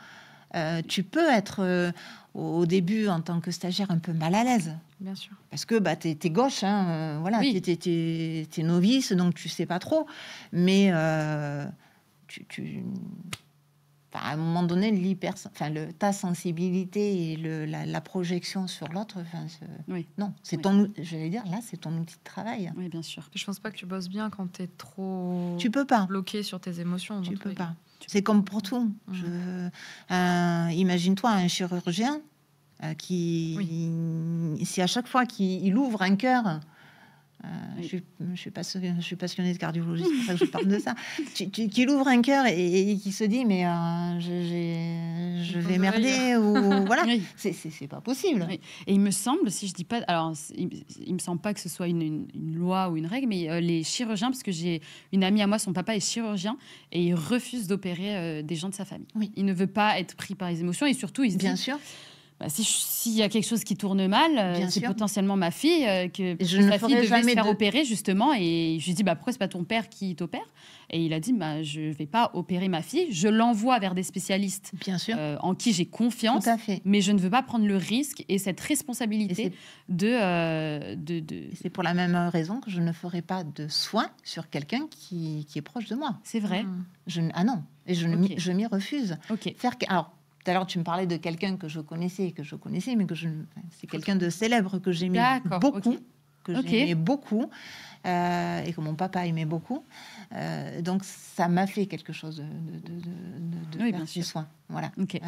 Tu peux être au début en tant que stagiaire un peu mal à l'aise. Bien sûr. Parce que t'es gauche, voilà, t'es novice, donc tu sais pas trop, mais à un moment donné, ta sensibilité et la projection sur l'autre, non, c'est j'allais dire, là, c'est ton outil de travail. Oui, bien sûr. Je pense pas que tu bosses bien quand tu es trop tu peux pas bloqué sur tes émotions. Tu peux pas. C'est comme pour tout. Imagine-toi un chirurgien si à chaque fois qu'il ouvre un cœur, je suis passionnée de cardiologie, c'est pour ça que je parle de ça. Qu'il ouvre un cœur et qui se dit mais je vais merder ou voilà, c'est pas possible. Oui. Et il me semble, si je dis pas, alors il me semble pas que ce soit une loi ou une règle, mais les chirurgiens, parce que j'ai une amie à moi, son papa est chirurgien et il refuse d'opérer des gens de sa famille. Oui. Il ne veut pas être pris par les émotions et surtout il se dit. Bien sûr. S'il y a quelque chose qui tourne mal, c'est potentiellement ma fille que sa fille devait se faire opérer justement. Et je lui dis pourquoi c'est pas ton père qui t'opère? Et il a dit je vais pas opérer ma fille, je l'envoie vers des spécialistes bien sûr. En qui j'ai confiance. Tout à fait. Mais je ne veux pas prendre le risque et cette responsabilité de c'est pour la même raison que je ne ferai pas de soins sur quelqu'un qui est proche de moi. C'est vrai. Non, et je m'y refuse. Alors, tout à l'heure, tu me parlais de quelqu'un que je connaissais, mais c'est quelqu'un de célèbre que j'aimais beaucoup, j'aimais beaucoup. et que mon papa aimait beaucoup. Donc ça m'a fait quelque chose de Oui, faire bien ces sûr. soins. Voilà. Ok.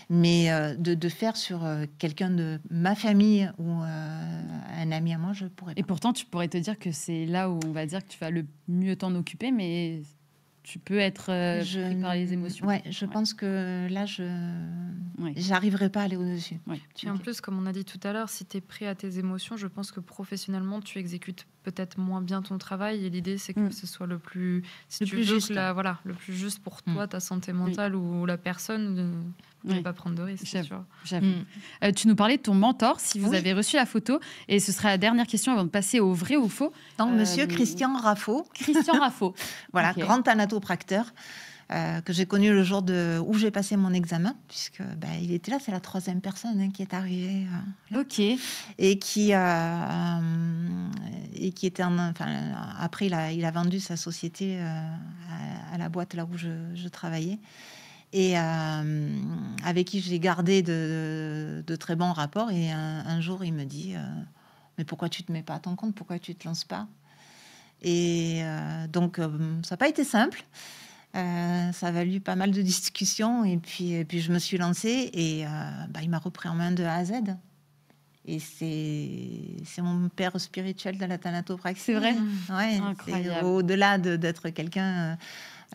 Mais de faire sur quelqu'un de ma famille ou un ami à moi, je pourrais pas. Et pourtant, tu pourrais te dire que c'est là où on va dire que tu vas le mieux t'en occuper, mais tu peux être pris par les émotions. Ouais, je pense que là, Ouais. j'arriverai pas à aller au-dessus. Ouais. Puis en plus, comme on a dit tout à l'heure, si tu es prêt à tes émotions, je pense que professionnellement, tu exécutes peut-être moins bien ton travail. Et l'idée, c'est que ce soit le plus, si Le tu plus veux juste. que voilà, le plus juste pour toi, ta santé mentale ou la personne, ne Oui. pas prendre de risques, c'est sûr. J'avoue. Tu nous parlais de ton mentor, si vous Oui. avez reçu la photo. Et ce sera la dernière question avant de passer au vrai ou faux. Donc, monsieur Christian Raffaud. Christian Raffaud. Voilà, Ok. grand thanatopracteur, que j'ai connu le jour où j'ai passé mon examen, puisque il était là, c'est la 3e personne qui est arrivée. Là. Ok. Et qui était après il a vendu sa société à la boîte là où je travaillais, et avec qui j'ai gardé de très bons rapports. Et un jour il me dit mais pourquoi tu te mets pas à ton compte, pourquoi tu te lances pas? Et donc ça n'a pas été simple. Ça a valu pas mal de discussions, et puis je me suis lancée, et il m'a repris en main de A à Z. Et c'est mon père spirituel de la thanatopraxie. C'est vrai. Ouais, Incroyable. Au-delà d'être quelqu'un...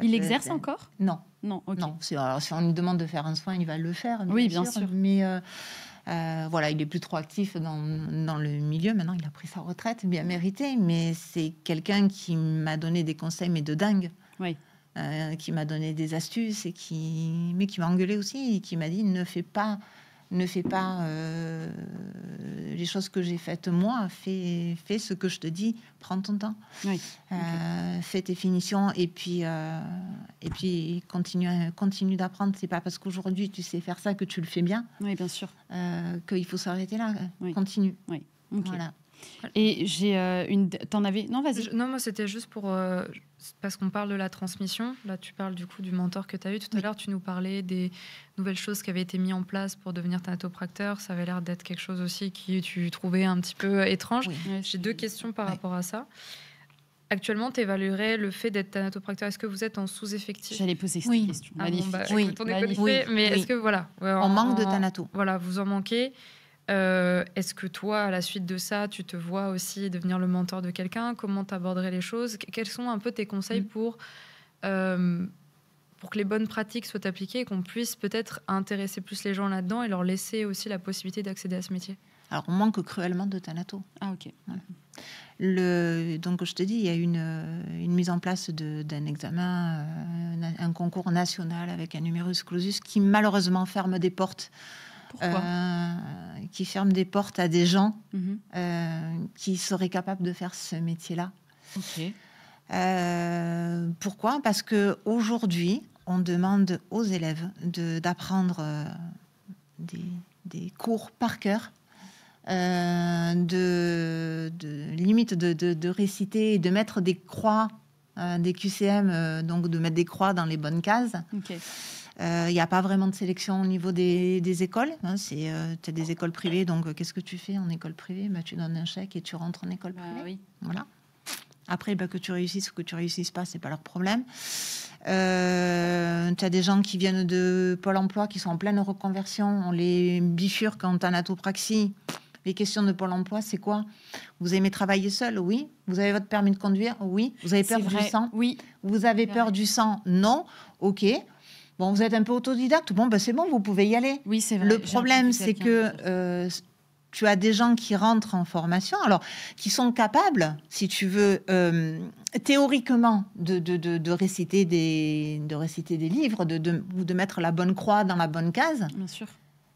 Il exerce encore? Non. Non, ok. Non. Alors, si on lui demande de faire un soin, il va le faire. Oui, bien sûr. Mais voilà, il est plus trop actif dans le milieu. Maintenant, il a pris sa retraite, bien méritée. Mais c'est quelqu'un qui m'a donné des conseils, mais de dingue. Oui. Qui m'a donné des astuces, mais qui m'a engueulé aussi, et qui m'a dit ne fais pas les choses que j'ai faites moi, fais ce que je te dis, prends ton temps, Oui. fais tes finitions, et puis continue d'apprendre. C'est pas parce qu'aujourd'hui tu sais faire ça que tu le fais bien, Oui, bien sûr. qu'il faut s'arrêter là. Oui. Continue. Oui. Ok. Voilà. Et j'ai T'en avais... Non, vas-y. Non, moi, c'était juste pour... parce qu'on parle de la transmission. Là, tu parles du coup du mentor que tu as eu. Tout à l'heure, tu nous parlais des nouvelles choses qui avaient été mises en place pour devenir thanatopracteur. Ça avait l'air d'être quelque chose aussi qui tu trouvais un petit peu étrange. Oui. Ouais, J'ai 2 questions par rapport à ça. Actuellement, tu évaluerais le fait d'être thanatopracteur. Est-ce que vous êtes en sous-effectif? J'allais poser cette Oui. question. Ah bon, Magnifique. bah, Oui. écoute, on est Magnifique. connectés, mais Oui. est-ce que voilà, On manque de thanato. Voilà, vous en manquez. Est-ce que toi, à la suite de ça, tu te vois aussi devenir le mentor de quelqu'un? Comment tu aborderais les choses? Quels sont un peu tes conseils pour que les bonnes pratiques soient appliquées et qu'on puisse peut-être intéresser plus les gens là-dedans et leur laisser aussi la possibilité d'accéder à ce métier? Alors, on manque cruellement de thanato. Ah, ok. Donc, je te dis, il y a une mise en place d'un examen, un concours national avec un numerus clausus qui malheureusement ferme des portes. Pourquoi? Qui ferme des portes à des gens Mhm. qui seraient capables de faire ce métier-là. Ok. Pourquoi? Parce qu'aujourd'hui, on demande aux élèves d'apprendre des cours par cœur, limite de réciter et de mettre des croix, des QCM, donc de mettre des croix dans les bonnes cases. Ok. Il n'y a pas vraiment de sélection au niveau des écoles. Tu as des écoles privées, donc qu'est-ce que tu fais en école privée? Tu donnes un chèque et tu rentres en école privée. Oui. Voilà. Après, que tu réussisses ou que tu réussisses pas, c'est pas leur problème. Tu as des gens qui viennent de Pôle emploi, qui sont en pleine reconversion. On les bifurque en thanatopraxie. Les questions de Pôle emploi, c'est quoi? Vous aimez travailler seul? Oui. Vous avez votre permis de conduire? Oui. Vous avez peur du sang? Oui. Vous avez peur du sang? Non. Ok. Bon, vous êtes un peu autodidacte. Bon, c'est bon, vous pouvez y aller. Oui, c'est vrai. Le problème, c'est que tu as des gens qui rentrent en formation, alors qui sont capables, si tu veux, théoriquement, de réciter des livres, ou de mettre la bonne croix dans la bonne case. Bien sûr.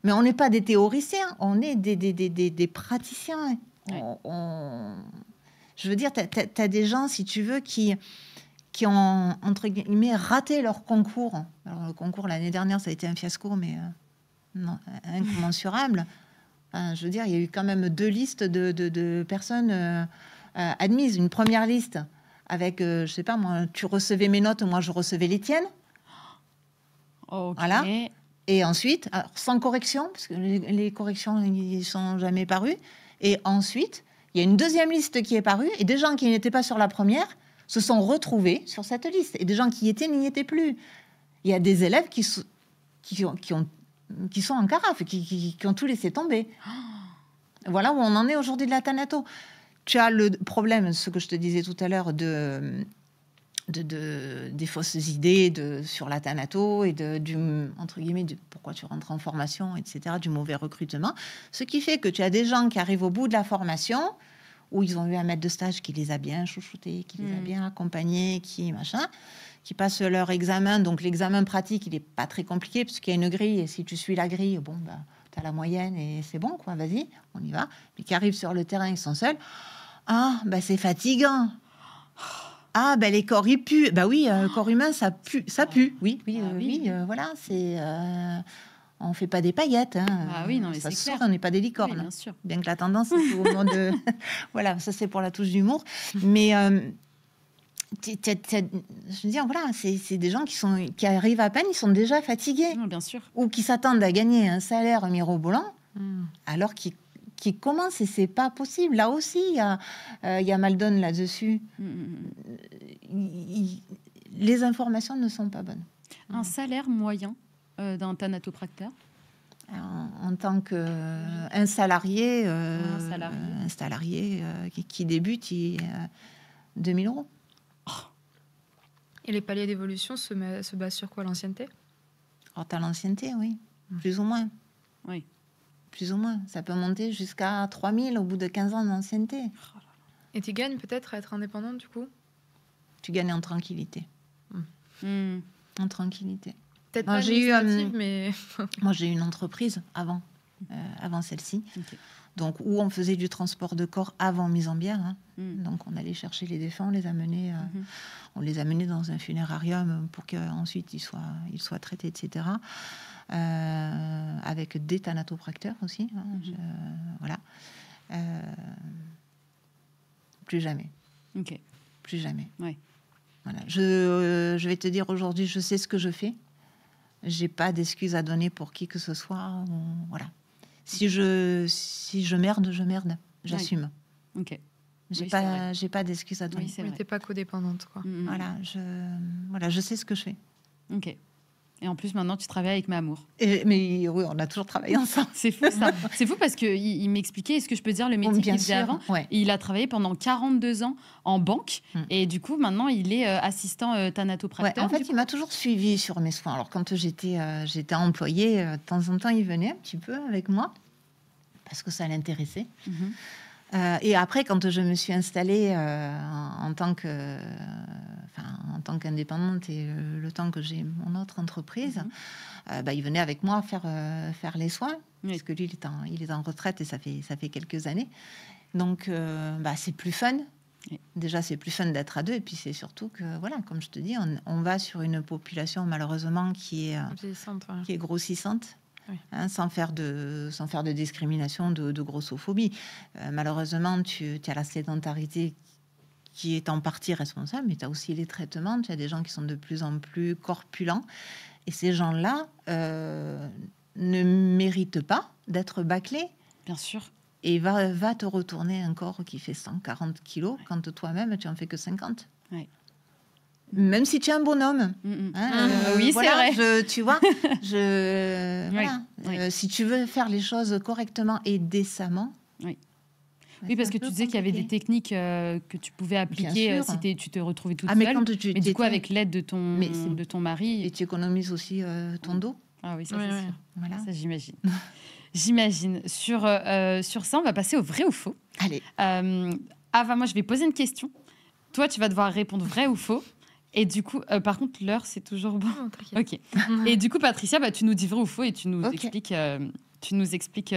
Mais on n'est pas des théoriciens, on est des praticiens. Ouais. Je veux dire, tu as des gens, si tu veux, qui ont, entre guillemets, raté leur concours. Alors, le concours, l'année dernière, ça a été un fiasco, mais non, incommensurable. Je veux dire, il y a eu quand même 2 listes de personnes admises. Une première liste avec, je sais pas, moi, tu recevais mes notes, moi, je recevais les tiennes. Ok. Voilà. Et ensuite, alors, sans correction, parce que les corrections, ils ne sont jamais parues. Et ensuite, Il y a une deuxième liste qui est parue et des gens qui n'étaient pas sur la première se sont retrouvés sur cette liste. Et des gens qui y étaient n'y étaient plus. Il y a des élèves qui sont en carafe, qui ont tout laissé tomber. Voilà où on en est aujourd'hui de la Thanato. Tu as le problème, ce que je te disais tout à l'heure, des fausses idées sur la Thanato et entre guillemets, pourquoi tu rentres en formation, etc., du mauvais recrutement. Ce qui fait que tu as des gens qui arrivent au bout de la formation où ils ont eu un maître de stage qui les a bien chouchoutés, qui les a bien accompagnés, qui passent leur examen. Donc l'examen pratique, il n'est pas très compliqué parce qu'il y a une grille et si tu suis la grille, bon, bah, tu as la moyenne et c'est bon, quoi, vas-y, on y va. Mais qui arrivent sur le terrain, ils sont seuls. Ah, bah, c'est fatigant. Ah, ben les corps, ils puent. Bah oui, corps humain, ça pue. Oui, voilà, c'est... on fait pas des paillettes. Hein. Ah oui, non, mais ça c'est sort, clair. on n'est pas des licornes. Oui, bien sûr. Bien que la tendance, c'est au moment de... Voilà, ça, c'est pour la touche d'humour. Mais... je veux dire, voilà, c'est des gens qui arrivent à peine, ils sont déjà fatigués. Non, bien sûr. Ou qui s'attendent à gagner un salaire mirobolant, alors qu'ils commencent et c'est pas possible. Là aussi, il y a Maldon là-dessus. Les informations ne sont pas bonnes. Un salaire moyen d'un thanatopracteur En tant qu'un salarié, qui débute, il 2 000 euros. Et les paliers d'évolution se basent sur quoi, l'ancienneté? Alors, tu as l'ancienneté, oui, plus ou moins. Oui. Plus ou moins. Ça peut monter jusqu'à 3 000 au bout de 15 ans d'ancienneté. Et tu gagnes peut-être à être indépendante, du coup? Tu gagnes en tranquillité. En tranquillité. Peut-être Non, pas administrative, mais... Moi, j'ai eu une entreprise avant celle-ci. Okay. Donc, où on faisait du transport de corps avant mise en bière. Hein. Donc, on allait chercher les défunts, on les amenait dans un funérarium pour qu'ensuite ils soient traités, etc. Avec des thanatopracteurs aussi. Hein. Voilà. Plus jamais. Ok. Plus jamais. Ouais. Voilà. Je vais te dire aujourd'hui, je sais ce que je fais. J'ai pas d'excuses à donner pour qui que ce soit. Voilà. Si je merde, je merde. J'assume. Ok. J'ai Oui, pas d'excuses à donner. Oui, c'est Mais vrai. t'es pas codépendante, quoi. Voilà, je sais ce que je fais. Ok. Et en plus, maintenant, tu travailles avec Mamour. Mais oui, on a toujours travaillé ensemble. C'est fou, ça. C'est fou parce qu'il m'expliquait, est-ce que je peux dire le métier qu'il faisait avant? Ouais. Il a travaillé pendant 42 ans en banque. Et du coup, maintenant, il est assistant thanatopracteur. Ouais, en fait, il m'a toujours suivi sur mes soins. Alors, quand j'étais employée, de temps en temps, il venait un petit peu avec moi parce que ça l'intéressait. Et après, quand je me suis installée en tant qu'indépendante et le temps que j'ai mon autre entreprise, il venait avec moi faire les soins, parce que lui, il est en retraite et ça fait quelques années. Donc, c'est plus fun. Déjà, c'est plus fun d'être à deux. Et puis, c'est surtout que, voilà, comme je te dis, on va sur une population, malheureusement, qui est grossissante. Oui. Hein, sans faire de discrimination, de grossophobie. Malheureusement, tu as la sédentarité qui est en partie responsable, mais tu as aussi les traitements. Tu as des gens qui sont de plus en plus corpulents. Et ces gens-là ne méritent pas d'être bâclés. Bien sûr. Et va te retourner un corps qui fait 140 kilos quand toi-même, tu en fais que 50. Ouais. Même si tu es un bonhomme. Oui, voilà, c'est vrai. Tu vois, si tu veux faire les choses correctement et décemment. Oui, parce que tu disais qu'il y avait des techniques que tu pouvais appliquer si tu te retrouvais toute mais seule. Quand mais du coup, avec l'aide de ton mari. Et tu économises aussi ton dos. Ah oui, ça c'est sûr. Voilà. Ça, j'imagine. J'imagine. Sur ça, on va passer au vrai ou faux. Allez. Moi, je vais poser une question. Toi, tu vas devoir répondre vrai ou faux. Et du coup, par contre, l'heure, c'est toujours bon. Oh, ok. Et du coup, Patricia, tu nous dis vrai ou faux et tu nous expliques. Tu nous expliques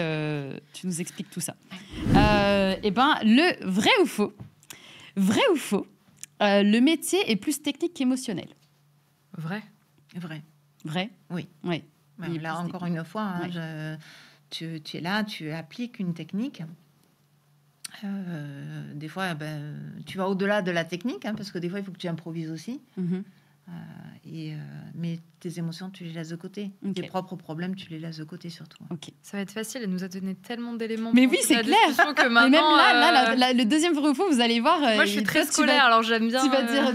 tout ça. Le vrai ou faux. Vrai ou faux. Le métier est plus technique qu'émotionnel. Vrai. Vrai. Oui. Ouais. Là, encore une fois, tu es là, tu appliques une technique. Des fois, tu vas au-delà de la technique, parce que des fois, il faut que tu improvises aussi. Mais tes émotions, tu les laisses de côté. Ok. Tes propres problèmes, tu les laisses de côté surtout. Ok. Ça va être facile, elle nous a donné tellement d'éléments. Mais pour oui, toute c'est la clair. discussion que Mais maintenant, même là, le deuxième vrai ou faux, vous allez voir. moi je suis très scolaire, alors j'aime bien.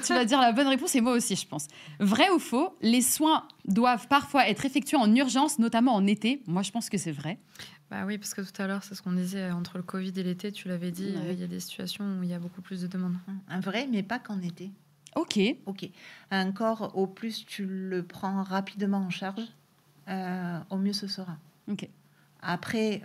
Tu vas dire la bonne réponse et moi aussi, je pense. Vrai ou faux, les soins doivent parfois être effectués en urgence, notamment en été. Moi, je pense que c'est vrai. Bah oui, parce que tout à l'heure, c'est ce qu'on disait, entre le Covid et l'été, tu l'avais dit, Ouais. il y a des situations où il y a beaucoup plus de demandes. Un vrai, mais pas qu'en été. Ok. Ok. Un corps, au plus tu le prends rapidement en charge, au mieux ce sera. Ok. Après,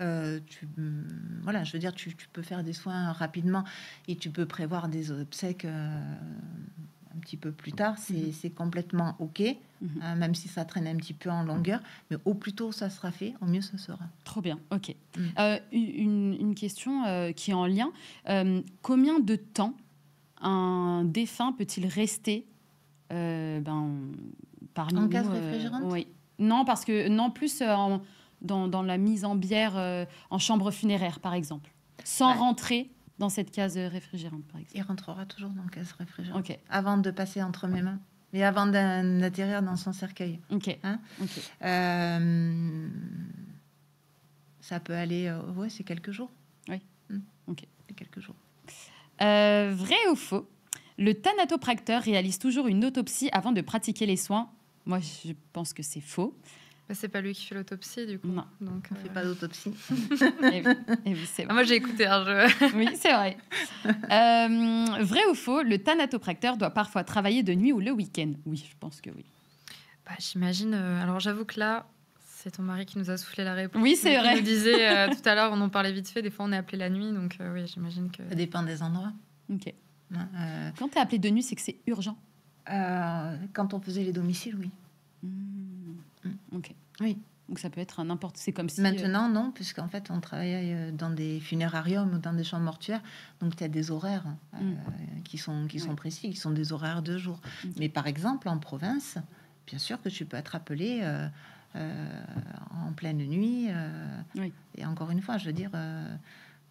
voilà, je veux dire, tu peux faire des soins rapidement et tu peux prévoir des obsèques un petit peu plus tard. C'est complètement ok, Mhm. même si ça traîne un petit peu en longueur. Mais au plus tôt ça sera fait, au mieux ce sera. Trop bien. Ok. Mm. Une question qui est en lien. Combien de temps un défunt peut-il rester parmi En nous case réfrigérante ? Oui. Non, parce que non plus dans la mise en bière en chambre funéraire, par exemple, sans Ouais. rentrer dans cette case réfrigérante, par exemple. Il rentrera toujours dans le case réfrigérante. Ok. Avant de passer entre mes mains et avant d'atterrir dans son cercueil. Ok. Hein ? Ok. Ça peut aller, ouais, c'est quelques jours. Oui. Ok. C'est quelques jours. Vrai ou faux, le thanatopracteur réalise toujours une autopsie avant de pratiquer les soins. Moi, je pense que c'est faux. Bah, c'est pas lui qui fait l'autopsie, du coup. Non. Donc, On fait pas d'autopsie. Et oui, c'est Ah, vrai. moi, j'ai écouté un jeu. Oui, c'est vrai. Vrai ou faux, le thanatopracteur doit parfois travailler de nuit ou le week-end. Oui, je pense que oui. Bah, j'imagine. Alors, j'avoue que là, c'est ton mari qui nous a soufflé la réponse. Oui, c'est Il vrai. nous disait tout à l'heure, on en parlait vite fait. Des fois, on est appelé la nuit, donc oui, j'imagine que. Ça dépend des endroits. Ok. Hein, Quand tu es appelé de nuit, c'est que c'est urgent. quand on faisait les domiciles, oui. Ok. Oui. Donc ça peut être n'importe. C'est comme si. Maintenant, non, puisqu'en fait, on travaille dans des funérariums ou dans des chambres mortuaires. Donc, tu as des horaires qui sont précis, qui sont des horaires de jour. Ok. Mais par exemple, en province, bien sûr que tu peux être appelé en pleine nuit. Oui. Et encore une fois, je veux dire,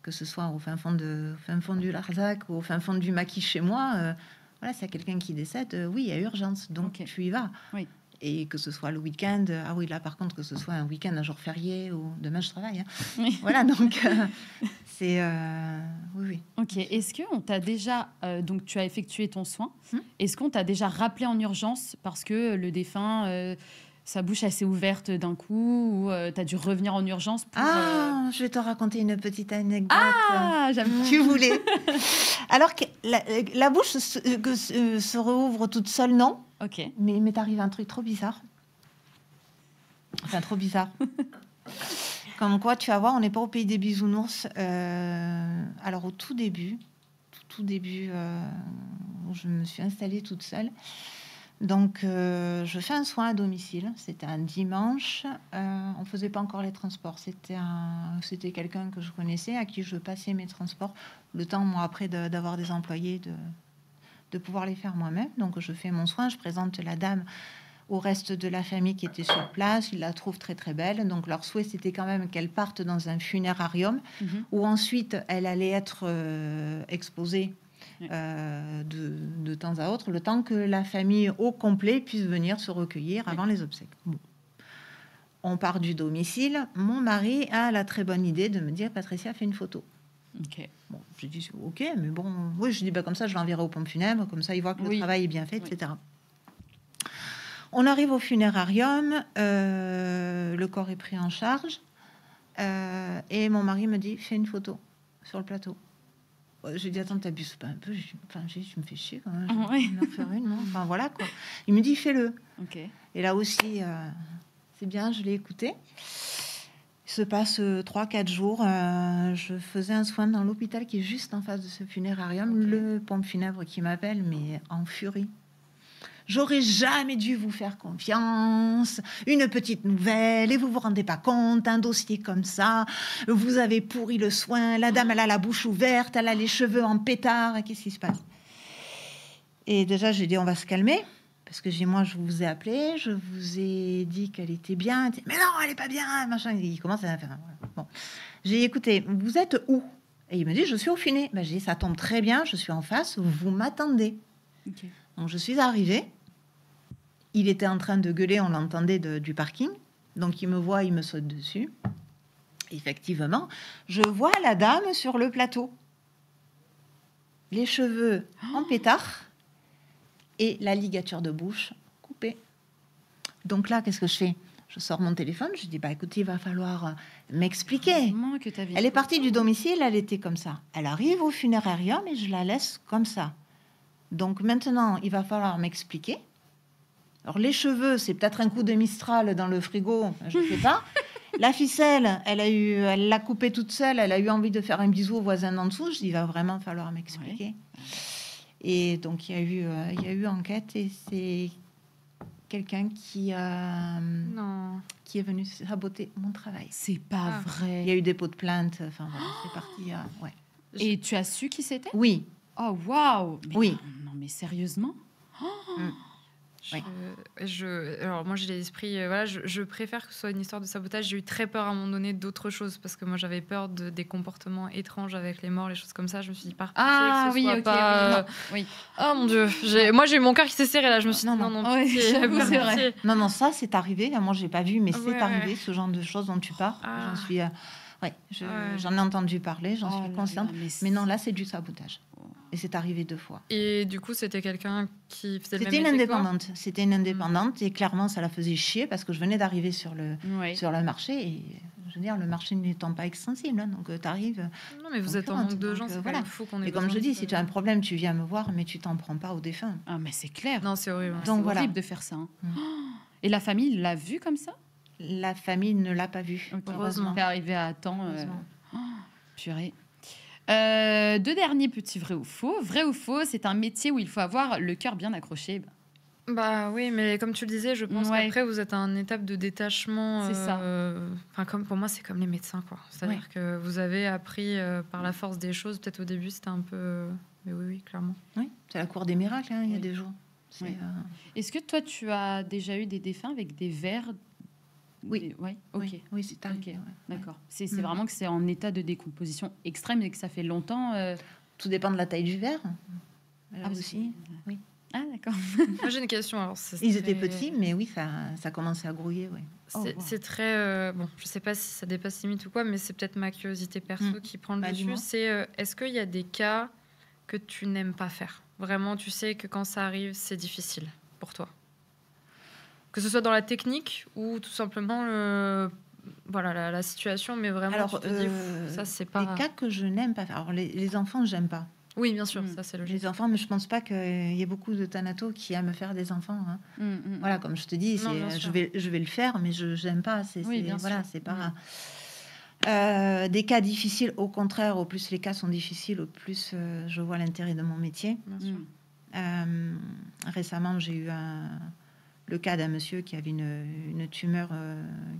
que ce soit au fin fond du Larzac ou au fin fond du Maquis chez moi, voilà, s'il y a quelqu'un qui décède, oui, il y a urgence. Donc, Ok. tu y vas. Oui. Et que ce soit le week-end, ah oui, là par contre, que ce soit un week-end, un jour férié, ou demain je travaille. Hein. Oui. Voilà, donc c'est. Oui, oui. Ok. Est-ce qu'on t'a déjà. Donc tu as effectué ton soin. Hmm. Est-ce qu'on t'a déjà rappelé en urgence parce que le défunt. Sa bouche assez ouverte d'un coup, ou t'as dû revenir en urgence pour... Ah, je vais te raconter une petite anecdote. Ah, j'aime bien. Tu voulais. Alors que la bouche se rouvre toute seule, non. Ok. Mais m'est arrivé un truc trop bizarre. Enfin, trop bizarre. Comme quoi, tu vas voir, on n'est pas au pays des bisounours. Alors, au tout début, où je me suis installée toute seule. Donc, je fais un soin à domicile. C'était un dimanche. On ne faisait pas encore les transports. C'était quelqu'un que je connaissais, à qui je passais mes transports. Le temps, moi, après, d'avoir des employés, de pouvoir les faire moi-même. Donc, je fais mon soin. Je présente la dame au reste de la famille qui était sur place. Ils la trouvent très, très belle. Donc, leur souhait, c'était quand même qu'elle parte dans un funérarium où ensuite, elle allait être exposée de temps à autre, le temps que la famille au complet puisse venir se recueillir avant les obsèques. Bon. On part du domicile. Mon mari a la très bonne idée de me dire, Patricia, fais une photo. Ok. Bon, j'ai dit, ok, mais bon, oui, je dis, bah, comme ça, je l'enverrai aux pompes funèbres, comme ça, il voit que le travail est bien fait, etc. On arrive au funérarium, le corps est pris en charge, et mon mari me dit, fais une photo sur le plateau. J'ai dit, attends, t'abuses pas un peu? Je me fais chier quand même. Je vais en faire une, non? Enfin, voilà, quoi. Il me dit, fais-le. Ok. Et là aussi, c'est bien, je l'ai écouté. Il se passe 3-4 jours. Je faisais un soin dans l'hôpital qui est juste en face de ce funérarium. Ok. Le pompe funèbre qui m'appelle, mais en furie. J'aurais jamais dû vous faire confiance. Une petite nouvelle et vous vous rendez pas compte, un dossier comme ça, vous avez pourri le soin, la dame elle a la bouche ouverte, elle a les cheveux en pétard, qu'est-ce qui se passe? Et déjà j'ai dit on va se calmer parce que moi je vous ai appelé, je vous ai dit qu'elle était bien, mais non elle est pas bien, machin. Il commence à faire. Bon, j'ai dit, écoutez, vous êtes où? Et il me dit je suis au funé. Ben, j'ai dit ça tombe très bien, je suis en face, vous m'attendez. Ok. Donc je suis arrivée. Il était en train de gueuler, on l'entendait du parking. Donc, il me voit, il me saute dessus. Effectivement, je vois la dame sur le plateau. Les cheveux en pétard et la ligature de bouche coupée. Donc là, qu'est-ce que je fais? Je sors mon téléphone, je dis, écoutez, il va falloir m'expliquer. Elle est partie du domicile, elle était comme ça. Elle arrive au funérarium et je la laisse comme ça. Donc maintenant, il va falloir m'expliquer. Alors les cheveux, c'est peut-être un coup de Mistral dans le frigo, je ne sais pas. La ficelle, elle l'a coupée toute seule, elle a eu envie de faire un bisou au voisin d'en dessous. Je dis, il va vraiment falloir m'expliquer. Ouais. Et donc il y a eu enquête et c'est quelqu'un qui est venu saboter mon travail. C'est pas vrai. Il y a eu dépôt de plainte. Enfin voilà, c'est parti. Ouais. Et tu as su qui c'était? Oui. Oh waouh. Oui. Non mais sérieusement? Oui. Alors moi j'ai l'esprit, je préfère que ce soit une histoire de sabotage. J'ai eu très peur à un moment donné d'autre chose parce que moi j'avais peur des comportements étranges avec les morts, les choses comme ça. Je me suis dit par pitié que ce soit pas... oui. Oh mon Dieu, moi j'ai eu mon cœur qui s'est serré là. Je me suis dit non, c'est vrai. Non, ça c'est arrivé. Moi j'ai pas vu, mais c'est arrivé ce genre de choses dont tu parles. J'en suis, j'en ai entendu parler, j'en suis consciente. Mais non, là c'est du sabotage. Et c'est arrivé 2 fois. Et du coup, c'était quelqu'un qui faisait le même C'était une indépendante. C'était une indépendante. Et clairement, ça la faisait chier parce que je venais d'arriver sur le marché. Et je veux dire, le marché n'étant pas extensible. Hein, donc, tu arrives... Non, mais vous êtes en manque de gens. C'est voilà. fou qu'on ait. Et comme je dis, si tu as un problème, tu viens me voir, mais tu t'en prends pas au défunt. Ah, mais c'est clair. Non, c'est horrible. Donc, c'est horrible de faire ça. Hein. Et la famille l'a vu comme ça? La famille ne l'a pas vu. Okay. Heureusement. T'es arrivé à temps. Purée. 2 derniers petits vrais ou faux. Vrai ou faux, c'est un métier où il faut avoir le cœur bien accroché. Bah oui, mais comme tu le disais, je pense qu'après vous êtes à une étape de détachement. C'est ça. Comme pour moi, c'est comme les médecins, quoi. C'est-à-dire que vous avez appris par la force des choses. Peut-être au début, c'était un peu, mais oui, clairement. Oui, c'est la cour des miracles. Hein, il y a des jours. Est-ce que toi, tu as déjà eu des défunts avec des vers? Oui. Ok. Oui, c'est arrivé. Okay. D'accord. C'est vraiment que c'est en état de décomposition extrême et que ça fait longtemps. Tout dépend de la taille du verre. Là aussi. Oui. Ah d'accord. Moi j'ai une question. Alors, ils étaient petits, mais oui, ça commençait à grouiller. Ouais. C'est très bon. Je sais pas si ça dépasse limite ou quoi, mais c'est peut-être ma curiosité perso qui prend le dessus. C'est est-ce qu'il y a des cas que tu n'aimes pas faire? Vraiment, tu sais que quand ça arrive, c'est difficile pour toi. Que ce soit dans la technique ou tout simplement la situation, mais vraiment, alors, tu te dis, ça, c'est pas... Les cas que je n'aime pas faire. Alors, les enfants, j'aime pas. Oui, bien sûr, ça, c'est logique. Les enfants, mais je pense pas qu'il y ait beaucoup de thanatos qui aiment faire des enfants. Hein. Voilà, comme je te dis, je vais le faire, mais je n'aime pas. C'est pas... des cas difficiles, au contraire, au plus les cas sont difficiles, au plus je vois l'intérêt de mon métier. Récemment, j'ai eu le cas d'un monsieur qui avait une tumeur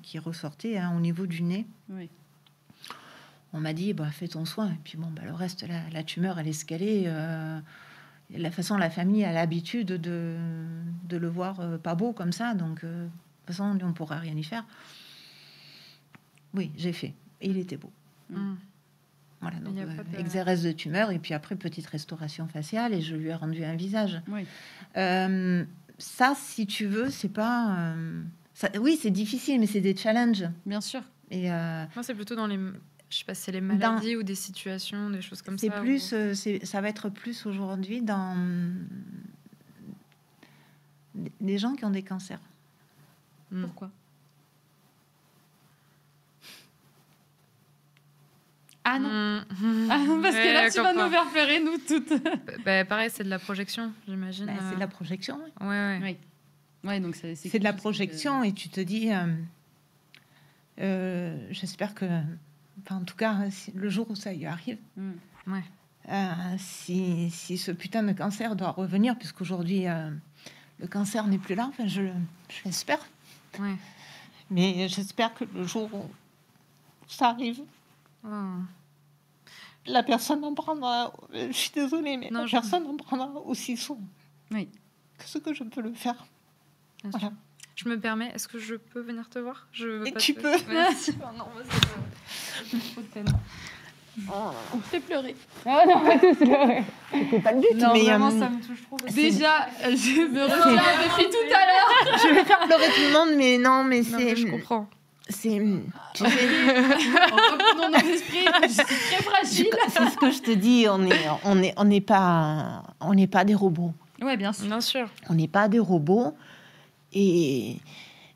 qui ressortait au niveau du nez. Oui. On m'a dit, fais ton soin. Et puis le reste, la tumeur, elle est ce qu'elle est. La famille a l'habitude de le voir pas beau comme ça. Donc, de toute façon, on ne pourra rien y faire. Oui, j'ai fait. Et il était beau. Voilà, donc exérèse de tumeur. Et puis après, petite restauration faciale. Et je lui ai rendu un visage. Oui. Ça, si tu veux, c'est pas... oui, c'est difficile, mais c'est des challenges. Bien sûr. Et moi, c'est plutôt dans les... Je sais pas si c'est les maladies ou des situations, des choses comme ça. Ça va être plus aujourd'hui dans des gens qui ont des cancers. Pourquoi? Ah non, parce que là, tu vas nous faire pleurer, nous toutes. Pareil, c'est de la projection, j'imagine. C'est de la projection, oui. Ouais, donc c'est de la projection et tu te dis... j'espère que... Enfin, en tout cas, le jour où ça y arrive, si ce putain de cancer doit revenir, puisqu'aujourd'hui, le cancer n'est plus là, enfin, je l'espère. Ouais. Mais j'espère que le jour où ça arrive, la personne en prendra... Je suis désolée, mais la personne en prendra aussi soin que ce que je peux le faire. Voilà. Je me permets, est-ce que je peux venir te voir? Tu peux. Merci. Non, On fait pleurer. Oh non, c'était pas le but. Non, mais vraiment, ça me touche trop. Déjà, je me retiens depuis tout à l'heure. je vais faire pleurer tout le monde, mais non, mais Non, mais c'est. je comprends. C'est. Tu sais, Reprenons nos esprits, je suis très fragile. c'est ce que je te dis, on n'est pas des robots. Ouais, bien sûr. Bien sûr. On n'est pas des robots. Et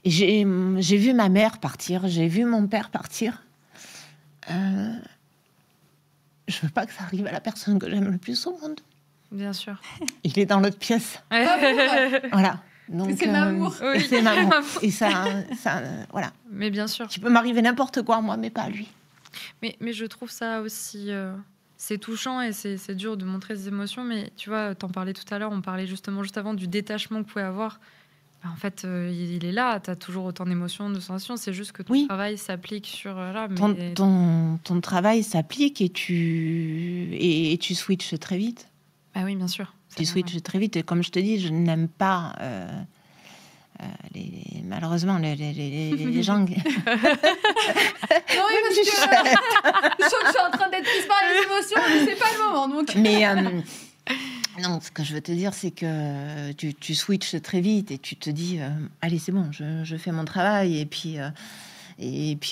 j'ai vu ma mère partir, j'ai vu mon père partir. Je veux pas que ça arrive à la personne que j'aime le plus au monde. Bien sûr. Il est dans l'autre pièce. Ouais. Voilà. Donc, C'est Mamour. Oui. C'est Mamour. Et ça, voilà. Mais bien sûr. Tu peux m'arriver n'importe quoi, moi, mais pas à lui. Mais je trouve ça aussi... c'est touchant et c'est dur de montrer ses émotions, mais tu vois, t'en parlais tout à l'heure, on parlait justement juste avant du détachement que vous pouvez avoir. En fait, il est là, tu as toujours autant d'émotions, de sensations, c'est juste que ton travail s'applique sur là. Mais... Ton travail s'applique et tu switches très vite. Ah oui, bien sûr. Tu switches très vite. Et comme je te dis, je n'aime pas malheureusement les gens. Non, oui, parce que je sens que je suis en train d'être prise par les émotions, mais c'est pas le moment. Donc. Mais non, ce que je veux te dire, c'est que tu switches très vite et tu te dis, allez, c'est bon, je fais mon travail et puis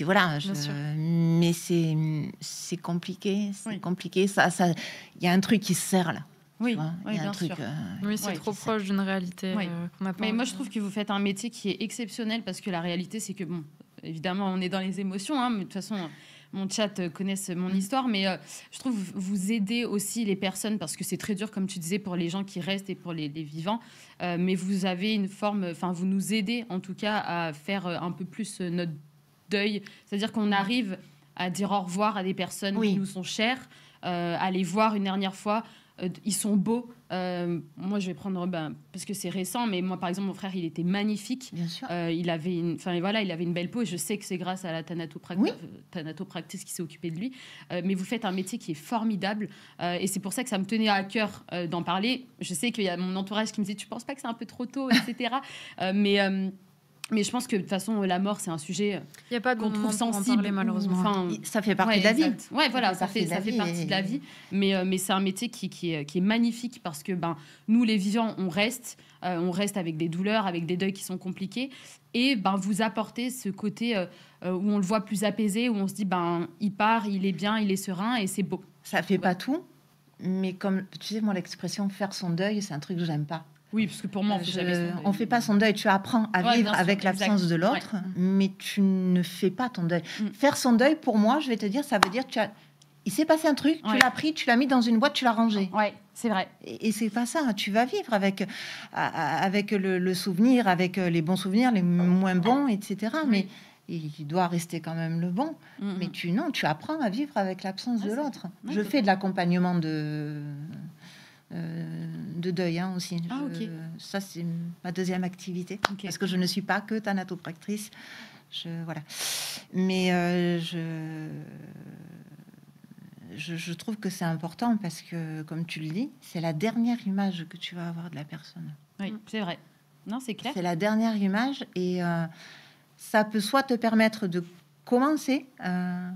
voilà. Mais c'est compliqué, compliqué. Ça, il y a un truc qui se serre là. Oui, il y a bien un truc. sûr. Oui, c'est trop proche d'une réalité qu'on n'a pas. Mais moi, je trouve que vous faites un métier qui est exceptionnel parce que la réalité, c'est que, bon, évidemment, on est dans les émotions, hein, mais de toute façon, mon chat connaisse mon histoire, mais je trouve que vous aidez aussi les personnes parce que c'est très dur, comme tu disais, pour les gens qui restent et pour les vivants. Mais vous avez une forme, enfin, vous nous aidez en tout cas à faire un peu plus notre deuil. C'est-à-dire qu'on arrive à dire au revoir à des personnes qui nous sont chères, à les voir une dernière fois. Ils sont beaux. Moi, je vais prendre parce que c'est récent, mais moi, par exemple, mon frère, il était magnifique. Bien sûr. Il avait une belle peau. Et je sais que c'est grâce à la thanatopractice qui s'est occupée de lui. Mais vous faites un métier qui est formidable. Et c'est pour ça que ça me tenait à cœur d'en parler. Je sais qu'il y a mon entourage qui me dit, tu penses pas que c'est un peu trop tôt, etc. Mais je pense que de toute façon, la mort, c'est un sujet qu'on trouve sensible. Parler, malheureusement. Enfin, ça fait partie de la vie. Ouais, voilà, ça fait partie de la vie. Mais c'est un métier qui est magnifique parce que nous, les vivants, on reste avec des douleurs, avec des deuils qui sont compliqués. Et vous apportez ce côté où on le voit plus apaisé, où on se dit, il part, il est bien, il est serein et c'est beau. Ça fait pas tout, mais comme tu sais, moi, l'expression faire son deuil, c'est un truc que j'aime pas. Oui, parce que pour moi, on fait pas son deuil. Tu apprends à vivre avec l'absence de l'autre, mais tu ne fais pas ton deuil. Faire son deuil, pour moi, je vais te dire, ça veut dire il s'est passé un truc, tu l'as pris, tu l'as mis dans une boîte, tu l'as rangé. Ouais, c'est vrai. Et c'est pas ça. Tu vas vivre avec le souvenir, avec les bons souvenirs, les moins bons, etc. Mais il doit rester quand même le bon. Mais tu apprends à vivre avec l'absence de l'autre. Je fais de l'accompagnement de deuil aussi. Ça, c'est ma deuxième activité. Parce que je ne suis pas que thanatopractrice. Voilà. Mais je trouve que c'est important parce que, comme tu le dis, c'est la dernière image que tu vas avoir de la personne. Oui, c'est vrai. Non, c'est clair. C'est la dernière image et ça peut soit te permettre de commencer à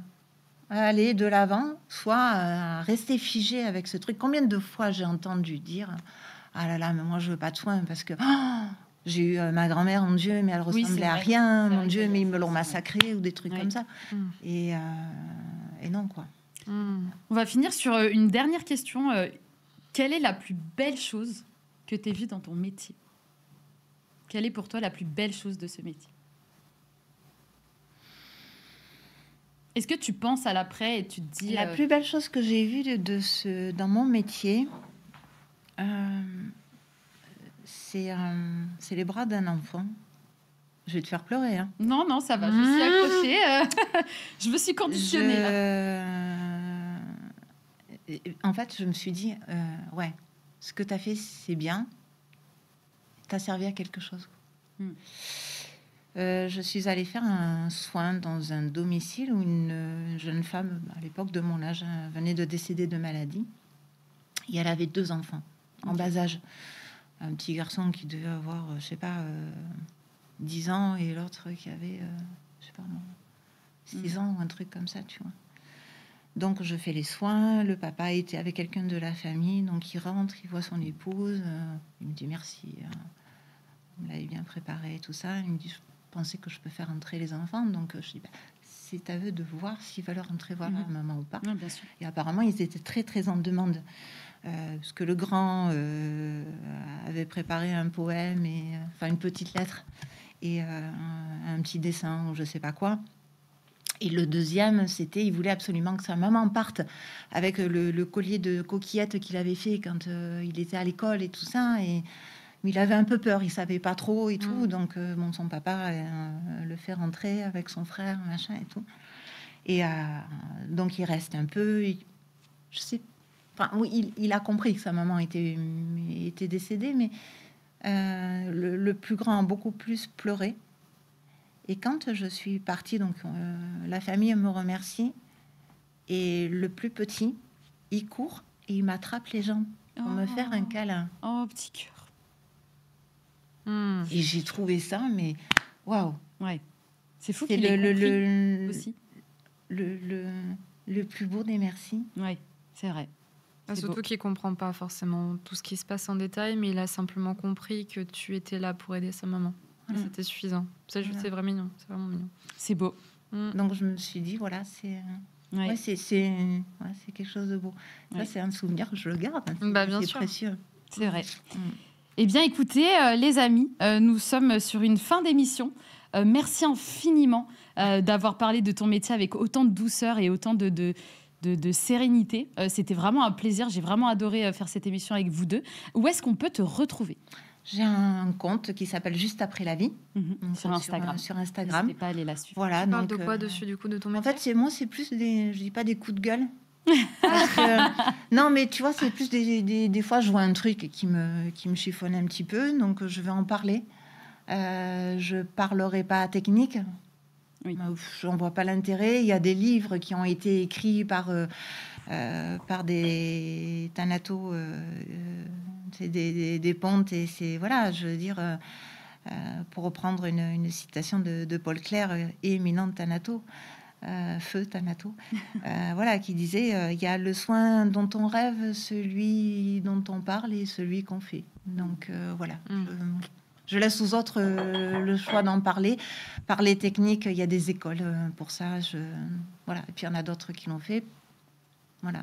aller de l'avant, soit rester figé avec ce truc. Combien de fois j'ai entendu dire « Ah là là, mais moi je veux pas de soins parce que j'ai eu ma grand-mère, mon Dieu, mais elle ressemblait à rien, mon Dieu, mais ils me l'ont massacrée » ou des trucs comme ça. Et non, quoi. On va finir sur une dernière question. Quelle est la plus belle chose que tu aies vue dans ton métier? Quelle est pour toi la plus belle chose de ce métier? Est-ce que tu penses à l'après et tu te dis... La plus belle chose que j'ai vue dans mon métier, c'est les bras d'un enfant. Je vais te faire pleurer. Hein. Non, ça va. Je suis accrochée. Je me suis conditionnée. En fait, je me suis dit, ce que tu as fait, c'est bien. Tu as servi à quelque chose. Je suis allée faire un soin dans un domicile où une jeune femme, à l'époque de mon âge, venait de décéder de maladie. Et elle avait 2 enfants en bas âge. Un petit garçon qui devait avoir, 10 ans et l'autre qui avait, 6 ans ou un truc comme ça, tu vois. Donc, je fais les soins. Le papa était avec quelqu'un de la famille. Donc, il rentre, il voit son épouse. Il me dit merci. Vous l'avez bien préparé, tout ça. Il me dit, je pensais que je peux faire entrer les enfants. Donc, je dis, c'est à eux de voir s'ils veulent rentrer voir leur maman ou pas. Ouais, bien sûr. Et apparemment, ils étaient très, très en demande. Parce que le grand avait préparé un poème, une petite lettre et un petit dessin ou je sais pas quoi. Et le deuxième, c'était, il voulait absolument que sa maman parte avec le collier de coquillettes qu'il avait fait quand il était à l'école et tout ça. Mais il avait un peu peur, il savait pas trop et tout. Donc, son papa le fait rentrer avec son frère, machin et tout. Et donc, il reste un peu. Je sais. Enfin, oui, il a compris que sa maman était décédée, mais le plus grand a beaucoup plus pleuré. Et quand je suis partie, donc la famille me remercie. Et le plus petit, il court et il m'attrape les jambes pour me faire un câlin. Oh, petit cœur. Et j'ai trouvé ça, mais waouh! Ouais, c'est fou qu'il ait compris aussi. Le plus beau des merci. Ouais, c'est vrai. Surtout qu'il ne comprend pas forcément tout ce qui se passe en détail, mais il a simplement compris que tu étais là pour aider sa maman. C'était suffisant. C'est vraiment mignon. C'est vraiment mignon. C'est beau. Donc je me suis dit, voilà, c'est quelque chose de beau. Ça, c'est un souvenir que je le garde. Bien sûr. sûr. Précieux. C'est vrai. Eh bien, écoutez, les amis, nous sommes sur une fin d'émission. Merci infiniment d'avoir parlé de ton métier avec autant de douceur et autant de sérénité. C'était vraiment un plaisir. J'ai vraiment adoré faire cette émission avec vous deux. Où est-ce qu'on peut te retrouver ? J'ai un compte qui s'appelle Juste après la vie. Sur Instagram. Sur Instagram. N'hésitez pas à aller la suivre. Voilà, tu parles de quoi dessus, du coup, de ton métier ? En fait, c'est plus je dis pas des coups de gueule. Parce que, non, mais tu vois, c'est plus des fois, je vois un truc qui me chiffonne un petit peu, donc je vais en parler. Je parlerai pas technique. Oui. J'en vois pas l'intérêt. Il y a des livres qui ont été écrits par des thanatos, c'est des pontes, et c'est, voilà, je veux dire, pour reprendre une citation de Paul Clair, éminent thanato, feu thanato, voilà, qui disait, il y a le soin dont on rêve, celui dont on parle et celui qu'on fait. Donc voilà. Je laisse aux autres le choix d'en parler. Parler technique, il y a des écoles pour ça. Voilà. Et puis il y en a d'autres qui l'ont fait. Voilà.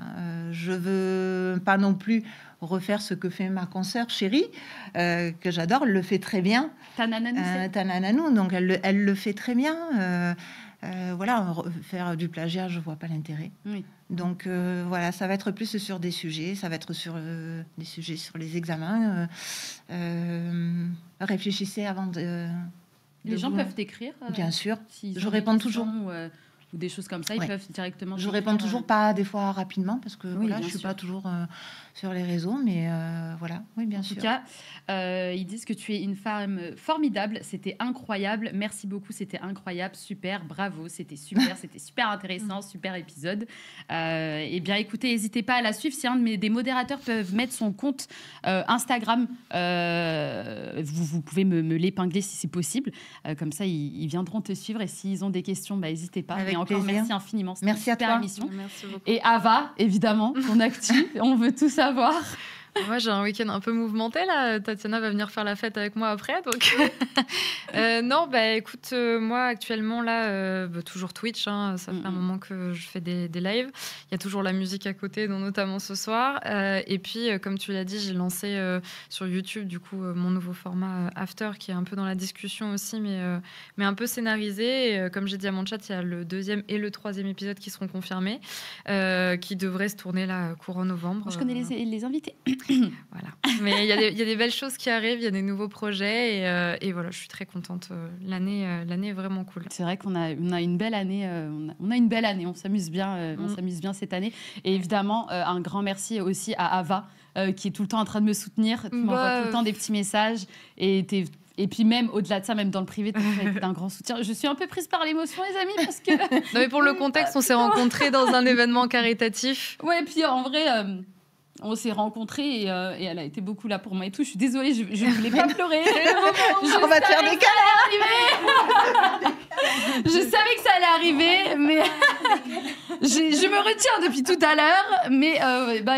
Je veux pas non plus refaire ce que fait ma consoeur chérie, que j'adore. Elle le fait très bien. Tanananou. Donc elle le fait très bien. Voilà, faire du plagiat, je vois pas l'intérêt. Oui. Donc voilà, ça va être plus sur des sujets, ça va être sur des sujets sur les examens. Réfléchissez avant de les gens peuvent t'écrire. Bien sûr, je réponds toujours. Ou des choses comme ça, ils peuvent directement. Je réponds toujours pas des fois rapidement parce que voilà, je suis pas toujours sur les réseaux, mais voilà, oui, bien sûr. En tout cas, ils disent que tu es une femme formidable, c'était incroyable, merci beaucoup, c'était incroyable, super, bravo, c'était super intéressant, super épisode. Eh bien, écoutez, n'hésitez pas à la suivre. Si des modérateurs peuvent mettre son compte Instagram, vous pouvez me l'épingler si c'est possible. Comme ça, ils viendront te suivre et s'ils ont des questions, n'hésitez pas. Avec encore plaisir. Merci infiniment. Merci à toi. Émission. Merci beaucoup. Et Ava, évidemment, ton actu, on veut tout savoir. Moi, j'ai un week-end un peu mouvementé, là. Tatiana va venir faire la fête avec moi après, donc... non, écoute, moi, actuellement, là, toujours Twitch, ça fait un moment que je fais des lives. Il y a toujours la musique à côté, dont notamment ce soir. Et puis, comme tu l'as dit, j'ai lancé sur YouTube, du coup, mon nouveau format After, qui est un peu dans la discussion aussi, mais un peu scénarisé. Et, comme j'ai dit à mon chat, il y a le 2e et le 3e épisode qui seront confirmés, qui devraient se tourner, là, courant novembre. Moi, je connais les invités. Voilà. Mais il y a des belles choses qui arrivent, il y a des nouveaux projets et voilà, je suis très contente. L'année est vraiment cool. C'est vrai qu'on a une belle année. On a une belle année. On s'amuse bien. On s'amuse bien cette année. Et évidemment, un grand merci aussi à Ava qui est tout le temps en train de me soutenir. Tu m'envoies tout le temps des petits messages et puis même au-delà de ça, même dans le privé, tu as été un grand soutien. Je suis un peu prise par l'émotion, les amis, parce que... Non, mais pour le contexte, on s'est rencontrés dans un événement caritatif. Ouais, et puis en vrai... on s'est rencontrés et elle a été beaucoup là pour moi et tout. Je suis désolée, je voulais pas pleurer. On va te faire des câlins. Je savais que ça allait arriver, mais Je me retiens depuis tout à l'heure, mais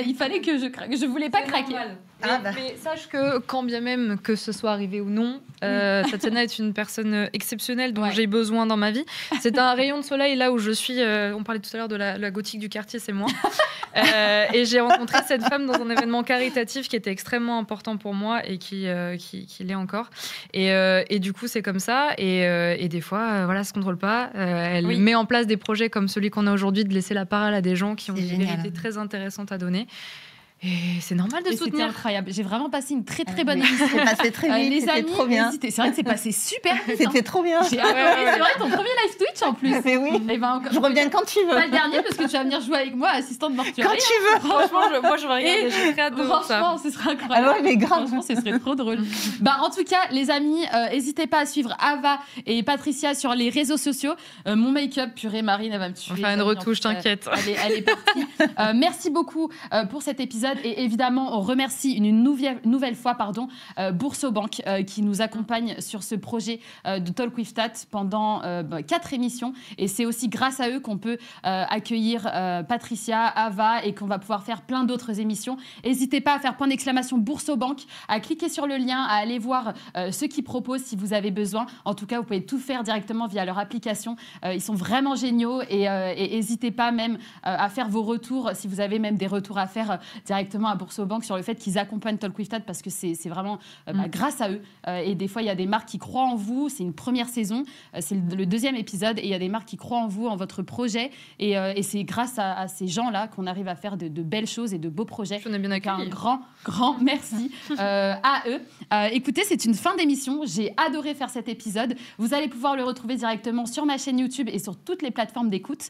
il fallait que je craque. Je voulais pas craquer. Mais sache que quand bien même que ce soit arrivé ou non, Tatiana est une personne exceptionnelle dont j'ai besoin dans ma vie. C'est un rayon de soleil là où je suis. On parlait tout à l'heure de la gothique du quartier, c'est moi. Et j'ai rencontré cette femme dans un événement caritatif qui était extrêmement important pour moi et qui l'est encore. Et du coup, c'est comme ça. Et des fois, ça se contrôle pas. Elle met en place des projets comme celui qu'on a aujourd'hui, de laisser la parole à des gens qui ont des vérités très intéressantes à donner. Et c'est normal de soutenir. C'était incroyable. J'ai vraiment passé une très très bonne émission. C'est passé très vite. Les amis, trop bien. C'est vrai que c'est passé super vite. C'était trop bien. C'est vrai, ton premier live Twitch en plus. Mais oui. Je reviens quand tu veux. Pas le dernier parce que tu vas venir jouer avec moi, assistante mortuaire. Quand tu veux. Franchement, moi je vais regarder. J'ai très hâte de voir ça. Franchement, ce serait incroyable. Ah ouais, mais grave. Franchement, ce serait trop drôle. En tout cas, les amis, n'hésitez pas à suivre Ava et Patricia sur les réseaux sociaux. Mon make-up, purée, Marine, elle va me tuer. On va faire une retouche, t'inquiète. Elle est partie. Merci beaucoup pour cet épisode et évidemment, on remercie une nouvelle fois Boursobank qui nous accompagne sur ce projet de Talk with Tat pendant 4 émissions. Et c'est aussi grâce à eux qu'on peut accueillir Patricia, Ava et qu'on va pouvoir faire plein d'autres émissions. N'hésitez pas à faire point d'exclamation Boursobank, à cliquer sur le lien, à aller voir ce qu'ils proposent si vous avez besoin. En tout cas, vous pouvez tout faire directement via leur application. Ils sont vraiment géniaux et n'hésitez pas même à faire vos retours si vous avez même des retours à faire directement à Boursobank sur le fait qu'ils accompagnent Talk with Tat parce que c'est vraiment grâce à eux. Et des fois, il y a des marques qui croient en vous. C'est une première saison. C'est le 2e épisode et il y a des marques qui croient en vous, en votre projet. Et c'est grâce à ces gens-là qu'on arrive à faire de belles choses et de beaux projets. On est bien accueillis. Un grand merci à eux. Écoutez, c'est une fin d'émission. J'ai adoré faire cet épisode. Vous allez pouvoir le retrouver directement sur ma chaîne YouTube et sur toutes les plateformes d'écoute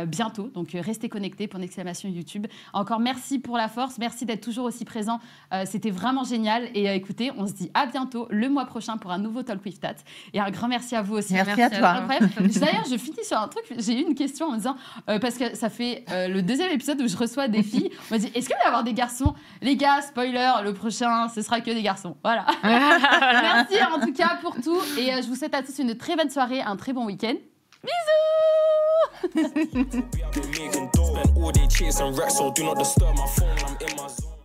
bientôt. Donc, restez connectés pour l'exclamation YouTube. Encore merci pour la force. Merci d'être toujours aussi présent. C'était vraiment génial. Et écoutez, on se dit à bientôt le mois prochain pour un nouveau Talk with Tat. Et un grand merci à vous aussi. Merci à toi. D'ailleurs, je finis sur un truc. J'ai eu une question en me disant, parce que ça fait le 2e épisode où je reçois des filles. On m'a dit, est-ce qu'il va y avoir des garçons? Les gars, spoiler, le prochain, ce sera que des garçons. Voilà. Merci en tout cas pour tout. Et je vous souhaite à tous une très bonne soirée, un très bon week-end. Bisous.